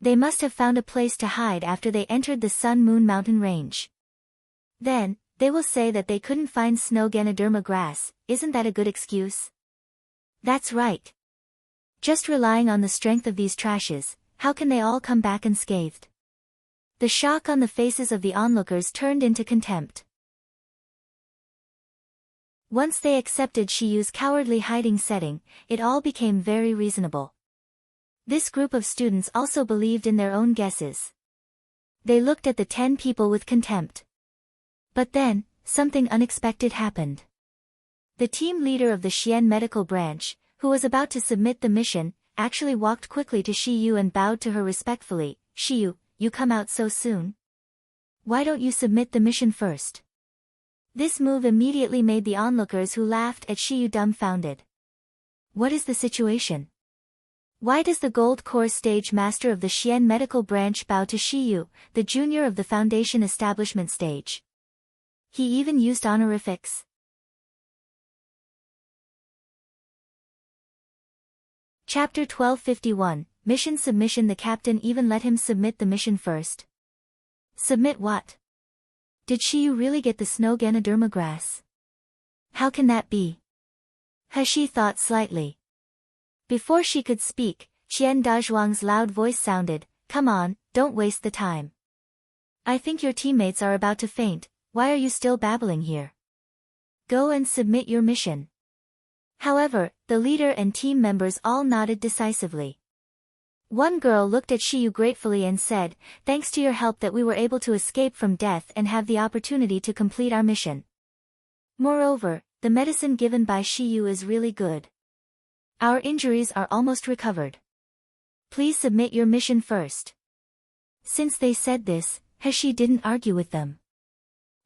They must have found a place to hide after they entered the Sun Moon Mountain Range. Then, they will say that they couldn't find snow Ganoderma grass. Isn't that a good excuse? That's right. Just relying on the strength of these trashes, how can they all come back unscathed? The shock on the faces of the onlookers turned into contempt. Once they accepted Shiyu's cowardly hiding setting, it all became very reasonable. This group of students also believed in their own guesses. They looked at the 10 people with contempt. But then, something unexpected happened. The team leader of the Xian medical branch, who was about to submit the mission, actually walked quickly to Shiyu and bowed to her respectfully. "Shiyu, you come out so soon? Why don't you submit the mission first?" This move immediately made the onlookers who laughed at Shiyu dumbfounded. What is the situation? Why does the Gold Core Stage Master of the Xian medical branch bow to Shiyu, the junior of the Foundation Establishment Stage? He even used honorifics. Chapter 1251, Mission Submission. The captain even let him submit the mission first. Submit what? Did Shiyu really get the snow Ganoderma grass? How can that be? Hashi thought slightly. Before she could speak, Qian Dazhuang's loud voice sounded, "Come on, don't waste the time. I think your teammates are about to faint, why are you still babbling here? Go and submit your mission." However, the leader and team members all nodded decisively. One girl looked at Shiyu gratefully and said, "Thanks to your help that we were able to escape from death and have the opportunity to complete our mission. Moreover, the medicine given by Shiyu is really good. Our injuries are almost recovered. Please submit your mission first." Since they said this, Hashi didn't argue with them.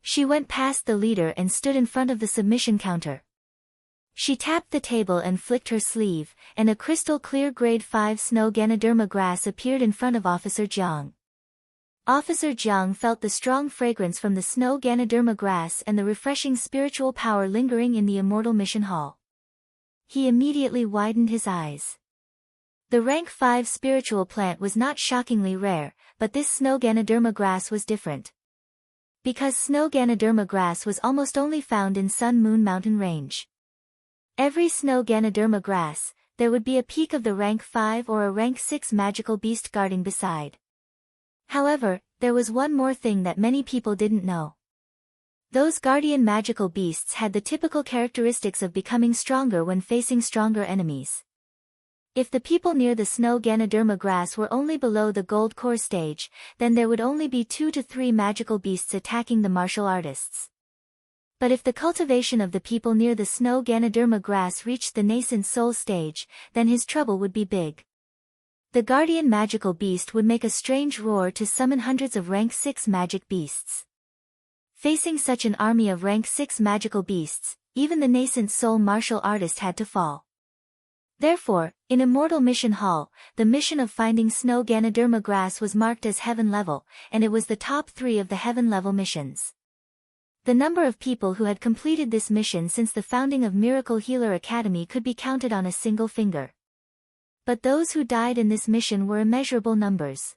She went past the leader and stood in front of the submission counter. She tapped the table and flicked her sleeve, and a crystal-clear grade 5 snow Ganoderma grass appeared in front of Officer Jiang. Officer Jiang felt the strong fragrance from the snow Ganoderma grass and the refreshing spiritual power lingering in the immortal mission hall. He immediately widened his eyes. The rank 5 spiritual plant was not shockingly rare, but this snow Ganoderma grass was different. Because snow Ganoderma grass was almost only found in Sun Moon Mountain Range. Every snow Ganoderma grass, there would be a peak of the rank 5 or a rank 6 magical beast guarding beside. However, there was one more thing that many people didn't know. Those guardian magical beasts had the typical characteristics of becoming stronger when facing stronger enemies. If the people near the snow Ganoderma grass were only below the gold core stage, then there would only be 2 to 3 magical beasts attacking the martial artists. But if the cultivation of the people near the snow Ganoderma grass reached the nascent soul stage, then his trouble would be big. The guardian magical beast would make a strange roar to summon hundreds of rank 6 magic beasts. Facing such an army of rank 6 magical beasts, even the nascent soul martial artist had to fall. Therefore, in Immortal Mission Hall, the mission of finding snow Ganoderma grass was marked as heaven level, and it was the top 3 of the heaven level missions. The number of people who had completed this mission since the founding of Miracle Healer Academy could be counted on a single finger. But those who died in this mission were immeasurable numbers.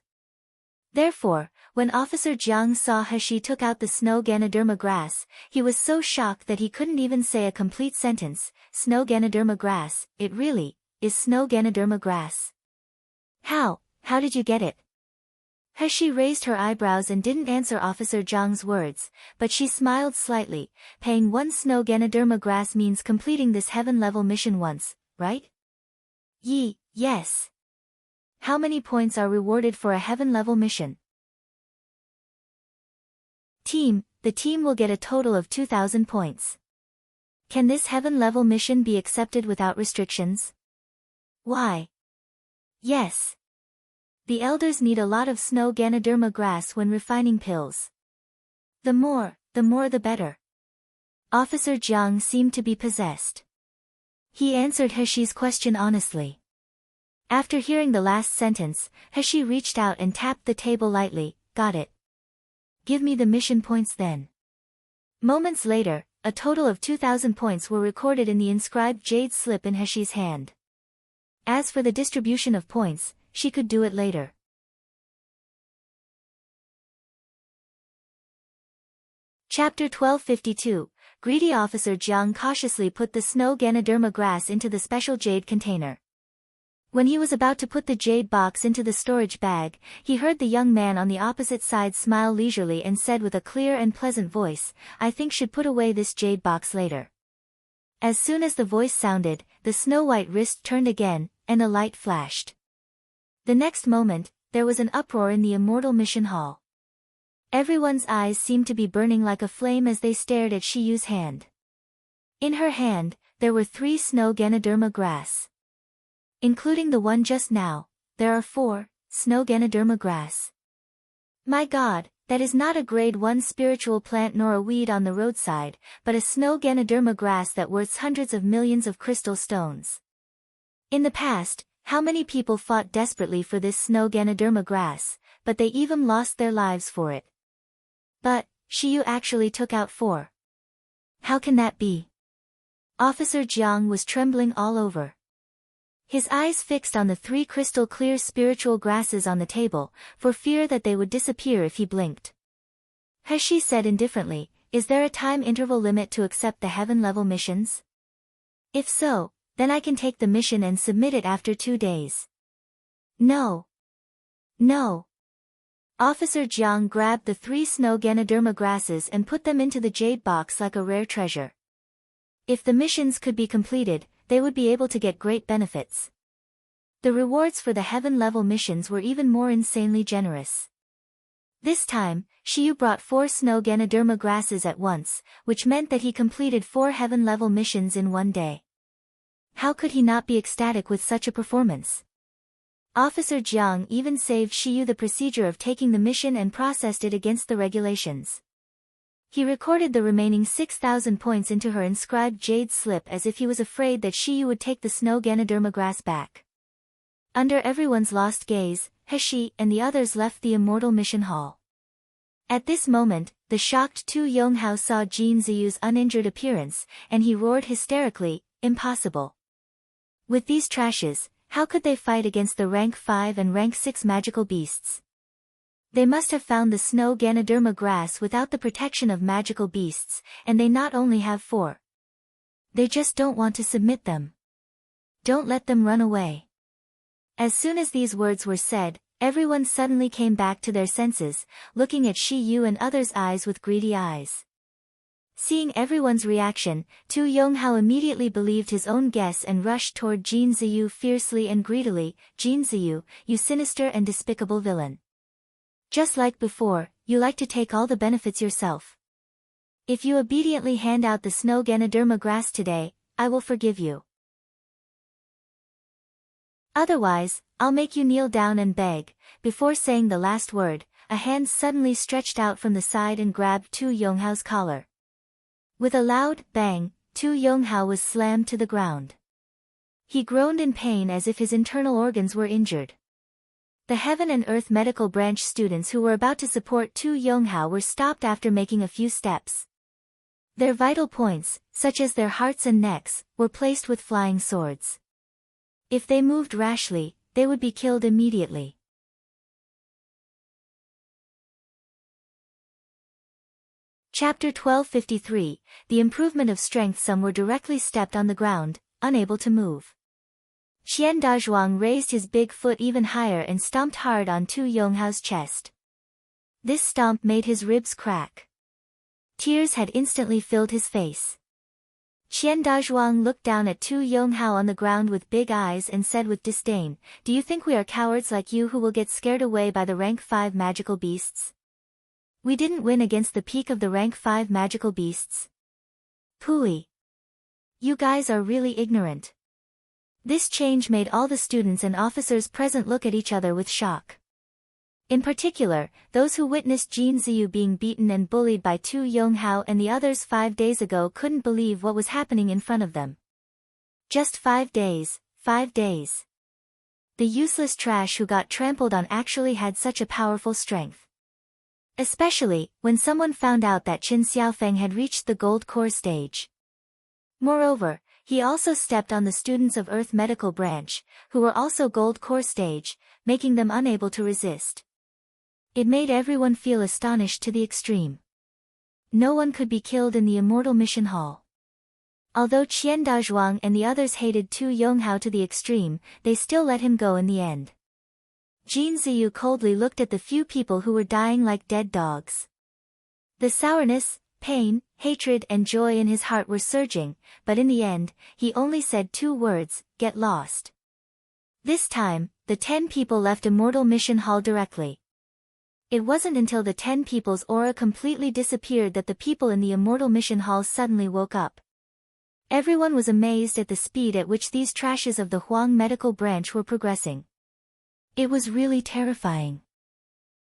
Therefore, when Officer Jiang saw Hashi took out the snow Ganoderma grass, he was so shocked that he couldn't even say a complete sentence. Snow Ganoderma grass, it really is snow Ganoderma grass. How did you get it? Hashi raised her eyebrows and didn't answer Officer Jiang's words, but she smiled slightly. Paying 1 snow Ganoderma grass means completing this heaven-level mission once, right? Yes. How many points are rewarded for a heaven-level mission? The team will get a total of 2,000 points. Can this heaven-level mission be accepted without restrictions? Why? Yes. The elders need a lot of snow Ganoderma grass when refining pills. The more the better. Officer Jiang seemed to be possessed. He answered Hashi's question honestly. After hearing the last sentence, Hashi reached out and tapped the table lightly. Got it. Give me the mission points then. Moments later, a total of 2,000 points were recorded in the inscribed jade slip in Hashi's hand. As for the distribution of points, she could do it later. Chapter 1252, Greedy Officer Jiang cautiously put the snow Ganoderma grass into the special jade container. When he was about to put the jade box into the storage bag, he heard the young man on the opposite side smile leisurely and said with a clear and pleasant voice, "I think should put away this jade box later." As soon as the voice sounded, the snow-white wrist turned again, and a light flashed. The next moment, there was an uproar in the Immortal Mission Hall. Everyone's eyes seemed to be burning like a flame as they stared at Shiyu's hand. In her hand, there were 3 snow Ganoderma grass. Including the one just now, there are 4 snow Ganoderma grass. My God, that is not a grade 1 spiritual plant nor a weed on the roadside, but a snow Ganoderma grass that worths hundreds of millions of crystal stones. In the past, how many people fought desperately for this snow Ganoderma grass, but they even lost their lives for it. But, Shiyu actually took out 4. How can that be? Officer Jiang was trembling all over. His eyes fixed on the 3 crystal-clear spiritual grasses on the table, for fear that they would disappear if he blinked. Hashi said indifferently, "Is there a time interval limit to accept the heaven-level missions? If so, then I can take the mission and submit it after 2 days." No. No. Officer Jiang grabbed the 3 snow Ganoderma grasses and put them into the jade box like a rare treasure. If the missions could be completed, they would be able to get great benefits. The rewards for the heaven-level missions were even more insanely generous. This time, Shiyu brought 4 snow Ganoderma grasses at once, which meant that he completed 4 heaven-level missions in 1 day. How could he not be ecstatic with such a performance? Officer Jiang even saved Shiyu the procedure of taking the mission and processed it against the regulations. He recorded the remaining 6,000 points into her inscribed jade slip as if he was afraid that Shiyu would take the snow Ganoderma grass back. Under everyone's lost gaze, Hashi and the others left the Immortal Mission Hall. At this moment, the shocked Tu Yonghao saw Jin Ziyu's uninjured appearance, and he roared hysterically, "Impossible! With these trashes, how could they fight against the rank 5 and rank 6 magical beasts? They must have found the snow Ganoderma grass without the protection of magical beasts, and they not only have 4. They just don't want to submit them. Don't let them run away." As soon as these words were said, everyone suddenly came back to their senses, looking at Shiyu and others' eyes with greedy eyes. Seeing everyone's reaction, Tu Yonghao immediately believed his own guess and rushed toward Jin Ziyu fiercely and greedily. "Jin Ziyu, you sinister and despicable villain. Just like before, you like to take all the benefits yourself. If you obediently hand out the snow Ganoderma grass today, I will forgive you. Otherwise, I'll make you kneel down and beg." Before saying the last word, a hand suddenly stretched out from the side and grabbed Tu Yonghao's collar. With a loud bang, Tu Yonghao was slammed to the ground. He groaned in pain as if his internal organs were injured. The Heaven and Earth Medical Branch students who were about to support Tu Yonghao were stopped after making a few steps. Their vital points, such as their hearts and necks, were placed with flying swords. If they moved rashly, they would be killed immediately. Chapter 1253, The Improvement of Strength. Some were directly stepped on the ground, unable to move. Qian Dazhuang raised his big foot even higher and stomped hard on Tu Yonghao's chest. This stomp made his ribs crack. Tears had instantly filled his face. Qian Dazhuang looked down at Tu Yonghao on the ground with big eyes and said with disdain, "Do you think we are cowards like you who will get scared away by the rank 5 magical beasts? We didn't win against the peak of the rank 5 magical beasts. Pooey. You guys are really ignorant." This change made all the students and officers present look at each other with shock. In particular, those who witnessed Jin Ziyu being beaten and bullied by Tu Yonghao and the others 5 days ago couldn't believe what was happening in front of them. Just 5 days, 5 days. The useless trash who got trampled on actually had such a powerful strength. Especially, when someone found out that Qin Xiaofeng had reached the gold core stage. Moreover, he also stepped on the students of Earth Medical Branch, who were also gold core stage, making them unable to resist. It made everyone feel astonished to the extreme. No one could be killed in the Immortal Mission Hall. Although Qian Dazhuang and the others hated Tu Yonghao to the extreme, they still let him go in the end. Jin Ziyu coldly looked at the few people who were dying like dead dogs. The sourness, pain, hatred and joy in his heart were surging, but in the end, he only said 2 words, "Get lost." This time, the 10 people left Immortal Mission Hall directly. It wasn't until the 10 people's aura completely disappeared that the people in the Immortal Mission Hall suddenly woke up. Everyone was amazed at the speed at which these trashes of the Huang medical branch were progressing. It was really terrifying.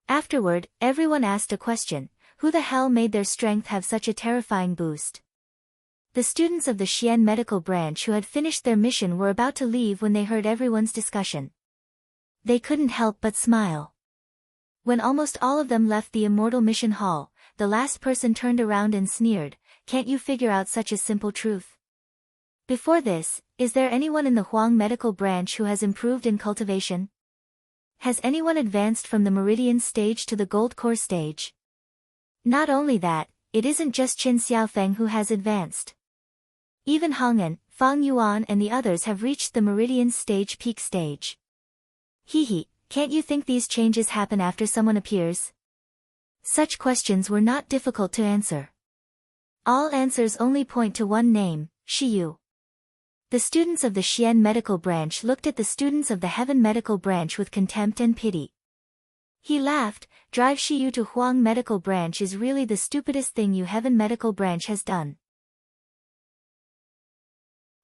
Afterward, everyone asked a question: who the hell made their strength have such a terrifying boost? The students of the Xian medical branch who had finished their mission were about to leave when they heard everyone's discussion. They couldn't help but smile. When almost all of them left the Immortal Mission Hall, the last person turned around and sneered, "Can't you figure out such a simple truth? Before this, is there anyone in the Huang medical branch who has improved in cultivation? Has anyone advanced from the Meridian stage to the Gold Core stage? Not only that, it isn't just Qin Xiaofeng who has advanced. Even Hong'an, Fang Yuan and the others have reached the Meridian stage peak stage. Hehe, can't you think these changes happen after someone appears?" Such questions were not difficult to answer. All answers only point to one name, Shiyu. The students of the Xian medical branch looked at the students of the Heaven medical branch with contempt and pity. He laughed, "Drive Shiyu to Huang medical branch is really the stupidest thing you Heaven medical branch has done."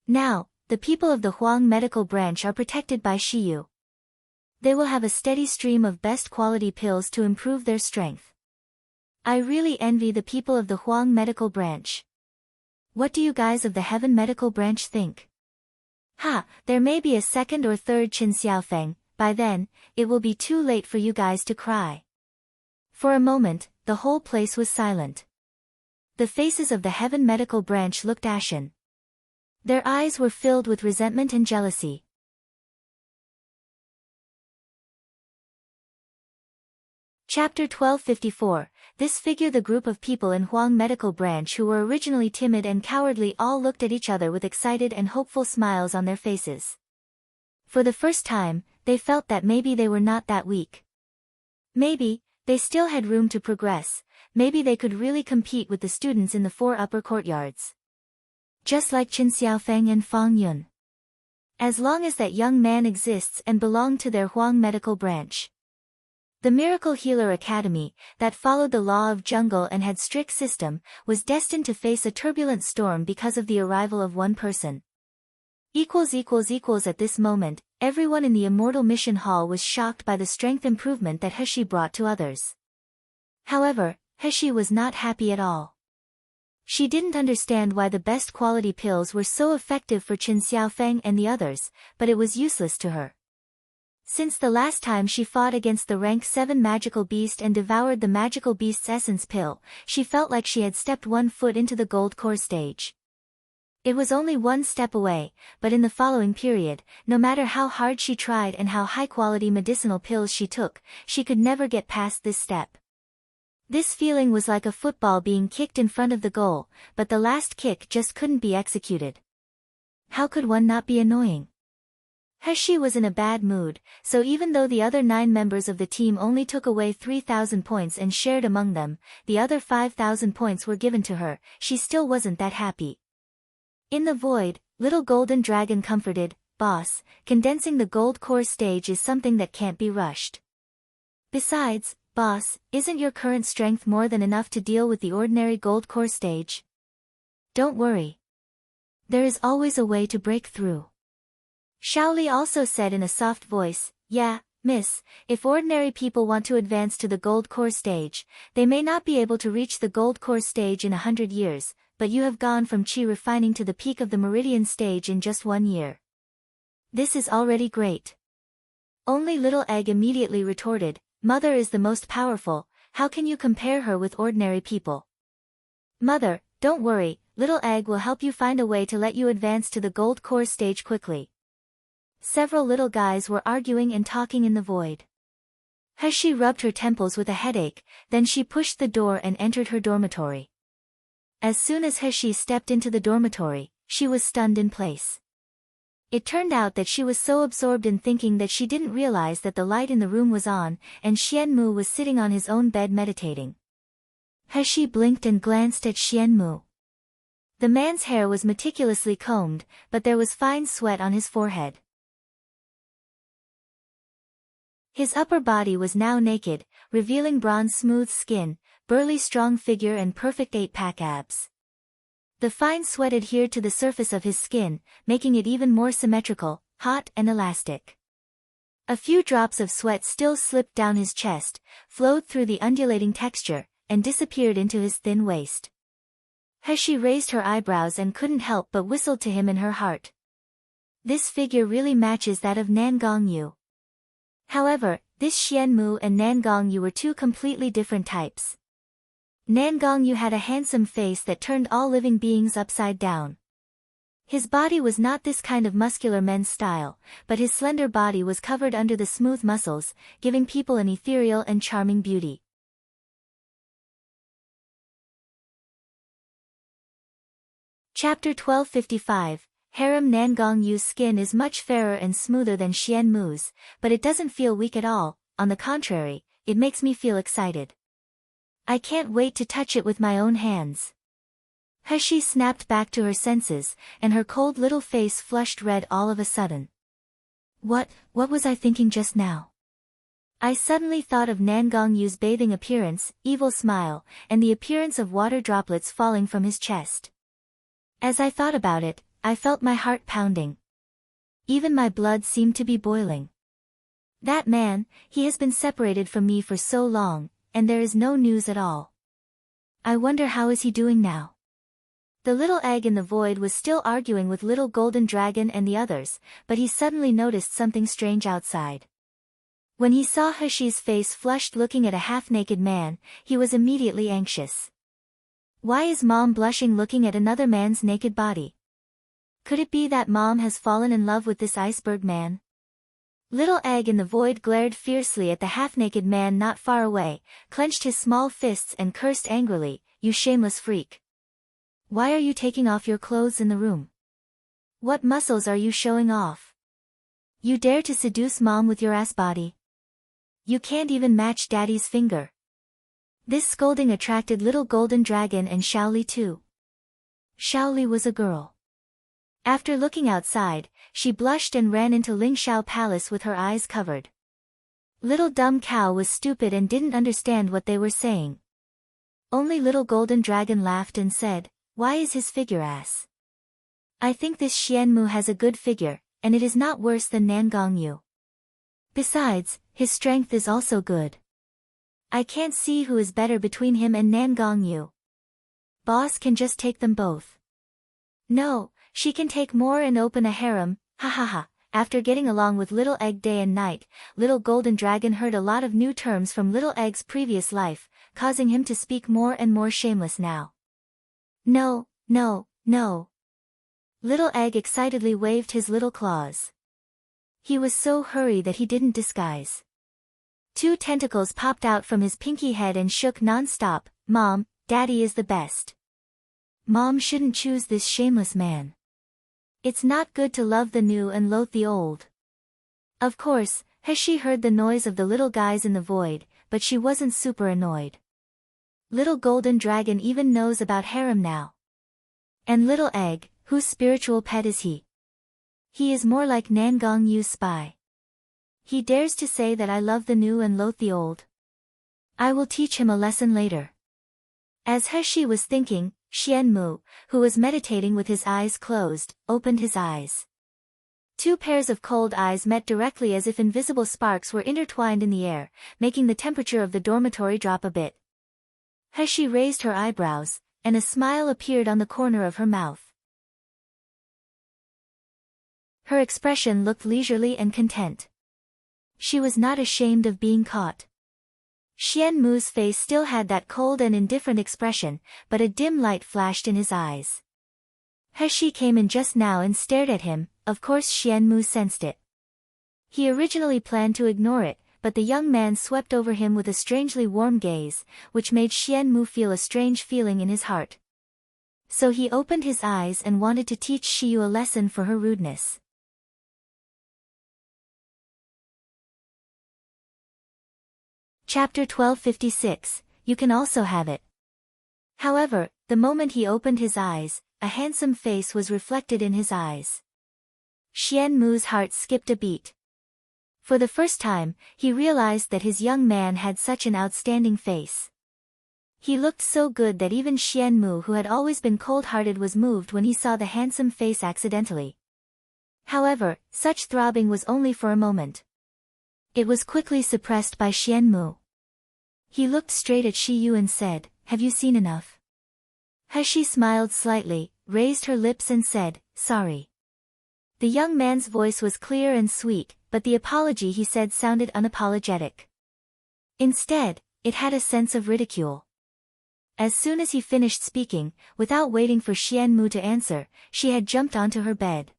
Now, the people of the Huang medical branch are protected by Shiyu. They will have a steady stream of best quality pills to improve their strength. I really envy the people of the Huang medical branch. What do you guys of the Heaven medical branch think? There may be a second or third Qin Xiaofeng, by then, it will be too late for you guys to cry. For a moment, the whole place was silent. The faces of the Heaven medical branch looked ashen. Their eyes were filled with resentment and jealousy. Chapter 1254. This figure. The group of people in Huang medical branch who were originally timid and cowardly all looked at each other with excited and hopeful smiles on their faces. For the first time, they felt that maybe they were not that weak. Maybe, they still had room to progress, maybe they could really compete with the students in the 4 upper courtyards. Just like Qin Xiaofeng and Fang Yun. As long as that young man exists and belonged to their Huang medical branch. The Miracle Healer Academy, that followed the law of jungle and had strict system, was destined to face a turbulent storm because of the arrival of one person. At this moment, everyone in the Immortal Mission Hall was shocked by the strength improvement that Heshi brought to others. However, Heshi was not happy at all. She didn't understand why the best quality pills were so effective for Qin Xiaofeng and the others, but it was useless to her. Since the last time she fought against the rank 7 magical beast and devoured the magical beast's essence pill, she felt like she had stepped 1 foot into the Gold Core stage. It was only 1 step away, but in the following period, no matter how hard she tried and how high-quality medicinal pills she took, she could never get past this step. This feeling was like a football being kicked in front of the goal, but the last kick just couldn't be executed. How could one not be annoying? Heshi was in a bad mood, so even though the other 9 members of the team only took away 3,000 points and shared among them, the other 5,000 points were given to her, she still wasn't that happy. In the void, Little Golden Dragon comforted, "Boss, condensing the Gold Core stage is something that can't be rushed. Besides, boss, isn't your current strength more than enough to deal with the ordinary Gold Core stage? Don't worry. There is always a way to break through." Shaoli also said in a soft voice, "Yeah, miss, if ordinary people want to advance to the Gold Core stage, they may not be able to reach the Gold Core stage in 100 years, but you have gone from Qi refining to the peak of the Meridian stage in just 1 year. This is already great." Only Little Egg immediately retorted, "Mother is the most powerful, how can you compare her with ordinary people?" "Mother, don't worry, Little Egg will help you find a way to let you advance to the Gold Core stage quickly." Several little guys were arguing and talking in the void. Heshi rubbed her temples with a headache, then she pushed the door and entered her dormitory. As soon as Heshi stepped into the dormitory, she was stunned in place. It turned out that she was so absorbed in thinking that she didn't realize that the light in the room was on, and Xianmu was sitting on his own bed meditating. He blinked and glanced at Xianmu. The man's hair was meticulously combed, but there was fine sweat on his forehead. His upper body was now naked, revealing bronze smooth skin, burly strong figure and perfect 8-pack abs. The fine sweat adhered to the surface of his skin, making it even more symmetrical, hot and elastic. A few drops of sweat still slipped down his chest, flowed through the undulating texture, and disappeared into his thin waist. She raised her eyebrows and couldn't help but whistled to him in her heart. This figure really matches that of Nan Gongyu. However, this Xianmu and Nan Gongyu were two completely different types. Nan Gongyu had a handsome face that turned all living beings upside down. His body was not this kind of muscular men's style, but his slender body was covered under the smooth muscles, giving people an ethereal and charming beauty. Chapter 1255, Harem. Nan Gongyu's skin is much fairer and smoother than Xianmu's, but it doesn't feel weak at all, on the contrary, it makes me feel excited. I can't wait to touch it with my own hands. She snapped back to her senses, and her cold little face flushed red all of a sudden. What was I thinking just now? I suddenly thought of Nan Gongyu's bathing appearance, evil smile, and the appearance of water droplets falling from his chest. As I thought about it, I felt my heart pounding. Even my blood seemed to be boiling. That man, he has been separated from me for so long, and there is no news at all. I wonder how is he doing now? The little egg in the void was still arguing with little golden dragon and the others, but he suddenly noticed something strange outside. When he saw Heshi's face flushed looking at a half-naked man, he was immediately anxious. Why is Mom blushing looking at another man's naked body? Could it be that Mom has fallen in love with this iceberg man? Little egg in the void glared fiercely at the half-naked man not far away, clenched his small fists and cursed angrily, "You shameless freak! Why are you taking off your clothes in the room? What muscles are you showing off? You dare to seduce Mom with your ass body? You can't even match Daddy's finger." This scolding attracted little golden dragon and Shaoli too. Shaoli was a girl. After looking outside, she blushed and ran into Lingxiao Palace with her eyes covered. Little dumb cow was stupid and didn't understand what they were saying. Only little golden dragon laughed and said, "Why is his figure ass? I think this Xianmu has a good figure, and it is not worse than Nan Gongyu. Besides, his strength is also good. I can't see who is better between him and Nan Gongyu. Boss can just take them both. No, she can take more and open a harem, ha ha ha." After getting along with Little Egg day and night, Little Golden Dragon heard a lot of new terms from Little Egg's previous life, causing him to speak more and more shameless now. No, no, no. Little Egg excitedly waved his little claws. He was so hurried that he didn't disguise. 2 tentacles popped out from his pinky head and shook non-stop. "Mom, Daddy is the best. Mom shouldn't choose this shameless man. It's not good to love the new and loathe the old." Of course, Heshi heard the noise of the little guys in the void, but she wasn't super annoyed. Little Golden Dragon even knows about Harem now. And Little Egg, whose spiritual pet is he? He is more like Nan Gongyu's spy. He dares to say that I love the new and loathe the old. I will teach him a lesson later. As Heshi was thinking, Xianmu, who was meditating with his eyes closed, opened his eyes. 2 pairs of cold eyes met directly as if invisible sparks were intertwined in the air, making the temperature of the dormitory drop a bit. Heshi raised her eyebrows, and a smile appeared on the corner of her mouth. Her expression looked leisurely and content. She was not ashamed of being caught. Xianmu's face still had that cold and indifferent expression, but a dim light flashed in his eyes. Heshi came in just now and stared at him. Of course Xianmu sensed it. He originally planned to ignore it, but the young man swept over him with a strangely warm gaze, which made Xianmu feel a strange feeling in his heart. So he opened his eyes and wanted to teach Shiyu a lesson for her rudeness. Chapter 1256, You Can Also Have It. However, the moment he opened his eyes, a handsome face was reflected in his eyes. Xian Mu's heart skipped a beat. For the first time, he realized that his young man had such an outstanding face. He looked so good that even Xian Mu, who had always been cold-hearted, was moved when he saw the handsome face accidentally. However, such throbbing was only for a moment. It was quickly suppressed by Xian Mu. He looked straight at Shiyu and said, "Have you seen enough?" She smiled slightly, raised her lips and said, "Sorry." The young man's voice was clear and sweet, but the apology he said sounded unapologetic. Instead, it had a sense of ridicule. As soon as he finished speaking, without waiting for Xian Mu to answer, she had jumped onto her bed.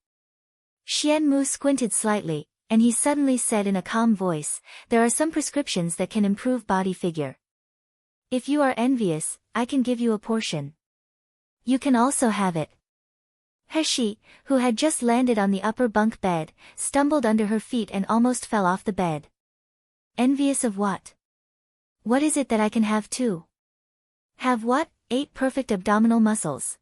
Xian Mu squinted slightly, and he suddenly said in a calm voice, "There are some prescriptions that can improve body figure. If you are envious, I can give you a portion. You can also have it." He, who had just landed on the upper bunk bed, stumbled under her feet and almost fell off the bed. "Envious of what? What is it that I can have too?" "Have what?" "8 perfect abdominal muscles."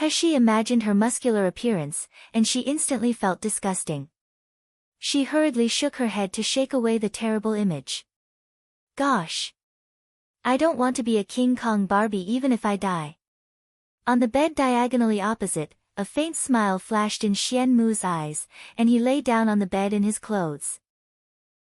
She imagined her muscular appearance, and she instantly felt disgusting. She hurriedly shook her head to shake away the terrible image. "Gosh! I don't want to be a King Kong Barbie even if I die." On the bed diagonally opposite, a faint smile flashed in Xian Mu's eyes, and he lay down on the bed in his clothes.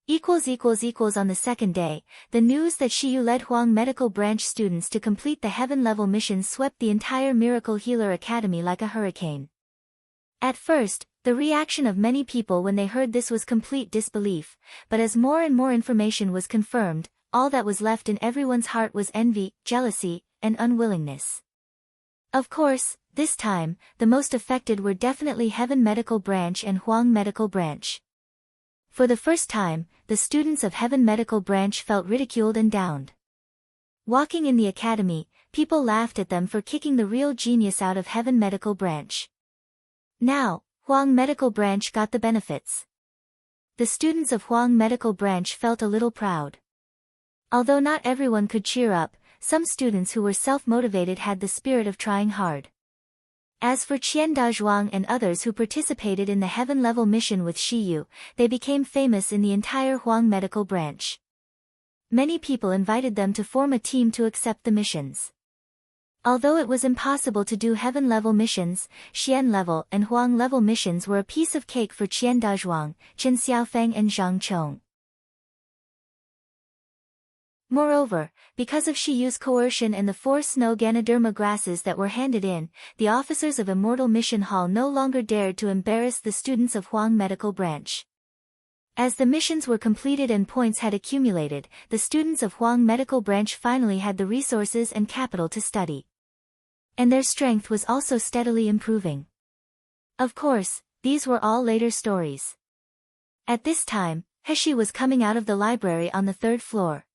On the second day, the news that Shiyu led Huang Medical Branch students to complete the heaven-level mission swept the entire Miracle Healer Academy like a hurricane. At first, the reaction of many people when they heard this was complete disbelief, but as more and more information was confirmed, all that was left in everyone's heart was envy, jealousy, and unwillingness. Of course, this time, the most affected were definitely Heaven Medical Branch and Huang Medical Branch. For the first time, the students of Heaven Medical Branch felt ridiculed and downed. Walking in the academy, people laughed at them for kicking the real genius out of Heaven Medical Branch. Now, Huang Medical Branch got the benefits. The students of Huang Medical Branch felt a little proud. Although not everyone could cheer up, some students who were self-motivated had the spirit of trying hard. As for Qian Dazhuang and others who participated in the heaven-level mission with Shiyu, they became famous in the entire Huang Medical Branch. Many people invited them to form a team to accept the missions. Although it was impossible to do heaven-level missions, Xian-level and Huang-level missions were a piece of cake for Qian Dazhuang, Chen Xiaofeng and Zhang Chong. Moreover, because of Shiyu's coercion and the 4 snow Ganoderma grasses that were handed in, the officers of Immortal Mission Hall no longer dared to embarrass the students of Huang Medical Branch. As the missions were completed and points had accumulated, the students of Huang Medical Branch finally had the resources and capital to study. And their strength was also steadily improving. Of course, these were all later stories. At this time, Heshi was coming out of the library on the 3rd floor.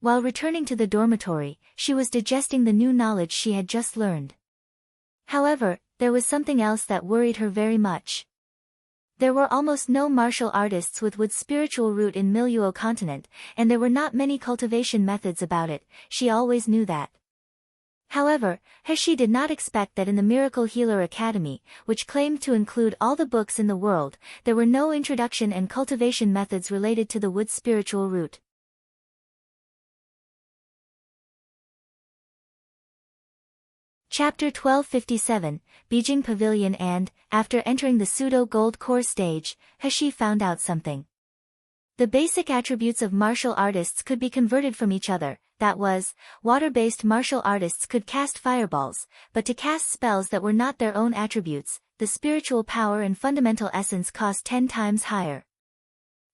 While returning to the dormitory, she was digesting the new knowledge she had just learned. However, there was something else that worried her very much. There were almost no martial artists with wood spiritual root in Miluo continent, and there were not many cultivation methods about it, she always knew that. However, Heshi did not expect that in the Miracle Healer Academy, which claimed to include all the books in the world, there were no introduction and cultivation methods related to the wood spiritual root. Chapter 1257, Bijing Pavilion. And, after entering the pseudo-gold core stage, Heshi found out something. The basic attributes of martial artists could be converted from each other, that was, water-based martial artists could cast fireballs, but to cast spells that were not their own attributes, the spiritual power and fundamental essence cost 10 times higher.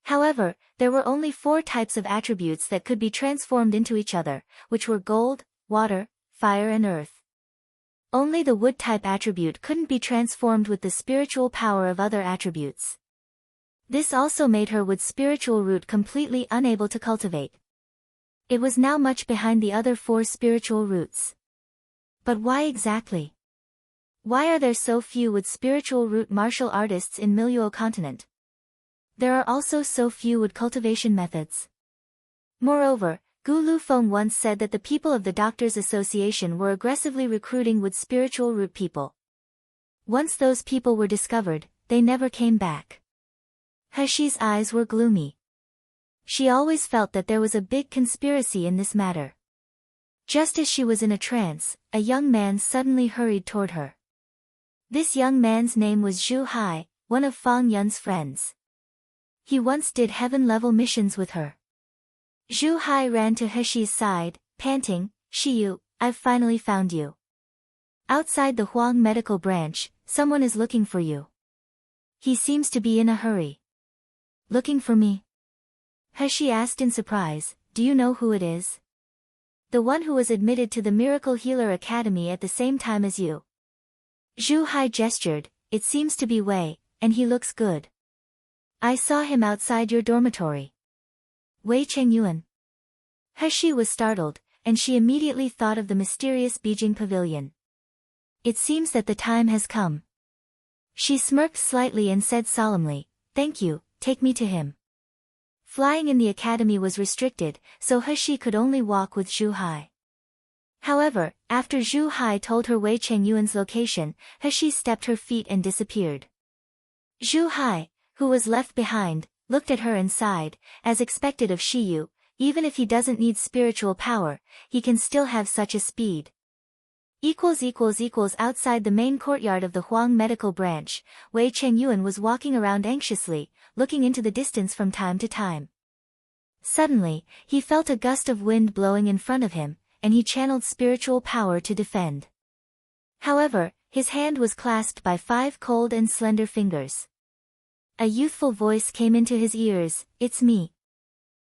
However, there were only 4 types of attributes that could be transformed into each other, which were gold, water, fire and earth. Only the wood-type attribute couldn't be transformed with the spiritual power of other attributes. This also made her wood spiritual root completely unable to cultivate. It was now much behind the other 4 spiritual roots. But why exactly? Why are there so few with spiritual root martial artists in Miluo continent? There are also so few wood cultivation methods. Moreover, Gu Lufeng once said that the people of the Doctors' Association were aggressively recruiting wood spiritual root people. Once those people were discovered, they never came back. Heshi's eyes were gloomy. She always felt that there was a big conspiracy in this matter. Just as she was in a trance, a young man suddenly hurried toward her. This young man's name was Zhu Hai, one of Fang Yun's friends. He once did heaven-level missions with her. Zhu Hai ran to Heshi's side, panting, "Shiyu, I've finally found you. Outside the Huang medical branch, someone is looking for you. He seems to be in a hurry." "Looking for me?" Heshi asked in surprise. "Do you know who it is?" "The one who was admitted to the Miracle Healer Academy at the same time as you." Zhu Hai gestured. "It seems to be Wei, and he looks good. I saw him outside your dormitory." "Wei Chengyuan?" Heshi was startled, and she immediately thought of the mysterious Bijing Pavilion. "It seems that the time has come." She smirked slightly and said solemnly, "Thank you, take me to him." Flying in the academy was restricted, so Heshi could only walk with Zhu Hai. However, after Zhu Hai told her Wei Chengyuan's location, Heshi stepped her feet and disappeared. Zhu Hai, who was left behind, looked at her and sighed, as expected of Shiyu. Even if he doesn't need spiritual power, he can still have such a speed. Outside the main courtyard of the Huang medical branch, Wei Chengyuan was walking around anxiously, looking into the distance from time to time. Suddenly, he felt a gust of wind blowing in front of him, and he channeled spiritual power to defend. However, his hand was clasped by 5 cold and slender fingers. A youthful voice came into his ears, "It's me."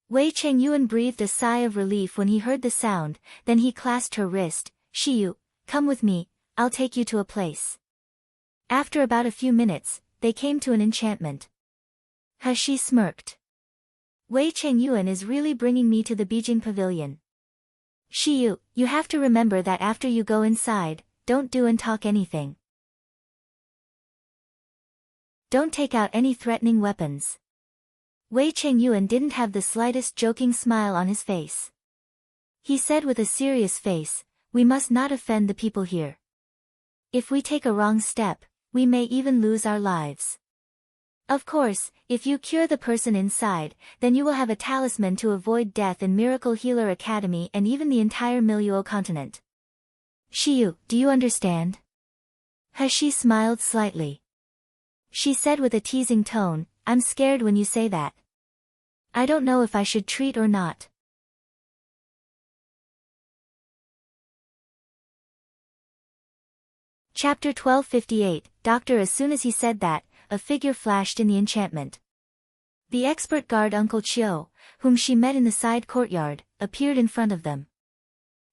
Wei Chengyuan breathed a sigh of relief when he heard the sound, then he clasped her wrist. "Shiyu, come with me, I'll take you to a place." After about a few minutes, they came to an enchantment. Heshi smirked. "Wei Chengyuan is really bringing me to the Bijing Pavilion. Shiyu, you have to remember that after you go inside, don't do and talk anything. Don't take out any threatening weapons." Wei Chengyuan didn't have the slightest joking smile on his face. He said with a serious face, "We must not offend the people here. If we take a wrong step, we may even lose our lives. Of course, if you cure the person inside, then you will have a talisman to avoid death in Miracle Healer Academy and even the entire Miluo continent. Shiyu, do you understand?" Heshi smiled slightly. She said with a teasing tone, "I'm scared when you say that. I don't know if I should treat or not." Chapter 1258, Doctor. As soon as he said that, a figure flashed in the enchantment. The expert guard Uncle Chio, whom she met in the side courtyard, appeared in front of them.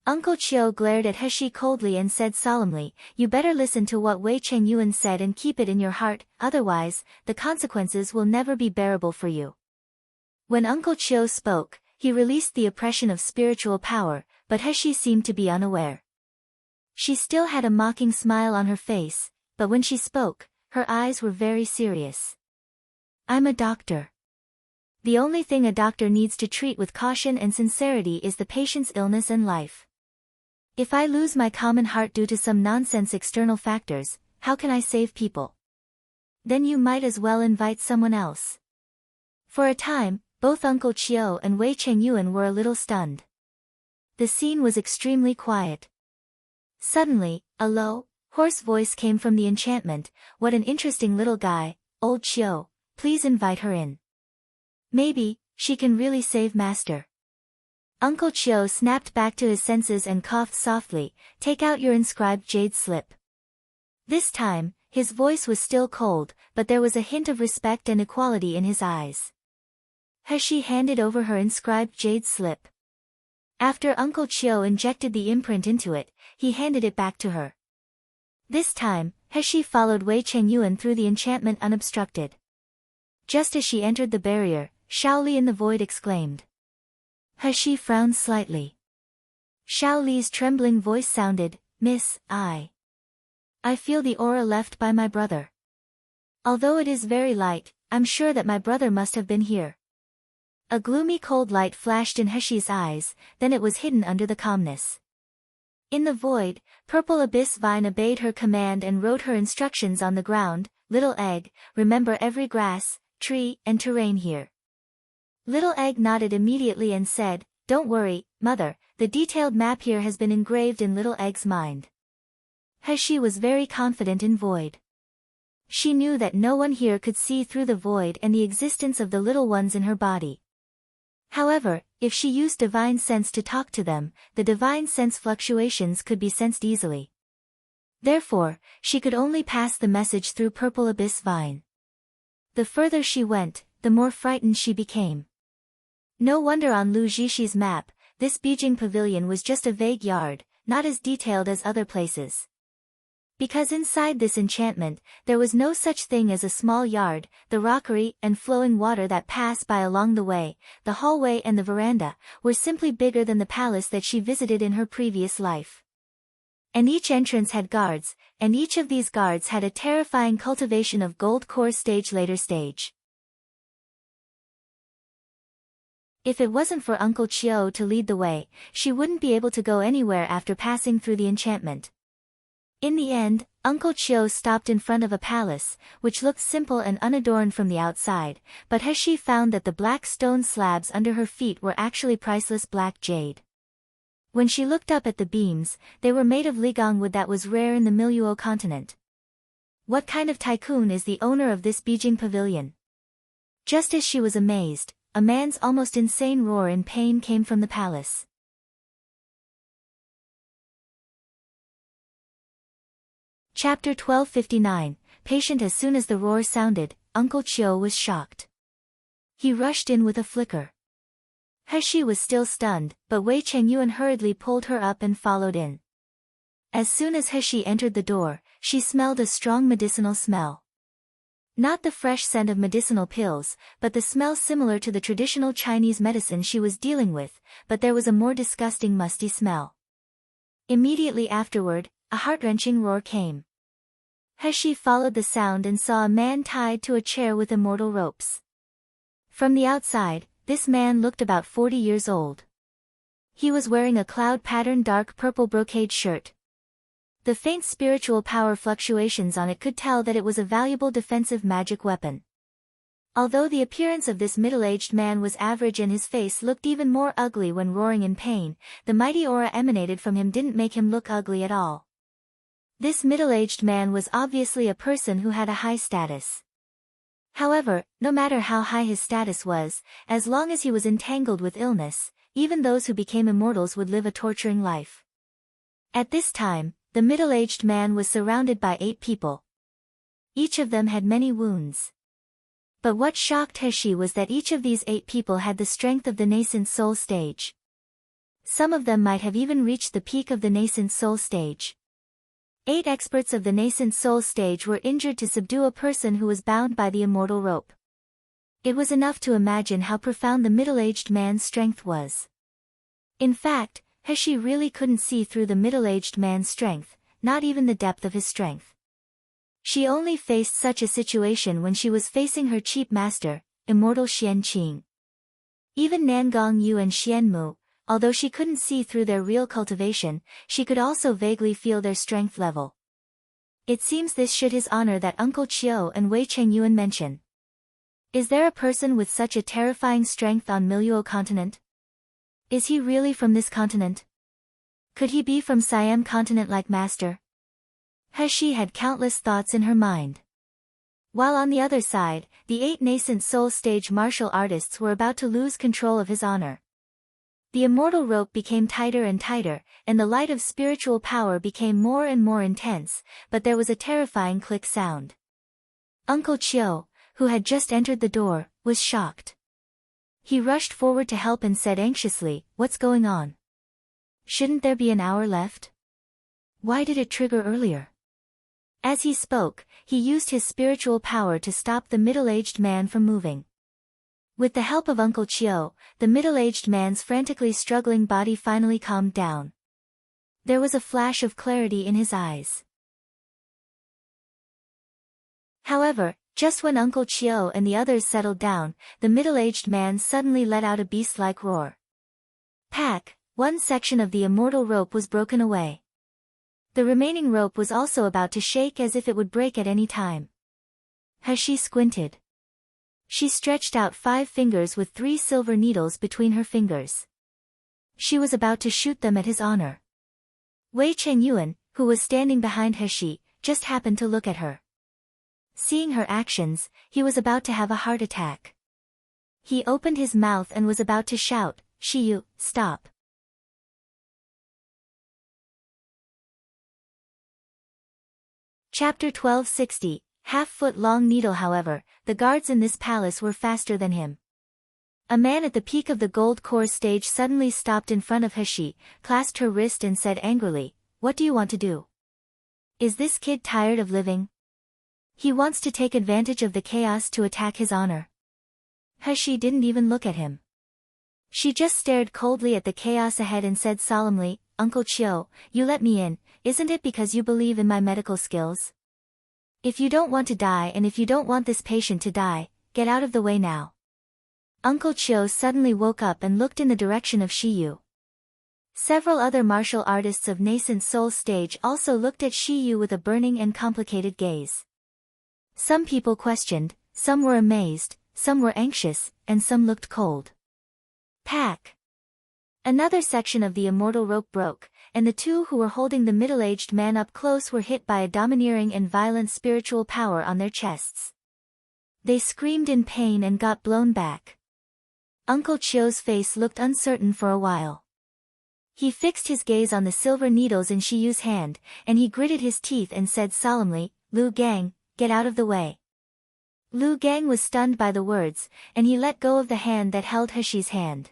Uncle Chio glared at Heshi coldly and said solemnly, "You better listen to what Wei Chengyuan said and keep it in your heart, otherwise, the consequences will never be bearable for you." When Uncle Chio spoke, he released the oppression of spiritual power, but Heshi seemed to be unaware. She still had a mocking smile on her face, but when she spoke, her eyes were very serious. "I'm a doctor. The only thing a doctor needs to treat with caution and sincerity is the patient's illness and life. If I lose my common heart due to some nonsense external factors, how can I save people? Then you might as well invite someone else." For a time, both Uncle Chio and Wei Chengyuan were a little stunned. The scene was extremely quiet. Suddenly, a low, hoarse voice came from the enchantment. "What an interesting little guy, old Chio, please invite her in. Maybe, she can really save Master." Uncle Chio snapped back to his senses and coughed softly, "Take out your inscribed jade slip." This time, his voice was still cold, but there was a hint of respect and equality in his eyes. Heshi handed over her inscribed jade slip. After Uncle Chio injected the imprint into it, he handed it back to her. This time, Heshi followed Wei Chengyuan through the enchantment unobstructed. Just as she entered the barrier, Shaoli in the void exclaimed. Heshi frowned slightly. Shaoli's trembling voice sounded, Miss, I feel the aura left by my brother. Although it is very light, I'm sure that my brother must have been here. A gloomy cold light flashed in Heshi's eyes, then it was hidden under the calmness. In the void, Purple Abyss Vine obeyed her command and wrote her instructions on the ground. Little Egg, remember every grass, tree, and terrain here. Little Egg nodded immediately and said, don't worry, Mother, the detailed map here has been engraved in Little Egg's mind. Heshi was very confident in void. She knew that no one here could see through the void and the existence of the little ones in her body. However, if she used divine sense to talk to them, the divine sense fluctuations could be sensed easily. Therefore, she could only pass the message through Purple Abyss Vine. The further she went, the more frightened she became. No wonder on Lu Zhishi's map, this Bijing Pavilion was just a vague yard, not as detailed as other places. Because inside this enchantment, there was no such thing as a small yard, the rockery and flowing water that pass by along the way, the hallway and the veranda, were simply bigger than the palace that she visited in her previous life. And each entrance had guards, and each of these guards had a terrifying cultivation of gold core stage later stage. If it wasn't for Uncle Chio to lead the way, she wouldn't be able to go anywhere after passing through the enchantment. In the end, Uncle Chio stopped in front of a palace, which looked simple and unadorned from the outside, but Heshi found that the black stone slabs under her feet were actually priceless black jade. When she looked up at the beams, they were made of ligong wood that was rare in the Miluo continent. What kind of tycoon is the owner of this Bijing Pavilion? Just as she was amazed, a man's almost insane roar in pain came from the palace. Chapter 1259, Patient. As soon as the roar sounded, Uncle Chio was shocked. He rushed in with a flicker. Heshi was still stunned, but Wei Chengyuan hurriedly pulled her up and followed in. As soon as Heshi entered the door, she smelled a strong medicinal smell. Not the fresh scent of medicinal pills, but the smell similar to the traditional Chinese medicine she was dealing with, but there was a more disgusting musty smell. Immediately afterward, a heart-wrenching roar came. Heshi followed the sound and saw a man tied to a chair with immortal ropes. From the outside, this man looked about 40 years old. He was wearing a cloud-patterned dark purple brocade shirt. The faint spiritual power fluctuations on it could tell that it was a valuable defensive magic weapon. Although the appearance of this middle-aged man was average and his face looked even more ugly when roaring in pain, the mighty aura emanated from him didn't make him look ugly at all. This middle-aged man was obviously a person who had a high status. However, no matter how high his status was, as long as he was entangled with illness, even those who became immortals would live a torturing life. At this time, the middle-aged man was surrounded by 8 people. Each of them had many wounds. But what shocked Heshi was that each of these 8 people had the strength of the nascent soul stage. Some of them might have even reached the peak of the nascent soul stage. 8 experts of the nascent soul stage were injured to subdue a person who was bound by the immortal rope. It was enough to imagine how profound the middle-aged man's strength was. In fact, Heshi really couldn't see through the middle-aged man's strength, not even the depth of his strength. She only faced such a situation when she was facing her cheap master, immortal Xian Qing. Even Nangong Yu and Xian Mu, although she couldn't see through their real cultivation, she could also vaguely feel their strength level. It seems this should his honor that Uncle Chio and Wei Chengyuan mention. Is there a person with such a terrifying strength on Miluo continent? Is he really from this continent? Could he be from Siam continent like Master? Heshi had countless thoughts in her mind. While on the other side, the 8 nascent soul stage martial artists were about to lose control of his honor. The immortal rope became tighter and tighter, and the light of spiritual power became more and more intense, but there was a terrifying click sound. Uncle Chio, who had just entered the door, was shocked. He rushed forward to help and said anxiously, "What's going on? Shouldn't there be an hour left? Why did it trigger earlier?" As he spoke, he used his spiritual power to stop the middle-aged man from moving. With the help of Uncle Chio, the middle-aged man's frantically struggling body finally calmed down. There was a flash of clarity in his eyes. However, just when Uncle Chio and the others settled down, the middle-aged man suddenly let out a beast-like roar. Pack! One section of the immortal rope was broken away. The remaining rope was also about to shake as if it would break at any time. Hashi squinted. She stretched out 5 fingers with 3 silver needles between her fingers. She was about to shoot them at his honor. Wei Chengyuan, who was standing behind Hashi, just happened to look at her. Seeing her actions, he was about to have a heart attack. He opened his mouth and was about to shout, "Shiyu, stop." Chapter 1260, Half-foot-long needle. However, the guards in this palace were faster than him. A man at the peak of the gold core stage suddenly stopped in front of Hashi, clasped her wrist and said angrily, "What do you want to do? Is this kid tired of living? He wants to take advantage of the chaos to attack his honor." Hashi didn't even look at him. She just stared coldly at the chaos ahead and said solemnly, "Uncle Chio, you let me in, isn't it because you believe in my medical skills? If you don't want to die and if you don't want this patient to die, get out of the way now." Uncle Chio suddenly woke up and looked in the direction of Shiyu. Several other martial artists of nascent soul stage also looked at Shiyu with a burning and complicated gaze. Some people questioned, some were amazed, some were anxious, and some looked cold. Pack! Another section of the immortal rope broke, and the 2 who were holding the middle-aged man up close were hit by a domineering and violent spiritual power on their chests. They screamed in pain and got blown back. Uncle Chio's face looked uncertain for a while. He fixed his gaze on the silver needles in Shiyu's hand, and he gritted his teeth and said solemnly, "Lu Gang, get out of the way." Lu Gang was stunned by the words, and he let go of the hand that held Hashi's hand.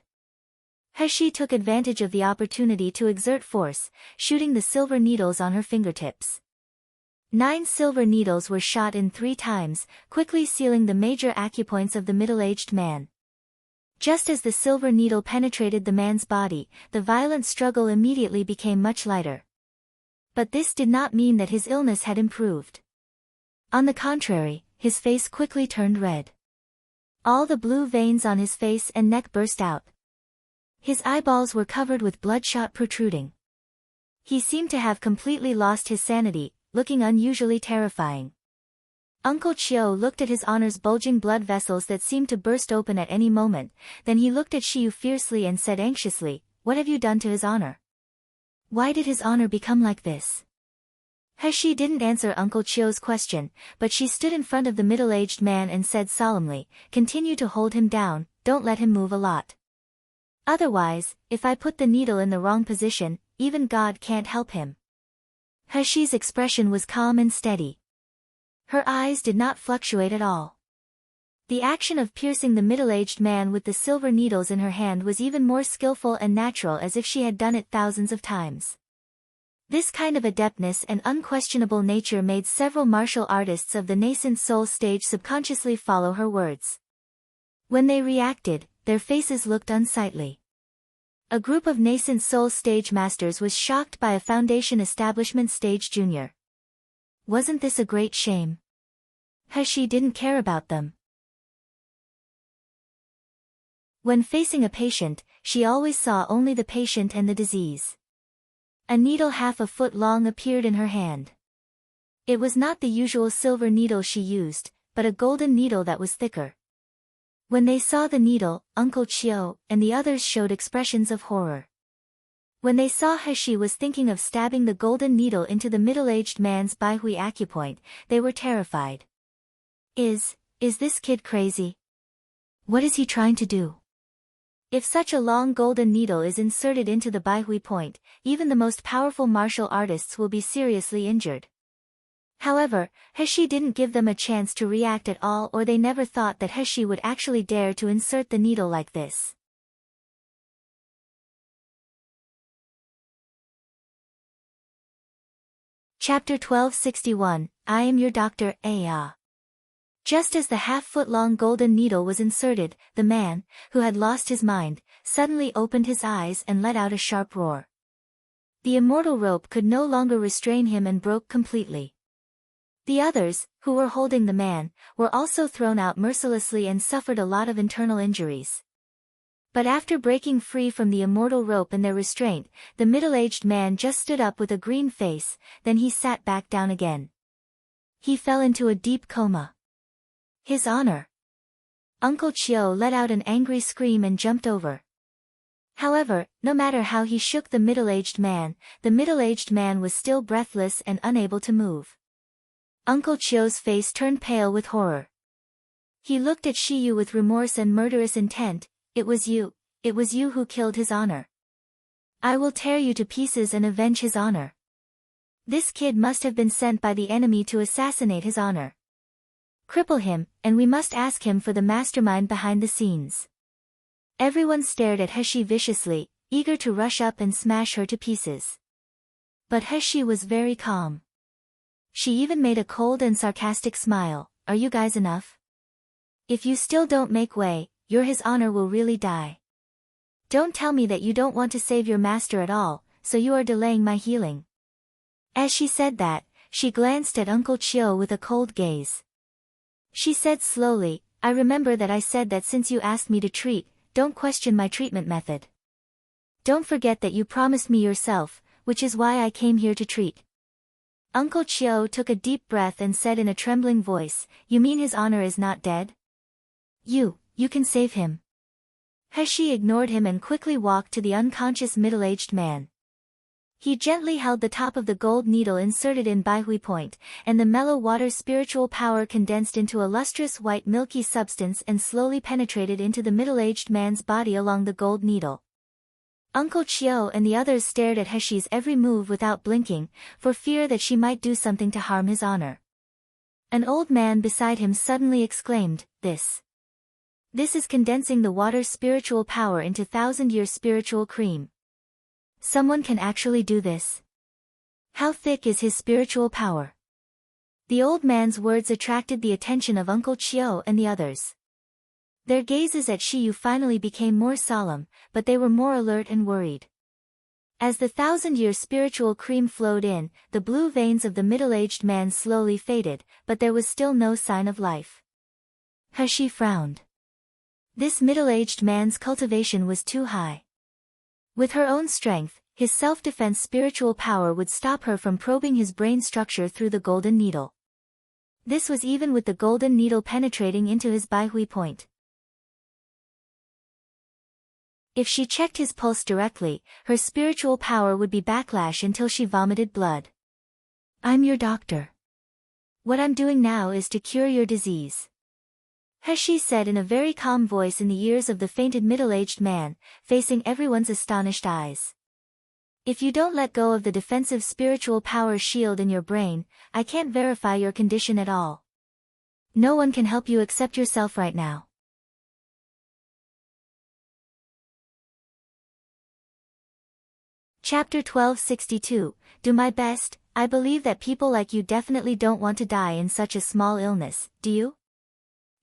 Hashi took advantage of the opportunity to exert force, shooting the silver needles on her fingertips. 9 silver needles were shot in 3 times, quickly sealing the major acupoints of the middle-aged man. Just as the silver needle penetrated the man's body, the violent struggle immediately became much lighter. But this did not mean that his illness had improved. On the contrary, his face quickly turned red. All the blue veins on his face and neck burst out. His eyeballs were covered with bloodshot protruding. He seemed to have completely lost his sanity, looking unusually terrifying. Uncle Chio looked at his honor's bulging blood vessels that seemed to burst open at any moment, then he looked at Shiyu fiercely and said anxiously, "What have you done to his honor? Why did his honor become like this?" Hashi didn't answer Uncle Chio's question, but she stood in front of the middle-aged man and said solemnly, "Continue to hold him down, don't let him move a lot. Otherwise, if I put the needle in the wrong position, even God can't help him." Hashi's expression was calm and steady. Her eyes did not fluctuate at all. The action of piercing the middle-aged man with the silver needles in her hand was even more skillful and natural, as if she had done it thousands of times. This kind of adeptness and unquestionable nature made several martial artists of the nascent soul stage subconsciously follow her words. When they reacted, their faces looked unsightly. A group of nascent soul stage masters was shocked by a foundation establishment stage junior. Wasn't this a great shame? Hashi didn't care about them. When facing a patient, she always saw only the patient and the disease. A needle half a foot long appeared in her hand. It was not the usual silver needle she used, but a golden needle that was thicker. When they saw the needle, Uncle Chio and the others showed expressions of horror. When they saw Hashi was thinking of stabbing the golden needle into the middle-aged man's Baihui acupoint, they were terrified. Is this kid crazy? What is he trying to do? If such a long golden needle is inserted into the Baihui point, even the most powerful martial artists will be seriously injured. However, Hashi didn't give them a chance to react at all, or they never thought that Hashi would actually dare to insert the needle like this. Chapter 1261, I Am Your Doctor, Aya. Just as the half-foot-long golden needle was inserted, the man, who had lost his mind, suddenly opened his eyes and let out a sharp roar. The immortal rope could no longer restrain him and broke completely. The others, who were holding the man, were also thrown out mercilessly and suffered a lot of internal injuries. But after breaking free from the immortal rope and their restraint, the middle-aged man just stood up with a green face, then he sat back down again. He fell into a deep coma. His honor. Uncle Chio let out an angry scream and jumped over. However, no matter how he shook the middle-aged man was still breathless and unable to move. Uncle Chio's face turned pale with horror. He looked at Shiyu with remorse and murderous intent. It was you who killed his honor. I will tear you to pieces and avenge his honor. This kid must have been sent by the enemy to assassinate his honor. Cripple him, and we must ask him for the mastermind behind the scenes. Everyone stared at Heshi viciously, eager to rush up and smash her to pieces. But Heshi was very calm. She even made a cold and sarcastic smile. Are you guys enough? If you still don't make way, his honor will really die. Don't tell me that you don't want to save your master at all, so you are delaying my healing. As she said that, she glanced at Uncle Chio with a cold gaze. She said slowly, I remember that I said that since you asked me to treat, don't question my treatment method. Don't forget that you promised me yourself, which is why I came here to treat. Uncle Chio took a deep breath and said in a trembling voice, you mean his honor is not dead? You can save him. Heshi ignored him and quickly walked to the unconscious middle-aged man. He gently held the top of the gold needle inserted in Baihui point, and the mellow water spiritual power condensed into a lustrous white milky substance and slowly penetrated into the middle-aged man's body along the gold needle. Uncle Chio and the others stared at Heshi's every move without blinking, for fear that she might do something to harm his honor. An old man beside him suddenly exclaimed, This is condensing the water spiritual power into thousand-year spiritual cream. Someone can actually do this. How thick is his spiritual power? The old man's words attracted the attention of Uncle Chio and the others. Their gazes at Shiyu finally became more solemn, but they were more alert and worried. As the thousand-year spiritual cream flowed in, the blue veins of the middle-aged man slowly faded, but there was still no sign of life. Heshi frowned. This middle-aged man's cultivation was too high. With her own strength, his self-defense spiritual power would stop her from probing his brain structure through the golden needle. This was even with the golden needle penetrating into his Baihui point. If she checked his pulse directly, her spiritual power would be backlash until she vomited blood. I'm your doctor. What I'm doing now is to cure your disease. Heshi said in a very calm voice in the ears of the fainted middle-aged man, facing everyone's astonished eyes. If you don't let go of the defensive spiritual power shield in your brain, I can't verify your condition at all. No one can help you except yourself right now. Chapter 1262, Do My Best. I believe that people like you definitely don't want to die in such a small illness, do you?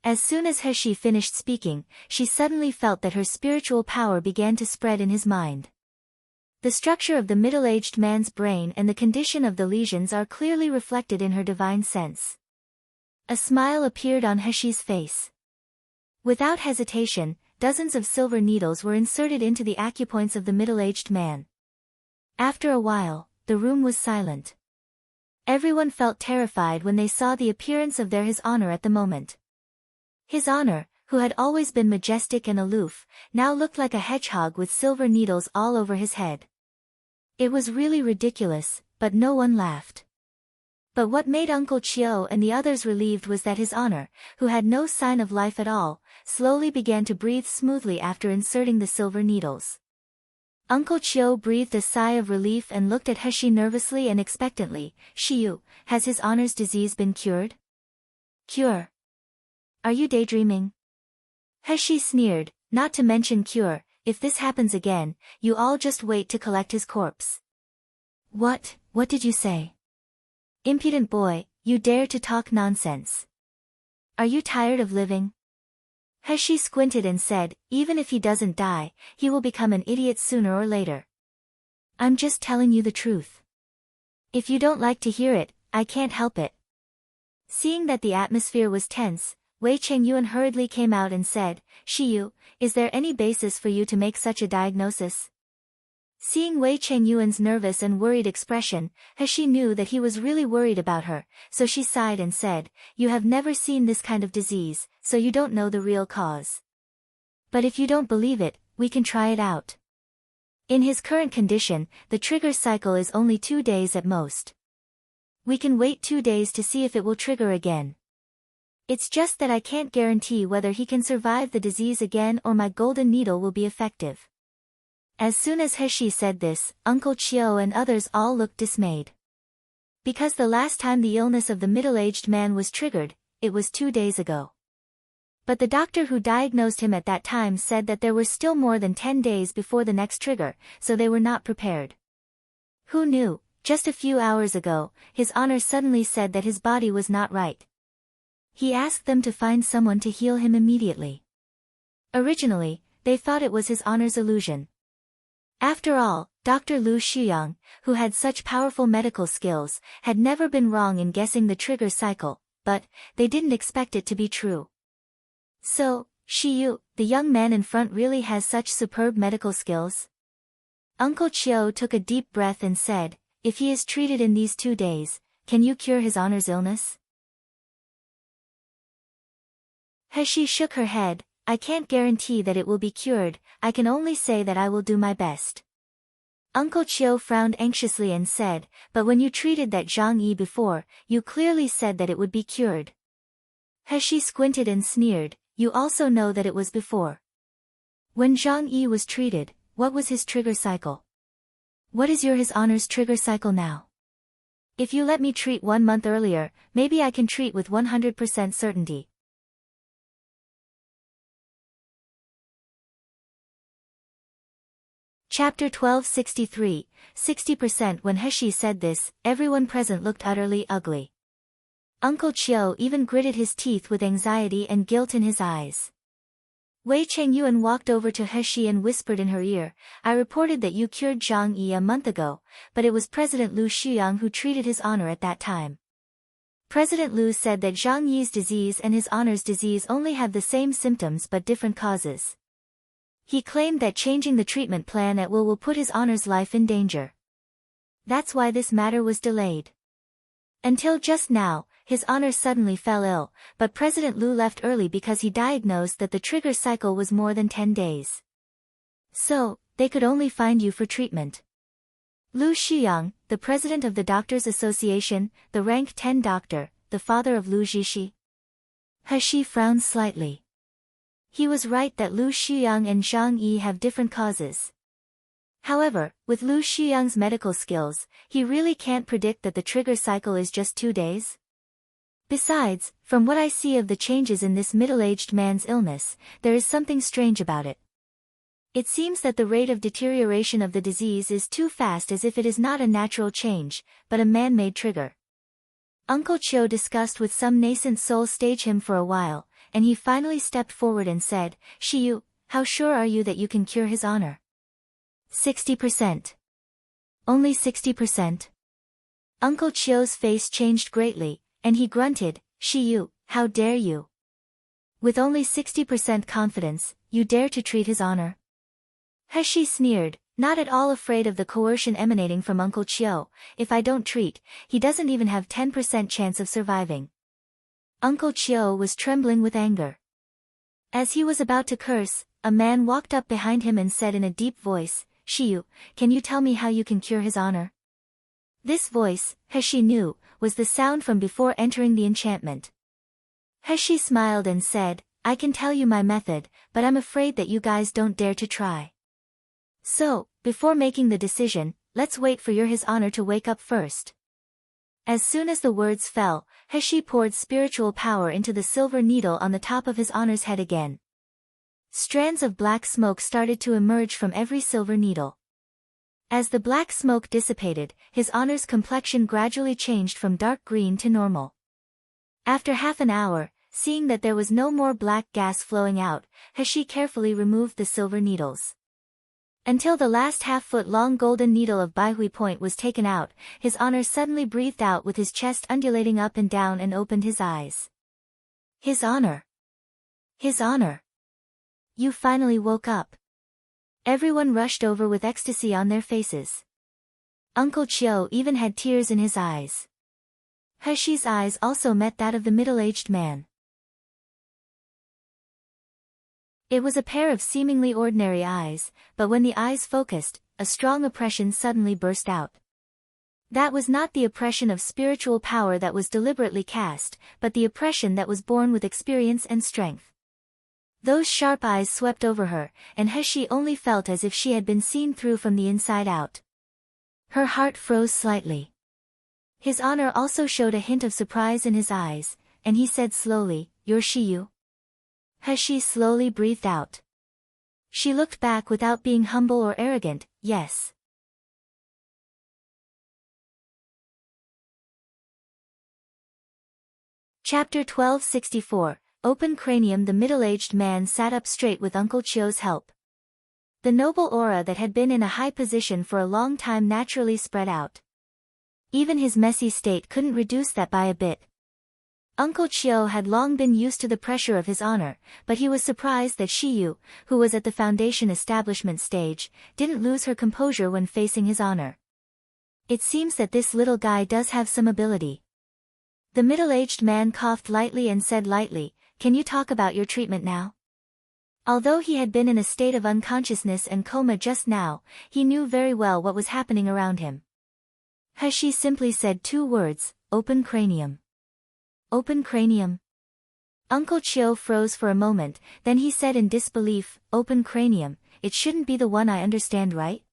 As soon as Heshi finished speaking, she suddenly felt that her spiritual power began to spread in his mind. The structure of the middle-aged man's brain and the condition of the lesions are clearly reflected in her divine sense. A smile appeared on Heshi's face. Without hesitation, dozens of silver needles were inserted into the acupoints of the middle-aged man. After a while, the room was silent. Everyone felt terrified when they saw the appearance of his honor at the moment. His honor, who had always been majestic and aloof, now looked like a hedgehog with silver needles all over his head. It was really ridiculous, but no one laughed. But what made Uncle Chio and the others relieved was that his honor, who had no sign of life at all, slowly began to breathe smoothly after inserting the silver needles. Uncle Chio breathed a sigh of relief and looked at Heshi nervously and expectantly. Shiyu, has his honor's disease been cured? Cure? Are you daydreaming? Heshi sneered, not to mention cure, if this happens again, you all just wait to collect his corpse. What did you say? Impudent boy, you dare to talk nonsense. Are you tired of living? Heshi squinted and said, even if he doesn't die, he will become an idiot sooner or later. I'm just telling you the truth. If you don't like to hear it, I can't help it. Seeing that the atmosphere was tense, Wei Chengyuan hurriedly came out and said, Shiyu, is there any basis for you to make such a diagnosis? Seeing Wei Chengyuan's nervous and worried expression, He knew that he was really worried about her, so she sighed and said, You have never seen this kind of disease, so you don't know the real cause. But if you don't believe it, we can try it out. In his current condition, the trigger cycle is only 2 days at most. We can wait 2 days to see if it will trigger again. It's just that I can't guarantee whether he can survive the disease again or my golden needle will be effective. As soon as He said this, Uncle Chiu and others all looked dismayed. Because the last time the illness of the middle-aged man was triggered, it was 2 days ago. But the doctor who diagnosed him at that time said that there were still more than 10 days before the next trigger, so they were not prepared. Who knew, just a few hours ago, His Honor suddenly said that his body was not right. He asked them to find someone to heal him immediately. Originally, they thought it was His Honor's illusion. After all, Dr. Lu Shuyang, who had such powerful medical skills, had never been wrong in guessing the trigger cycle, but they didn't expect it to be true. So, Shiyu, the young man in front really has such superb medical skills? Uncle Chiu took a deep breath and said, If he is treated in these 2 days, can you cure His Honor's illness? He shook her head, I can't guarantee that it will be cured, I can only say that I will do my best. Uncle Chiu frowned anxiously and said, But when you treated that Zhang Yi before, you clearly said that it would be cured. He squinted and sneered, You also know that it was before. When Zhang Yi was treated, what was his trigger cycle? What is His Honor's trigger cycle now? If you let me treat 1 month earlier, maybe I can treat with 100% certainty. Chapter 1263, 60%. When He said this, everyone present looked utterly ugly. Uncle Chiu even gritted his teeth with anxiety and guilt in his eyes. Wei Chengyuan walked over to He and whispered in her ear, I reported that you cured Zhang Yi a month ago, but it was President Lu Shuyang who treated His Honor at that time. President Lu said that Zhang Yi's disease and His Honor's disease only have the same symptoms but different causes. He claimed that changing the treatment plan at will put His Honor's life in danger. That's why this matter was delayed. Until just now, His Honor suddenly fell ill, but President Lu left early because he diagnosed that the trigger cycle was more than 10 days. So, they could only find you for treatment. Lu Shuyang, the president of the Doctors Association, the rank 10 doctor, the father of Lu Zhishi. He frowned slightly. He was right that Lu Shuyang and Zhang Yi have different causes. However, with Lu Shuyang's medical skills, he really can't predict that the trigger cycle is just 2 days. Besides, from what I see of the changes in this middle-aged man's illness, there is something strange about it. It seems that the rate of deterioration of the disease is too fast, as if it is not a natural change, but a man-made trigger. Uncle Chiu discussed with some nascent soul stage him for a while, and he finally stepped forward and said, Shiyu, how sure are you that you can cure His Honor? 60%. Only 60%? Uncle Chiu's face changed greatly, and he grunted, Shiyu, how dare you? With only 60% confidence, you dare to treat His Honor? He sneered, not at all afraid of the coercion emanating from Uncle Chiu. If I don't treat, he doesn't even have 10% chance of surviving. Uncle Chiu was trembling with anger. As he was about to curse, a man walked up behind him and said in a deep voice, Shiyu, can you tell me how you can cure His Honor? This voice, He knew, was the sound from before entering the enchantment. He smiled and said, I can tell you my method, but I'm afraid that you guys don't dare to try. So, before making the decision, let's wait for His Honor to wake up first. As soon as the words fell, He poured spiritual power into the silver needle on the top of His Honor's head again. Strands of black smoke started to emerge from every silver needle. As the black smoke dissipated, His Honor's complexion gradually changed from dark green to normal. After half an hour, seeing that there was no more black gas flowing out, He carefully removed the silver needles. Until the last half-foot-long golden needle of Baihui Point was taken out, His Honor suddenly breathed out with his chest undulating up and down and opened his eyes. His Honor! His Honor! You finally woke up. Everyone rushed over with ecstasy on their faces. Uncle Chiu even had tears in his eyes. Heshi's eyes also met that of the middle-aged man. It was a pair of seemingly ordinary eyes, but when the eyes focused, a strong oppression suddenly burst out. That was not the oppression of spiritual power that was deliberately cast, but the oppression that was born with experience and strength. Those sharp eyes swept over her, and Heshi only felt as if she had been seen through from the inside out. Her heart froze slightly. His Honor also showed a hint of surprise in his eyes, and he said slowly, "You're Shiyu?" Heshi slowly breathed out. She looked back without being humble or arrogant, "Yes." Chapter 1264, Open Cranium. The middle-aged man sat up straight with Uncle Chiu's help. The noble aura that had been in a high position for a long time naturally spread out. Even his messy state couldn't reduce that by a bit. Uncle Chiu had long been used to the pressure of His Honor, but he was surprised that Shiyu, who was at the foundation establishment stage, didn't lose her composure when facing His Honor. It seems that this little guy does have some ability. The middle-aged man coughed lightly and said lightly, "Can you talk about your treatment now?" Although he had been in a state of unconsciousness and coma just now, he knew very well what was happening around him. Heshi simply said two words, "Open cranium." Open cranium. Uncle Chiu froze for a moment, then he said in disbelief, "Open cranium, it shouldn't be the one I understand, right?"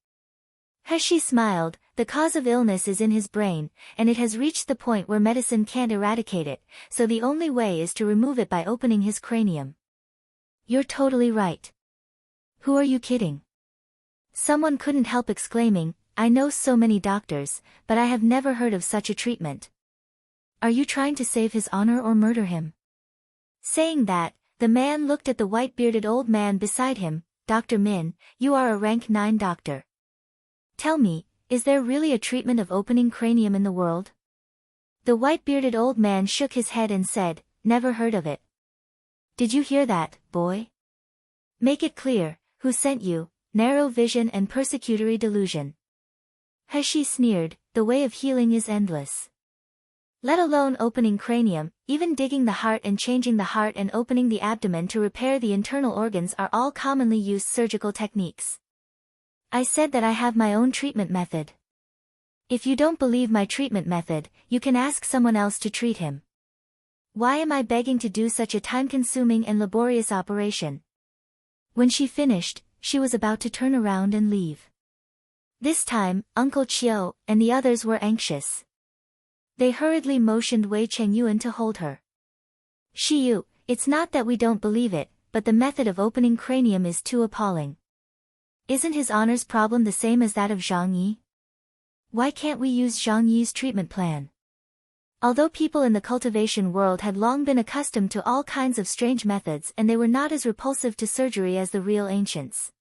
Heshi smiled. The cause of illness is in his brain, and it has reached the point where medicine can't eradicate it, so the only way is to remove it by opening his cranium. You're totally right. Who are you kidding? Someone couldn't help exclaiming, "I know so many doctors, but I have never heard of such a treatment." Are you trying to save His Honor or murder him? Saying that, the man looked at the white-bearded old man beside him. "Dr. Min, you are a rank 9 doctor. Tell me, is there really a treatment of opening cranium in the world?" The white-bearded old man shook his head and said, "Never heard of it." Did you hear that, boy? Make it clear, who sent you, narrow vision and persecutory delusion. Heshi sneered, the way of healing is endless. Let alone opening cranium, even digging the heart and changing the heart and opening the abdomen to repair the internal organs are all commonly used surgical techniques. I said that I have my own treatment method. If you don't believe my treatment method, you can ask someone else to treat him. Why am I begging to do such a time-consuming and laborious operation? When she finished, she was about to turn around and leave. This time, Uncle Chiu and the others were anxious. They hurriedly motioned Wei Chengyuan to hold her. "Shiyu, it's not that we don't believe it, but the method of opening cranium is too appalling. Isn't His Honor's problem the same as that of Zhang Yi? Why can't we use Zhang Yi's treatment plan?" Although people in the cultivation world had long been accustomed to all kinds of strange methods and they were not as repulsive to surgery as the real ancients.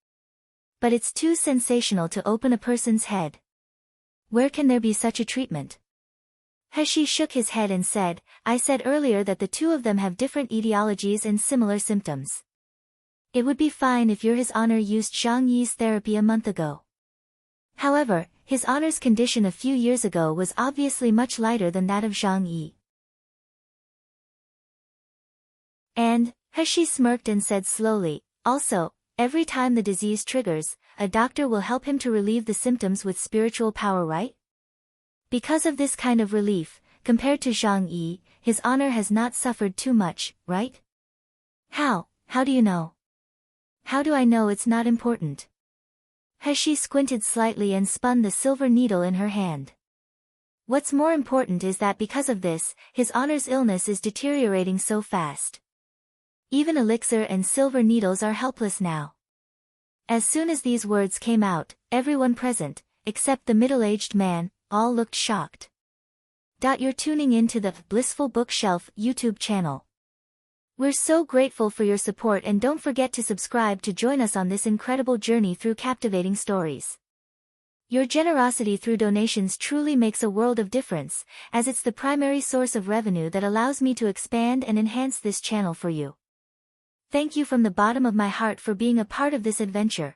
But it's too sensational to open a person's head. Where can there be such a treatment? Heshi shook his head and said, "I said earlier that the two of them have different etiologies and similar symptoms. It would be fine if His Honor used Zhang Yi's therapy a month ago. However, His Honor's condition a few years ago was obviously much lighter than that of Zhang Yi." And, Heshi smirked and said slowly, "Also, every time the disease triggers, a doctor will help him to relieve the symptoms with spiritual power, right? Because of this kind of relief, compared to Zhang Yi, His Honor has not suffered too much, right?" How do you know? How do I know it's not important?" Heshi squinted slightly and spun the silver needle in her hand. "What's more important is that because of this, His Honor's illness is deteriorating so fast. Even elixir and silver needles are helpless now." As soon as these words came out, everyone present, except the middle-aged man, all looked shocked. You're tuning in to the Blissful Bookshelf YouTube channel. We're so grateful for your support, and don't forget to subscribe to join us on this incredible journey through captivating stories. Your generosity through donations truly makes a world of difference, as it's the primary source of revenue that allows me to expand and enhance this channel for you. Thank you from the bottom of my heart for being a part of this adventure.